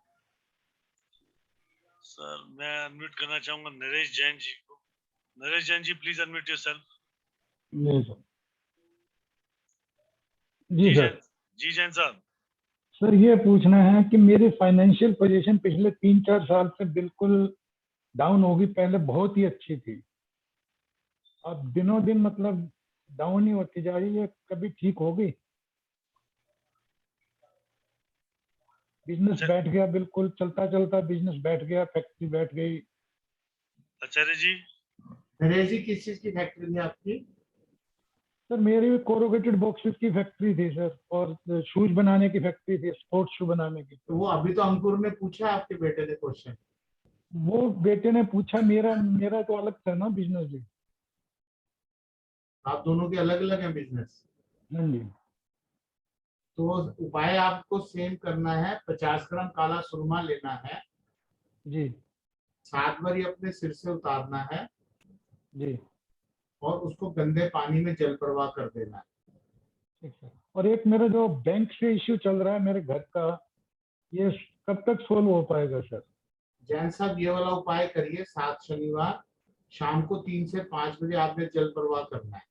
सर मैं अनम्यूट करना चाहूंगा नरेश जैन जी को। Naresh Jain ji, please unmute yourself. जी सर। जी जैन साहब। सर ये पूछना है कि मेरी फाइनेंशियल पोजीशन पिछले 3-4 साल से बिल्कुल डाउन होगी। पहले बहुत ही अच्छी थी, अब दिनों दिन मतलब डाउन ही होती जा रही है। कभी ठीक होगी? बिजनेस बैठ गया, बिल्कुल चलता चलता बिजनेस बैठ गया, फैक्ट्री बैठ गई। आचार्य जी। नरेश जी किस चीज की फैक्ट्री थी आपकी? सर मेरी कोरोगेटेड बॉक्सेस की फैक्ट्री थी सर, और शूज बनाने की फैक्ट्री थी, स्पोर्ट्स शू बनाने की। तो वो अभी तो अंकुर ने पूछा आपके बेटे ने क्वेश्चन। वो बेटे ने पूछा, मेरा मेरा तो अलग था ना बिजनेस जी। आप दोनों के अलग अलग हैं बिजनेस। हाँ जी। तो उपाय आपको सेम करना है, 50 ग्राम काला सुरमा लेना है जी 7 बारी अपने सिर से उतारना है जी। और उसको गंदे पानी में जल प्रवाह कर देना है। ठीक सर। और एक मेरा जो बैंक से इश्यू चल रहा है मेरे घर का, ये कब तक सोल्व हो पाएगा सर? जैन साहब ये वाला उपाय करिए, 7 शनिवार शाम को 3 से 5 बजे आपने जल प्रवाह करना है।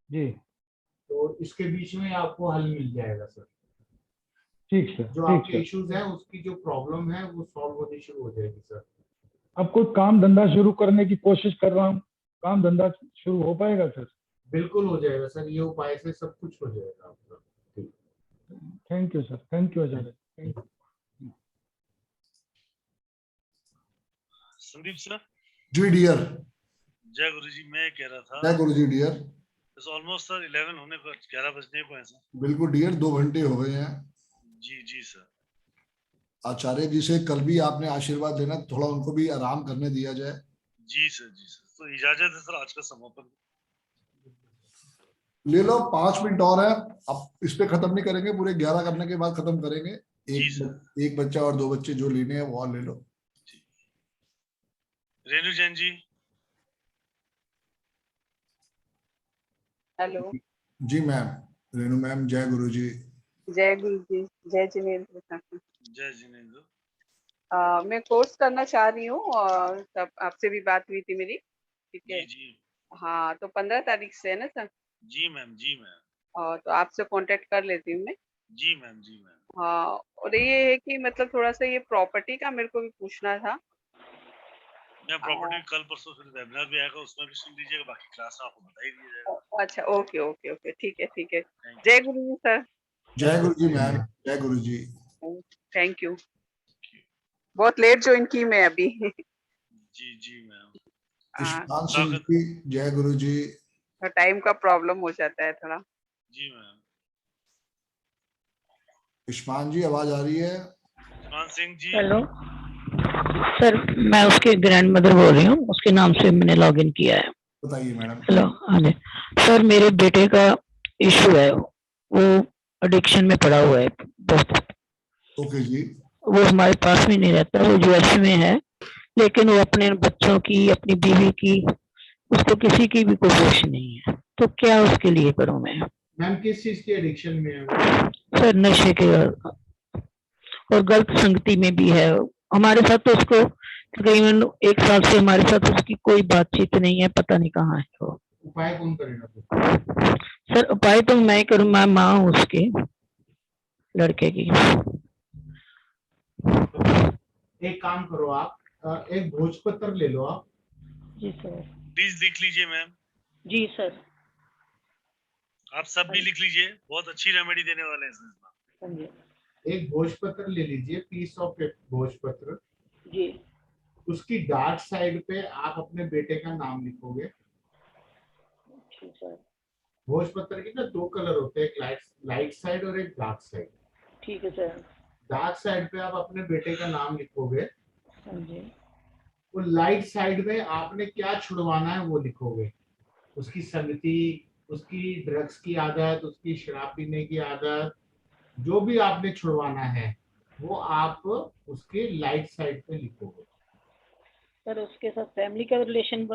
जी तो इसके बीच में आपको हल मिल जाएगा सर। ठीक सर। जो ठीक आपके सर। इश्यूज हैं उसकी जो प्रॉब्लम है वो सॉल्व होनी शुरू हो जाएगी सर। अब कोई काम धंधा शुरू करने की कोशिश कर रहा हूँ, काम धंधा शुरू हो पाएगा सर? बिल्कुल हो जाएगा सर, ये उपाय से सब कुछ हो जाएगा आपका। Thank you sir, thank you आचार्य, थैंक यू। संदीप सर। जी डियर। जय गुरु जी। मैं कह रहा था, जय गुरु जी डियर। ऑलमोस्ट सर 11 होने को 11 बजने को है सर। बिल्कुल डियर, 2 घंटे हो गए हैं। जी जी सर। आचार्य जी से कल भी आपने आशीर्वाद लेना, थोड़ा उनको भी आराम करने दिया जाए। जी सर जी सर। तो इजाजत है सर आज का समापन। ले लो, 5 मिनट और है। अब इस पे खत्म नहीं करेंगे, पूरे 11 करने के बाद खत्म करेंगे। एक बच्चा और 2 बच्चे जो लेने हैं वो और ले लो। रेणु जैन जी। हेलो। जी मैम। रेणु मैम, जय गुरु जी। जय गुरु जी। जय जिनेन्द्र। जय जिनेन्द्र। मैं कोर्स करना चाह रही हूँ और तब आपसे भी बात हुई थी मेरी, ठीक है? जी। हाँ, तो 15 तारीख से है ना सर? जी मैम, जी मैम। और तो आपसे कांटेक्ट कर लेती हूँ मैं। जी मैम, जी मैम। हाँ, और ये है कि मतलब थोड़ा सा ये प्रॉपर्टी का मेरे को भी पूछना था। मैं प्रॉपर्टी कल परसों फिर वेबिनार भी आएगा, उसमें भी सुन लीजिएगा, बाकी क्लास में आपको बता ही दिया जाएगा। अच्छा, ओके ओके ओके, ठीक है ठीक है। जय गुरु जी सर। जय गुरु जी मैम, जय गुरु जी। Thank you. बहुत लेट ज्वाइन की मैं अभी। जी जी मैम। ईशान सिंह जी, जय गुरु जी। टाइम का प्रॉब्लम हो जाता है थोड़ा। जी मैम। इस्मान जी, आवाज आ रही है? इस्मान सिंह जी। हेलो सर, मैं उसके ग्रैंड मदर बोल रही हूँ, उसके नाम से मैंने लॉगिन किया है। बताइए मैडम। हेलो। हाँ जी सर, मेरे बेटे का इशू है, वो एडिक्शन में पड़ा हुआ है बहुत। ओके जी। वो हमारे पास में नहीं रहता, वो यूएस में है, लेकिन वो अपने बच्चों की, अपनी बीवी की, उसको किसी की भी कोई होश नहीं है। तो क्या उसके लिए करूँ मैं? मैम किस चीज की एडिक्शन में है वो? सर नशे के और गलत संगति में भी है। हमारे साथ तो उसको तकरीबन 1 साल से हमारे साथ उसकी कोई बातचीत नहीं है, पता नहीं कहाँ है वो। उपाय कौन करेगा? सर उपाय तो मैं करूँ, मैं माँ हूँ उसके लड़के की। एक काम करो आप, एक भोजपत्र ले लो आप। जी सर। प्लीज लिख लीजिए मैम। जी सर। आप सब भी लिख लीजिए, बहुत अच्छी रेमेडी देने वाले हैं सर। एक भोजपत्र ले लीजिए, पीस ऑफ भोजपत्र। जी। उसकी डार्क साइड पे आप अपने बेटे का नाम लिखोगे। ठीक सर। भोजपत्र की ना 2 कलर होते हैं, एक लाइट साइड और एक डार्क साइड। ठीक है सर। डार्क साइड पे आप अपने बेटे का नाम लिखोगे। हाँ जी। वो लाइट साइड में आपने क्या छुड़वाना है वो लिखोगे। उसकी संगति, उसकी ड्रग्स की आदत, उसकी शराब पीने की आदत, जो भी आपने छुड़वाना है वो आप उसके लाइट साइड पे लिखोगे। सर उसके साथ फैमिली का रिलेशन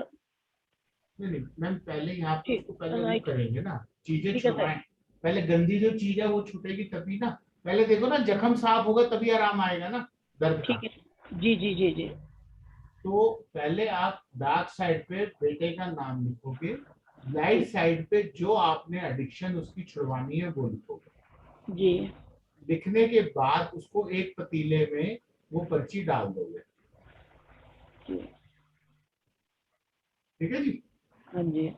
नहीं मैम, पहले यहाँ पे उसको पहले वो राइट। करेंगे ना, चीजें ठीक है सर। छुड़वाएं। पहले गंदी जो चीज है वो छूटेगी तभी ना। पहले देखो ना, जख्म साफ होगा तभी आराम आएगा ना दर्द का। ठीक है। जी जी जी जी। तो पहले आप डार्क साइड पे बेटे का नाम लिखोगे, लाइट साइड पे जो आपने एडिक्शन उसकी छुड़वानी है वो लिखोगे। जी। लिखने के बाद उसको एक पतीले में वो पर्ची डाल दोगे। ठीक है जी। हाँ जी।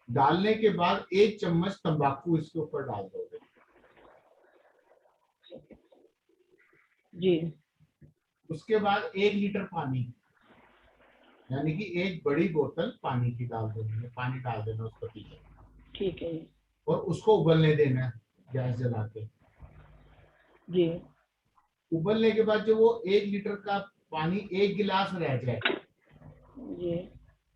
डालने के बाद 1 चम्मच तंबाकू इसके ऊपर डाल दोगे। जी। उसके बाद 1 लीटर पानी। यानी कि एक बड़ी बोतल पानी की डाल देनी, पानी डाल देना उस पतीले, ठीक है और उसको उबलने देना गैस जला के। जी। उबलने के बाद जो वो 1 लीटर का पानी 1 गिलास रह जाए, जी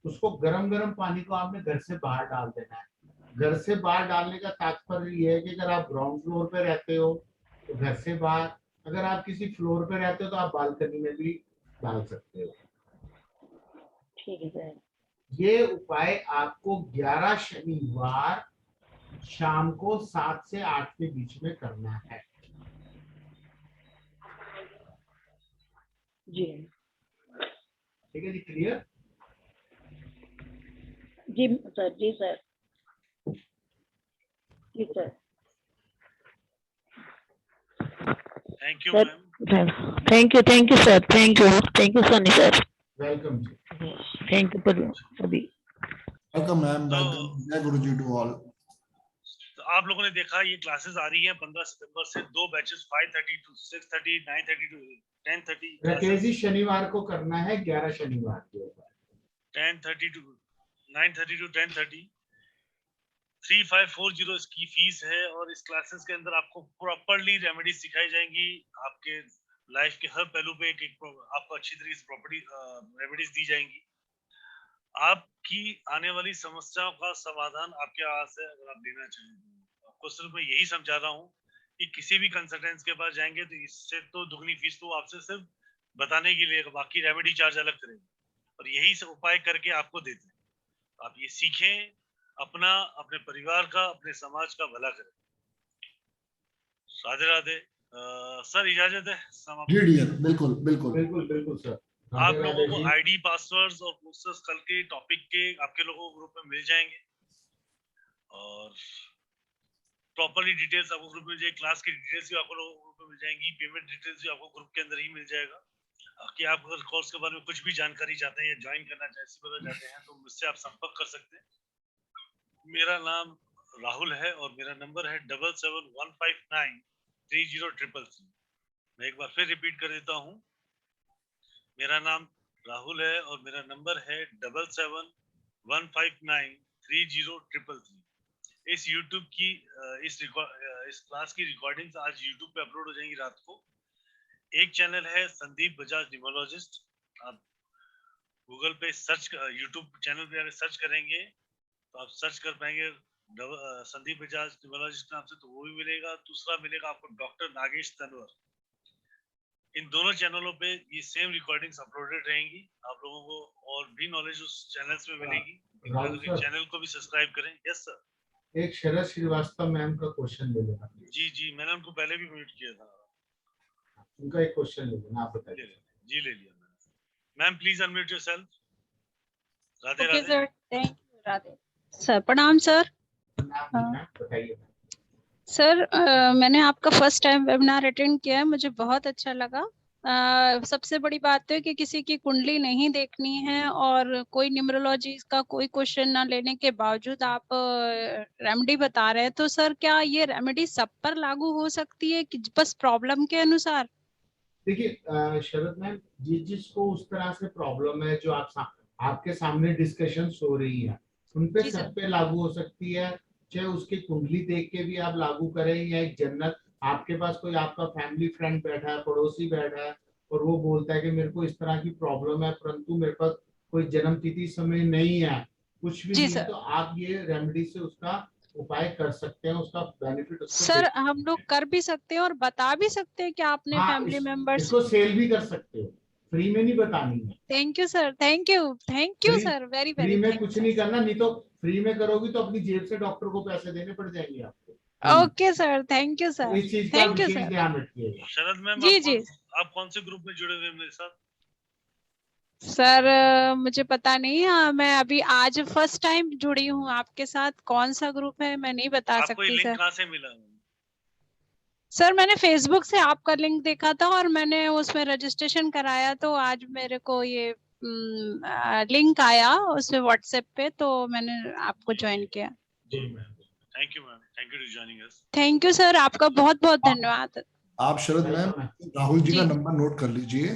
उसको गरम गरम पानी को आपने घर से बाहर डाल देना है। घर से बाहर डालने का तात्पर्य ये है कि अगर आप ग्राउंड फ्लोर पे रहते हो तो घर से बाहर, अगर आप किसी फ्लोर पे रहते हो तो आप बालकनी में भी डाल सकते हो। ठीक है सर। ये उपाय आपको 11 शनिवार शाम को 7 से 8 के बीच में करना है। जी ठीक है जी, क्लियर? जी सर, जी सर, जी sir. Thank you sir, ma'am. Thank you sir, thank you Sunny sir, welcome जी। थैंक यू फॉर अभी। वेलकम मैम, वेलकम, जय गुरु जी टू ऑल। तो आप लोगों ने देखा ये क्लासेस आ रही है 15 सितंबर से, 2 batches 5:30 to 6:30, 9:30 to 10:30। Rakesh ji शनिवार को करना है, 11 शनिवार के ऊपर 10:30 to 9:30 to 10:30। 3540 इसकी फीस है, और इस क्लासेस के अंदर आपको प्रॉपर्ली रेमेडीज सिखाई जाएंगी। आपके लाइफ के हर पहलू पे एक आपको अच्छी तरीके से प्रॉपर्टी रेमेडीज दी जाएंगी। आपकी आने वाली समस्याओं का समाधान आपके हाथ से अगर आप लेना चाहें, आपको सिर्फ मैं यही समझा रहा हूँ कि किसी भी कंसल्टेंट के पास जाएंगे तो इससे तो दुगनी फीस तो आपसे सिर्फ बताने के लिए, बाकी रेमेडी चार्ज अलग करेंगे, और यही सब उपाय करके आपको देते हैं। आप ये सीखें, अपना, अपने परिवार का, अपने समाज का भला करें। राधे राधे। सर इजाजत है समाप्त। जी डियर, बिल्कुल बिल्कुल बिल्कुल बिल्कुल सर। आप लोगों को आईडी, पासवर्ड्स और कोर्सेस कल के टॉपिक के आपके लोगों को ग्रुप में मिल जाएंगे, और प्रॉपर्ली डिटेल्स आपको ग्रुप में मिल जाएगी। क्लास की डिटेल्स भी आपको लोगों को ग्रुप में मिल जाएंगी, पेमेंट डिटेल्स भी आपको ग्रुप के अंदर ही मिल जाएगा। कि आप अगर कोर्स के बारे में कुछ भी जानकारी चाहते हैं या ज्वाइन करना चाहते हैं तो मुझसे आप संपर्क कर सकते हैं। मेरा नाम राहुल है और मेरा नंबर है 7715930333। मैं एक बार फिर रिपीट कर देता हूँ, मेरा नाम राहुल है और मेरा नंबर है 7715930333। इस YouTube की इस क्लास की रिकॉर्डिंग्स आज YouTube पे अपलोड हो जाएंगी रात को। एक चैनल है संदीप बजाज न्यूमरोलॉजिस्ट, आप गूगल पे सर्च, YouTube चैनल पे अगर सर्च करेंगे तो आप सर्च कर पाएंगे संदीप बजाज न्यूमरोलॉजिस्ट नाम से, तो वो भी मिलेगा। दूसरा मिलेगा आपको डॉक्टर नागेश तनवर। इन दोनों चैनलों पे ये सेम रिकॉर्डिंग्स अपलोडेड रहेंगी। आप लोगों को और भी नॉलेज उस चैनल्स में मिलेगी। चैनल को भी सब्सक्राइब करें। Yes sir. एक शरद श्रीवास्तव मैम का क्वेश्चन ले लेना। जी जी, मैंने उनको पहले भी म्यूट किया था। उनका एक क्वेश्चन ले लेना, आप बताइए। जी ले लिया ma'am, please unmute yourself. Radhe okay Radhe sir, thank you. Radhe sir, प्रणाम सर। बताइए सर, मैंने आपका फर्स्ट टाइम वेबिनार अटेंड किया है, मुझे बहुत अच्छा लगा। सबसे बड़ी बात तो है कि किसी की कुंडली नहीं देखनी है और कोई न्यूमरोलॉजी का कोई क्वेश्चन ना लेने के बावजूद आप रेमेडी बता रहे हैं, तो सर क्या ये रेमेडी सब पर लागू हो सकती है कि बस प्रॉब्लम के अनुसार? देखिए शरद मैम, जिसको उस तरह से प्रॉब्लम है जो आपके सामने डिस्कशन हो रही है, उनपे सब पे लागू हो सकती है। चाहे उसकी कुंडली देख के भी आप लागू करें, या एक जन्नत आपके पास कोई आपका फैमिली फ्रेंड बैठा है, पड़ोसी बैठा है और वो बोलता है कि मेरे को इस तरह की प्रॉब्लम है परंतु मेरे पास कोई जन्म तिथि समय नहीं है, कुछ भी नहीं है, तो आप ये रेमेडी से उसका उपाय कर सकते हैं, उसका बेनिफिट सर हम लोग कर भी सकते हैं और बता भी सकते हैं कि आपने फैमिली मेंबर्स इसको सेल भी कर सकते हो, फ्री में नहीं बतानी है। Thank you sir, thank you sir, very free में कुछ नहीं करना, नहीं तो फ्री में करोगी तो अपनी जेब से डॉक्टर को पैसे देने पड़ जाएंगे आपको। Okay sir, thank you sir, इस चीज का विशेष ध्यान रखिएगा। शरद मैम, जी आप कौन से ग्रुप में जुड़े हुए मेरे साथ? सर मुझे पता नहीं है, मैं अभी आज फर्स्ट टाइम जुड़ी हूँ आपके साथ। कौन सा ग्रुप है मैं नहीं बता सकती लिंक सर। कहाँ से मिला? सर मैंने फेसबुक से आपका लिंक देखा था और मैंने उसमें रजिस्ट्रेशन कराया, तो आज मेरे को ये लिंक आया उसमें व्हाट्सएप पे, तो मैंने आपको ज्वाइन किया। Thank you ma'am, thank you to joining us. Thank you sir, आपका बहुत बहुत धन्यवाद। आप शरद मैम राहुल जी का नंबर नोट कर लीजिए,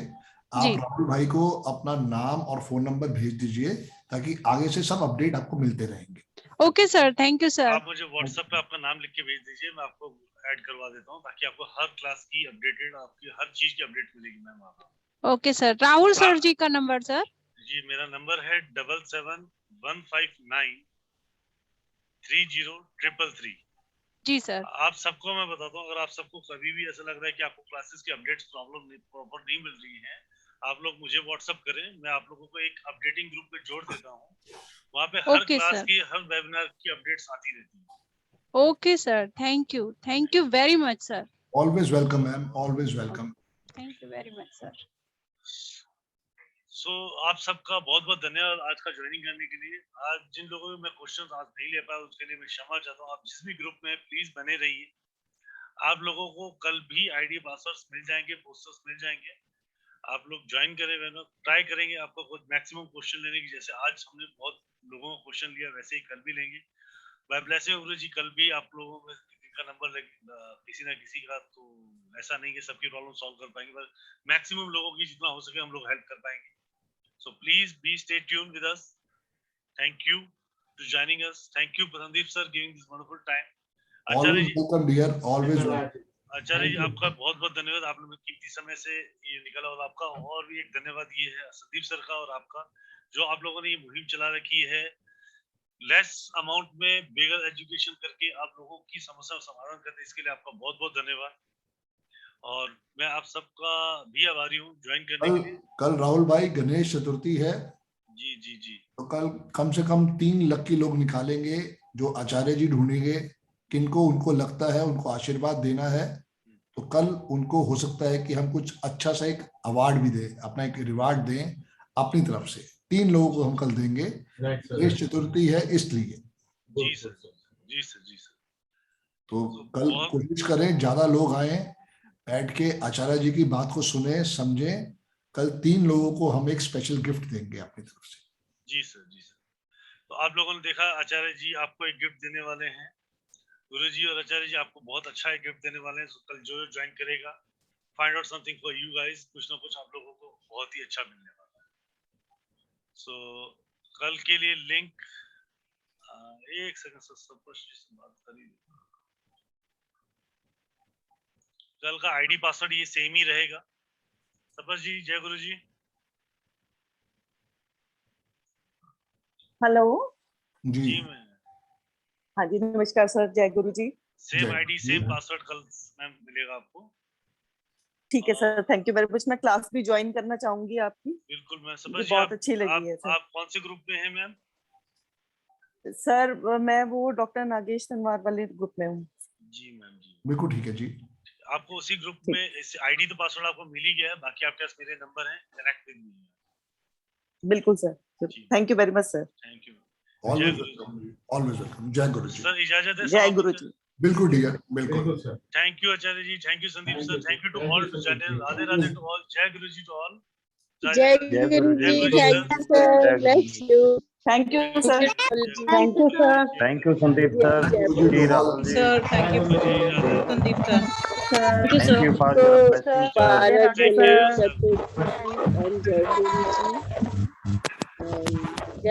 आप राहुल भाई को अपना नाम और फोन नंबर भेज दीजिए ताकि आगे से सब अपडेट आपको मिलते रहेंगे। Okay sir, thank you sir. आप मुझे व्हाट्सएप पे आपका नाम लिख के भेज दीजिए, मैं आपको ऐड करवा देता हूँ ताकि आपको हर क्लास की अपडेटेड, आपकी हर चीज की अपडेट मिलेगी मैम आपको। Okay sir. Rahul sir ji का नंबर सर? जी मेरा नंबर है 7715930333। जी सर। आप सबको मैं बताता हूँ, अगर आप सबको कभी भी ऐसा लग रहा है कि आपको क्लासेस की अपडेट्स प्रॉपर नहीं मिल रही है, आप लोग मुझे व्हाट्सएप करें, मैं आप लोगों को एक अपडेटिंग ग्रुप में जोड़ देता हूँ। वहाँ पे हर क्लास की, हर वेबिनार की अपडेट्स आती रहती है। Okay sir, thank you very much sir. Always welcome ma'am, always welcome. Thank you very much sir. So आप सबका बहुत बहुत धन्यवाद आज का ज्वाइनिंग करने के लिए। आज जिन लोगों को मैं क्वेश्चन आज नहीं ले पाया उसके लिए मैं क्षमा चाहता हूँ। आप जिस भी ग्रुप में प्लीज बने रहिए। आप लोगों को कल भी आईडी पासवर्ड्स मिल जाएंगे, पोस्टर्स मिल जाएंगे। आप लोग ज्वाइन करें, ट्राई करेंगे आपको खुद मैक्सिमम क्वेश्चन लेने की। जैसे आज हमने बहुत लोगों को क्वेश्चन लिया, वैसे ही कल भी लेंगे। बाय ब्लेसिंग गुरु जी, कल भी आप लोगों में का नंबर किसी ना किसी का, तो ऐसा नहीं कि सबकी प्रॉब्लम सॉल्व कर पाएंगे, पर मैक्सिमम लोगों की जितना हो सके हम लोग हेल्प कर पाएंगे। So please be stay tuned with us. Thank you to joining us. Thank you Prasandeep sir giving this wonderful time. Always welcome dear, always welcome. आचार्य जी आपका बहुत बहुत धन्यवाद। आप लोगों ने कीमती समय से ये निकाला, और आपका और भी एक धन्यवाद ये है संदीप सर का और आपका, जो आप लोगों ने ये मुहिम चला रखी है लेस अमाउंट में बेगर एजुकेशन करके आप लोगों की समस्या का समाधान करते, इसके लिए आपका बहुत बहुत धन्यवाद। और मैं आप सबका भी आभारी हूँ ज्वाइन करने के लिए। कल राहुल भाई गणेश चतुर्थी है। जी जी जी। तो कल कम से कम 3 लकी लोग निकालेंगे जो आचार्य जी ढूंढेंगे, किनको उनको लगता है उनको आशीर्वाद देना है। तो कल उनको हो सकता है कि हम कुछ अच्छा सा एक अवार्ड भी दें, अपना एक रिवार्ड दें अपनी तरफ से। 3 लोगों को हम कल देंगे। गणेश चतुर्थी है इसलिए। जी सर, जी सर, जी सर। तो कल कोशिश करें ज्यादा लोग आए, बैठ के आचार्य जी की बात को सुने समझे। कल 3 लोगों को हम एक स्पेशल गिफ्ट देंगे अपनी तरफ से। जी सर, जी सर। तो आप लोगों ने देखा आचार्य जी आपको एक गिफ्ट देने वाले हैं। गुरु जी और आचार्य जी आपको बहुत अच्छा एक गिफ्ट देने वाले हैं। तो कल जो ज्वाइन करेगा, find out something for you guys, कुछ ना कुछ आप लोगों को बहुत ही अच्छा मिलने वाला है। सो कल के लिए लिंक एक सेकंड सर, सब कुछ बात करिए। कल का आईडी पासवर्ड ये सेम ही रहेगा। तपस जी, जय गुरु जी। हेलो जी मैम। हाँ जी नमस्कार सर, जय गुरु जी। सेम आईडी सेम पासवर्ड कल मैम मिलेगा आपको। ठीक है sir, thank you very much. मैं क्लास भी ज्वाइन करना चाहूंगी आपकी। बिल्कुल मैम। मुझे बहुत अच्छी लगी है सर। आप कौन से ग्रुप में हैं मैम? सर मैं वो डॉक्टर नागेश तनवार वाले ग्रुप में हूँ। जी मैम जी। बिल्कुल ठीक है जी। आपको उसी ग्रुप में आईडी तो पासवर्ड आपको मिल ही गया है, बाकी आपके पास मेरे नंबर हैं, कनेक्ट विद मी। बिल्कुल sir, thank you very much sir. Thank you. Always welcome. जय गुरु जी। सर इजाजत है। जय गुरु जी। बिल्कुल डियर, बिल्कुल sir. Thank you Acharya ji, thank you Sandeep sir, thank you to all channel. Radhe Radhe to all. जय गुरु जी टू ऑल। जय गुरु जी। Thank you sir, bless you. Thank you sir, thank you sir, thank you Sandeep sir. जी Rahul ji sir, thank you Sandeep sir. Thank you for your blessing sir. जय गुरु जी।